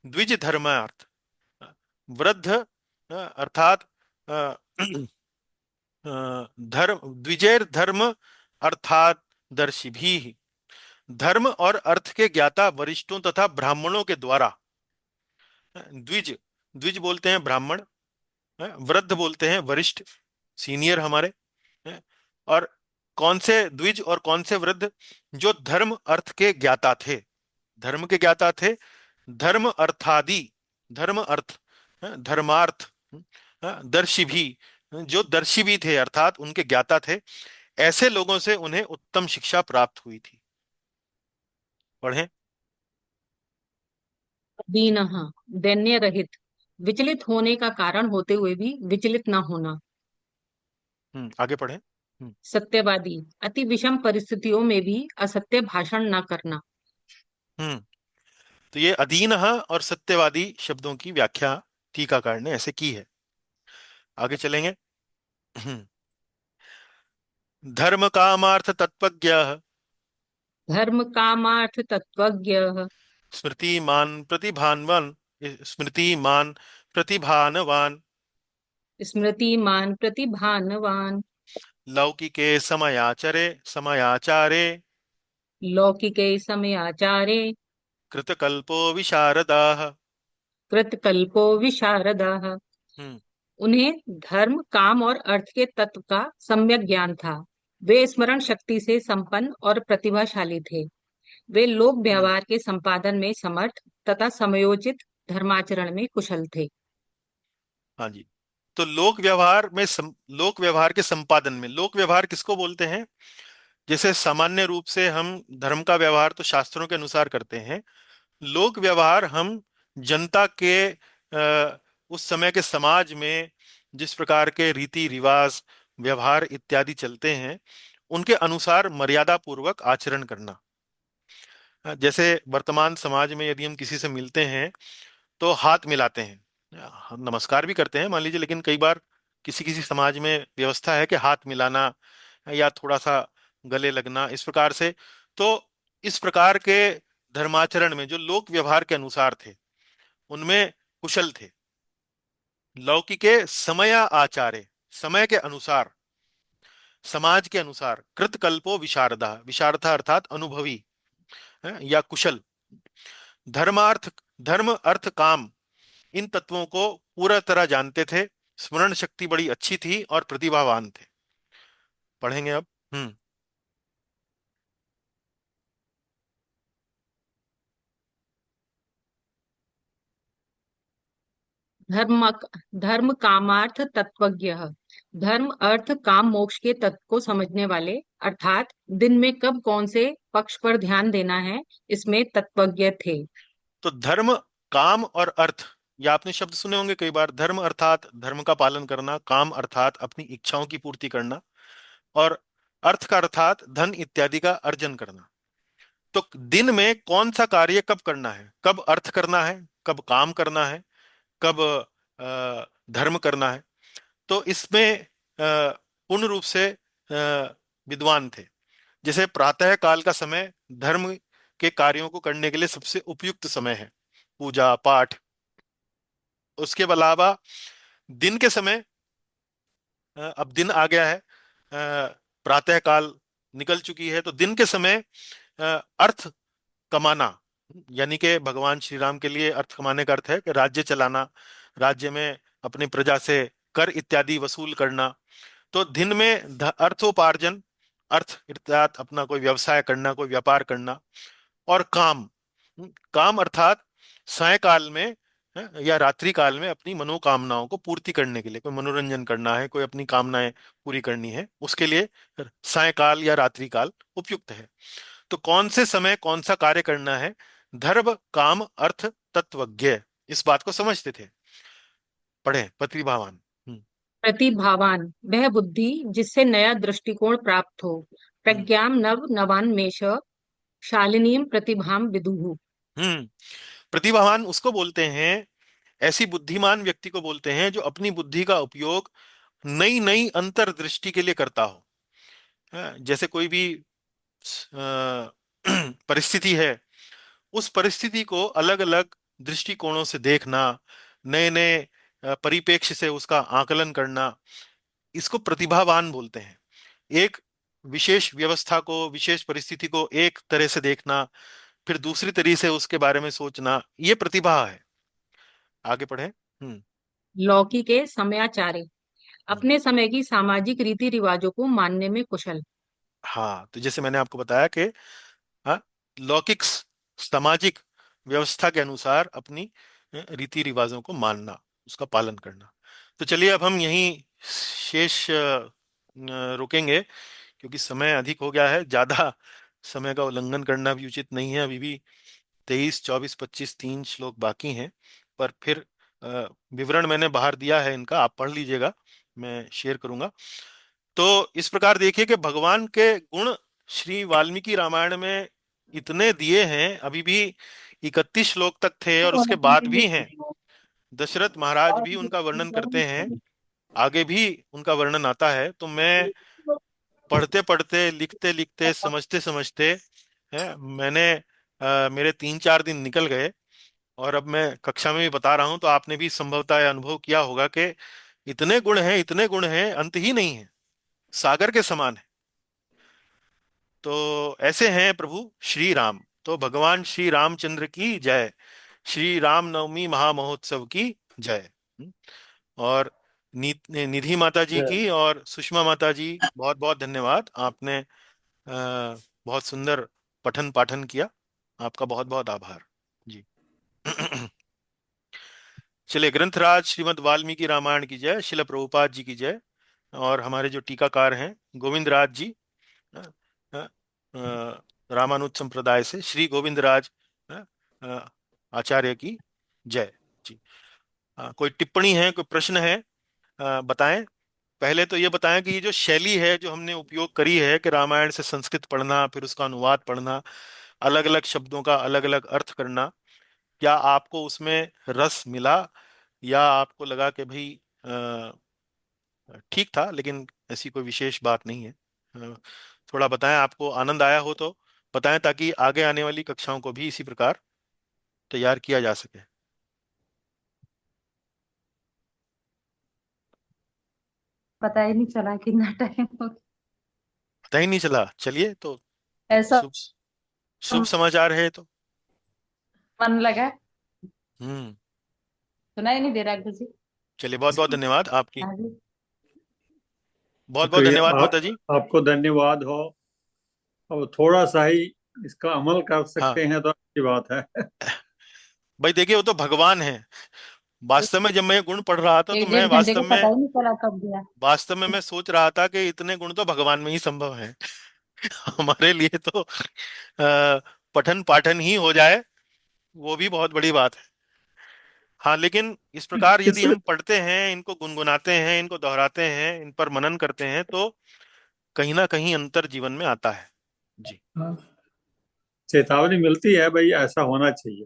द्विज धर्मार्थ, वृद्ध अर्थात धर्म, द्विजैर धर्म अर्थात दर्शी भी, धर्म और अर्थ के ज्ञाता वरिष्ठों तथा ब्राह्मणों के द्वारा। द्विज, द्विज बोलते हैं ब्राह्मण, वृद्ध बोलते हैं वरिष्ठ, सीनियर हमारे। और कौन से द्विज और कौन से वृद्ध? जो धर्म अर्थ के ज्ञाता थे, धर्म के ज्ञाता थे। धर्म अर्थादि, धर्म अर्थ, धर्मार्थ, दर्शी भी, जो दर्शी भी थे अर्थात उनके ज्ञाता थे। ऐसे लोगों से उन्हें उत्तम शिक्षा प्राप्त हुई थी। पढ़ें। दीनः, दैन्य रहित, विचलित होने का कारण होते हुए भी विचलित न होना। आगे पढ़ें। सत्यवादी, अति विषम परिस्थितियों में भी असत्य भाषण न करना। हम्म तो ये अधीनः और सत्यवादी शब्दों की व्याख्या टीकाकार ने ऐसे की है। आगे चलेंगे। धर्म कामार्थ तत्वज्ञ, धर्म कामार्थ तत्वज्ञ, स्मृतिमान प्रतिभानवान, स्मृतिमान प्रतिभानवान, स्मृतिमान प्रतिभानवान, लौकिके समयाचरे समयाचारे, लौकिके समयाचारे, कृतकल्पो विशारदाः। कृतकल्पो विशारदाः। हम्म उन्हें धर्म, काम और अर्थ के तत्व का सम्यक ज्ञान था। वे स्मरण शक्ति से संपन्न और प्रतिभाशाली थे। वे लोक हम्म व्यवहार के संपादन में समर्थ तथा समयोचित धर्माचरण में कुशल थे। हाँ जी। तो लोक व्यवहार में लोक व्यवहार के संपादन में, लोक व्यवहार किसको बोलते हैं? जैसे सामान्य रूप से हम धर्म का व्यवहार तो शास्त्रों के अनुसार करते हैं, लोक व्यवहार हम जनता के उस समय के समाज में जिस प्रकार के रीति रिवाज, व्यवहार इत्यादि चलते हैं, उनके अनुसार मर्यादा पूर्वक आचरण करना। जैसे वर्तमान समाज में यदि हम किसी से मिलते हैं तो हाथ मिलाते हैं, हम नमस्कार भी करते हैं मान लीजिए, लेकिन कई बार किसी किसी समाज में व्यवस्था है कि हाथ मिलाना या थोड़ा सा गले लगना, इस प्रकार से। तो इस प्रकार के धर्माचरण में जो लोक व्यवहार के अनुसार थे उनमें कुशल थे। लौकिके समय आचार्य, समय के अनुसार, समाज के अनुसार। कृतकल्पो विशारदा, विशारदा अर्थात अनुभवी या कुशल। धर्मार्थ, धर्म अर्थ काम, इन तत्वों को पूरा तरह जानते थे। स्मरण शक्ति बड़ी अच्छी थी और प्रतिभावान थे। पढ़ेंगे अब। हम्म धर्म, धर्म कामार्थ तत्वज्ञ, धर्म अर्थ काम मोक्ष के तत्व को समझने वाले, अर्थात दिन में कब कौन से पक्ष पर ध्यान देना है, इसमें तत्वज्ञ थे। तो धर्म, काम और अर्थ, या आपने शब्द सुने होंगे कई बार। धर्म अर्थात धर्म का पालन करना, काम अर्थात अपनी इच्छाओं की पूर्ति करना, और अर्थ का अर्थात धन इत्यादि का अर्जन करना। तो दिन में कौन सा कार्य कब करना है, कब अर्थ करना है, कब काम करना है, कब धर्म करना है, तो इसमें पूर्ण रूप से विद्वान थे। जैसे प्रातः काल का समय धर्म के कार्यों को करने के लिए सबसे उपयुक्त समय है, पूजा पाठ। उसके अलावा दिन के समय, अब दिन आ गया है, प्रातः काल निकल चुकी है, तो दिन के समय अर्थ कमाना, यानी कि भगवान श्री राम के लिए अर्थ कमाने का अर्थ है कि राज्य चलाना, राज्य में अपनी प्रजा से कर इत्यादि वसूल करना। तो दिन में अर्थोपार्जन, अर्थ अर्थात अपना कोई व्यवसाय करना, कोई व्यापार करना। और काम, काम अर्थात सायकाल में या रात्रि काल में अपनी मनोकामनाओं को पूर्ति करने के लिए, कोई मनोरंजन करना है, कोई अपनी कामनाएं पूरी करनी है, उसके लिए सायकाल या रात्रि काल उपयुक्त है। तो कौन से समय कौन सा कार्य करना है, धर्म काम अर्थ तत्वज्ञ, इस बात को समझते थे। पढ़े प्रतिभावान। प्रतिभावान वह बुद्धि जिससे नया दृष्टिकोण प्राप्त हो। हम्म प्रज्ञाम नव नवान्मेष शालिनीम प्रतिभाम विदुहु। हम्म प्रतिभावान उसको बोलते हैं, ऐसी बुद्धिमान व्यक्ति को बोलते हैं जो अपनी बुद्धि का उपयोग नई नई अंतर्दृष्टि के लिए करता हो। जैसे कोई भी परिस्थिति है, उस परिस्थिति को अलग अलग दृष्टिकोणों से देखना, नए नए परिप्रेक्ष्य से उसका आकलन करना, इसको प्रतिभावान बोलते हैं। एक विशेष व्यवस्था को, विशेष परिस्थिति को एक तरह से देखना, फिर दूसरी तरीके से उसके बारे में सोचना, ये प्रतिभा है। आगे पढ़े। लौकी के समयाचारे हम्म। अपने समय की सामाजिक रीति रिवाजों को मानने में कुशल। हाँ, तो जैसे मैंने आपको बताया कि हाँ, लौकिक सामाजिक व्यवस्था के अनुसार अपनी रीति रिवाजों को मानना, उसका पालन करना। तो चलिए अब हम यहीं शेष रुकेंगे, क्योंकि समय अधिक हो गया है, ज्यादा समय का उल्लंघन करना भी उचित नहीं है। अभी भी 23, 24, 25 3 श्लोक बाकी हैं। पर फिर विवरण मैंने बाहर दिया है इनका, आप पढ़ लीजिएगा, मैं शेयर करूंगा। तो इस प्रकार देखिए कि भगवान के गुण श्री वाल्मीकि रामायण में इतने दिए हैं, अभी भी 31 श्लोक तक थे और उसके बाद भी हैं। दशरथ महाराज भी उनका वर्णन करते हैं, आगे भी उनका वर्णन आता है। तो मैं पढ़ते पढ़ते, लिखते लिखते, समझते समझते मैंने मेरे 3-4 दिन निकल गए। और अब मैं कक्षा में भी बता रहा हूं, तो आपने भी संभवतः यह अनुभव किया होगा कि इतने गुण हैं, इतने गुण हैं, अंत ही नहीं है, सागर के समान है। तो ऐसे हैं प्रभु श्री राम। तो भगवान श्री रामचंद्र की जय, श्री राम नवमी महामहोत्सव की जय। और निधि माता जी की और सुषमा माता जी, बहुत बहुत धन्यवाद, आपने बहुत सुंदर पठन पाठन किया, आपका बहुत बहुत आभार जी। चलिए, ग्रंथराज श्रीमद् वाल्मीकि रामायण की जय, शिल प्रभुपाद जी की जय। और हमारे जो टीकाकार हैं गोविंद राज जी, अ, अ, रामानुज संप्रदाय से श्री गोविंद राज अ, आचार्य की जय जी। कोई टिप्पणी है, कोई प्रश्न है, बताएं। पहले तो ये बताएं कि ये जो शैली है जो हमने उपयोग करी है, कि रामायण से संस्कृत पढ़ना, फिर उसका अनुवाद पढ़ना, अलग अलग शब्दों का अलग अलग अर्थ करना, क्या आपको उसमें रस मिला, या आपको लगा कि भाई ठीक था, लेकिन ऐसी कोई विशेष बात नहीं है? थोड़ा बताएं, आपको आनंद आया हो तो बताएं, ताकि आगे आने वाली कक्षाओं को भी इसी प्रकार तैयार किया जा सके। पता ही नहीं चला कितना टाइम हो गया। पता ही नहीं चला, चलिए तो ऐसा शुभ शुभ समाचार है तो। मन लगा, हम्म सुना ही नहीं दे रहा गुरुजी। चलिए, बहुत बहुत धन्यवाद आपकी, आगे बहुत बहुत शुक्रिया। धन्यवाद माता जी। आपको धन्यवाद हो। अब थोड़ा सा ही इसका अमल कर हाँ सकते हैं तो अच्छी बात है। भाई, देखिए वो तो भगवान है। वास्तव में जब मैं ये गुण पढ़ रहा था, तो एक मैं डेढ़ घंटे वास्तव को पता में ही नहीं चला कब गया। वास्तव में मैं सोच रहा था कि इतने गुण तो भगवान में ही संभव है। हमारे लिए तो पठन पाठन ही हो जाए, वो भी बहुत बड़ी बात है। हाँ, लेकिन इस प्रकार यदि इस हम पढ़ते हैं, इनको गुनगुनाते हैं, इनको दोहराते हैं, इन पर मनन करते हैं, तो कहीं ना कहीं अंतर जीवन में आता है जी। चेतावनी मिलती है भाई, ऐसा होना चाहिए।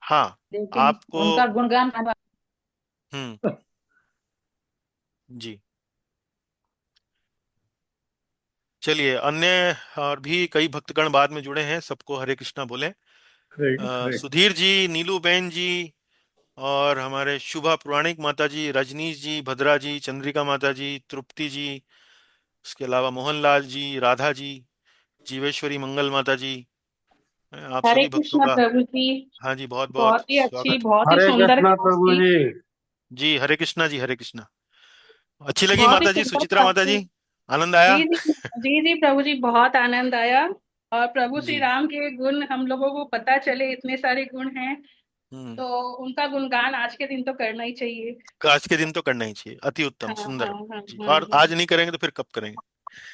हाँ, लेकिन आपको। उनका गुणगान हम्म जी। चलिए, अन्य और भी कई भक्तगण बाद में जुड़े हैं, सबको हरे कृष्णा बोले। हरे हरे। सुधीर जी, नीलू बहन जी, और हमारे शुभा पुराणिक माता जी, रजनीश जी, भद्रा जी, चंद्रिका माता जी, तृप्ति जी, उसके अलावा मोहनलाल जी, राधा जी, जीवेश्वरी मंगल माता जी, आप हरे सभी भक्तों कृष्णा का प्रभु जी। हाँ जी बहुत बहुत बहुत ही अच्छी, स्वागत। बहुत ही हरे सुंदर कृष्णा क्लास प्रभु थी। जी। जी हरे कृष्णा जी, हरे कृष्णा। अच्छी लगी बहुत ही माता जी, सुंदर सुचित्रा माता भक्ति। जी? आनंद आया? जी जी जी जी प्रभु जी, बहुत आनंद आया। और प्रभु श्री जी। राम के गुण हम लोगों को पता चले, इतने सारे गुण हैं, हम्म। तो उनका गुणगान आज के दिन तो करना ही चाहिए। आज के दिन तो करना ही चाहिए, अति उत्तम, हाँ हाँ सुंदर। हाँ जी, हाँ और हाँ। आज नहीं करेंगे तो फिर कब करेंगे?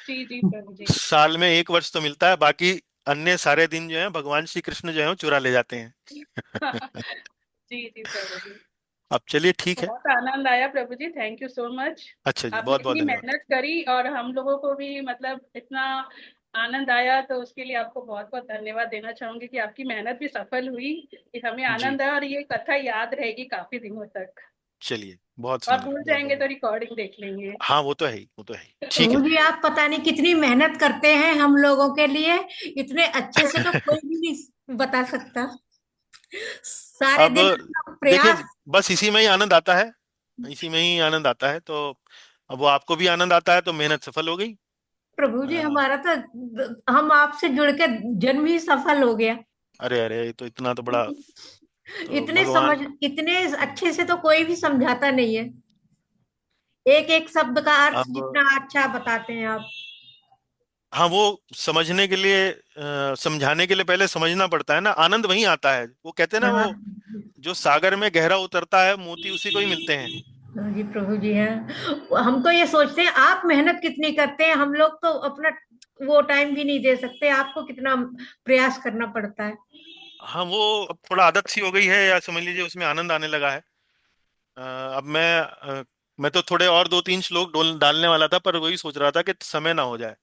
जी जी प्रभु जी। साल में एक वर्ष तो मिलता है, बाकी अन्य सारे दिन जो है भगवान श्री कृष्ण जो है वो चुरा ले जाते हैं। जी जी प्रभु जी। अब चलिए ठीक है। बहुत आनंद आया प्रभु जी, थैंक यू सो मच। अच्छा जी, आपने बहुत बहुत इतनी धन्यवाद। मेहनत करी और हम लोगों को भी मतलब इतना आनंद आया, तो उसके लिए आपको बहुत बहुत धन्यवाद देना चाहूंगी कि आपकी मेहनत भी सफल हुई, कि हमें जी, आनंद आया और ये कथा याद रहेगी काफी दिनों तक। चलिए, बहुत और सुंदर, भूल बहुत जाएंगे बहुत। तो रिकॉर्डिंग देख लेंगे। हाँ वो तो है ही, वो तो है ही, ठीक प्रभु है। जी आप पता नहीं कितनी मेहनत करते हैं हम लोगों के लिए। इतने अच्छे से तो कोई भी नहीं बता सकता। सारे अब दिन अपना देखिए, प्रयास। बस इसी में ही आनंद आता है, इसी में ही आनंद आता है, तो अब वो आपको भी आनंद आता है तो मेहनत सफल हो गई। प्रभु जी अ, हमारा तो हम आपसे जुड़ के जन्म ही सफल हो गया। अरे अरे, ये तो इतना तो बड़ा, तो इतने समझ, भगवान। इतने अच्छे से तो कोई भी समझाता नहीं है। एक एक शब्द का अर्थ अब जितना अच्छा बताते हैं आप। हाँ, वो समझने के लिए, समझाने के लिए पहले समझना पड़ता है ना, आनंद वहीं आता है। वो कहते हैं ना, हाँ वो जो सागर में गहरा उतरता है मोती उसी को ही मिलते हैं। जी प्रभु जी हैं। हम तो ये सोचते हैं आप मेहनत कितनी करते हैं, हम लोग तो अपना वो टाइम भी नहीं दे सकते, आपको कितना प्रयास करना पड़ता है। हाँ, वो अब थोड़ा आदत सी हो गई है, या समझ लीजिए उसमें आनंद आने लगा है। अब मैं तो थोड़े और दो तीन श्लोक डालने वाला था, पर वही सोच रहा था कि समय ना हो जाए।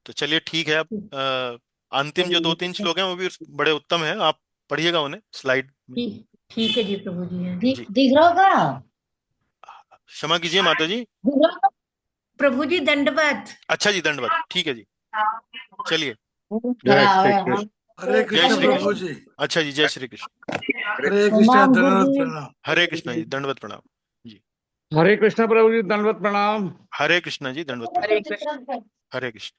तो चलिए ठीक है। अब अंतिम जो दो तीन श्लोक हैं वो भी बड़े उत्तम हैं, आप पढ़िएगा उन्हें स्लाइड में। ठीक ठीक है जी प्रभु जी हैं। जी, दिख रहा होगा। क्षमा कीजिए माता जी। दिख रहा होगा। प्रभु जी दंडवत। अच्छा जी, दंडवत, ठीक है जी। चलिए। जय खड़ा श्री है कृष्ण। हम। हरे जय कृष्ण श्री प्रभु कृष्ण। जी। अच्छा जी, जय श्री कृष्ण। हरे कृष्ण, प्रणाम गुरु धन्यवाद, जी। प्रणाम। हरे कृष्णा जी, दंडवत प्रणाम। जी, हरे कृष्ण प्रभु जी, दंडवत प्रणाम। हरे कृष्णा जी, दंडवत प्रणाम। हरे कृष्ण। हरे कृष्ण।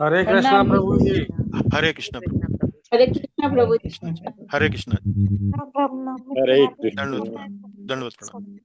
हरे कृष्णा प्रणाम प्रभु गुरु जी। जी। हरे कृष्णा प्रभु। हरे जी, कृष्ण हरे प्रभु जी। कृष्ण। हरे कृष्णा। हरे दंडवत कृष्ण। प्रणाम, दंडवत प्रणाम।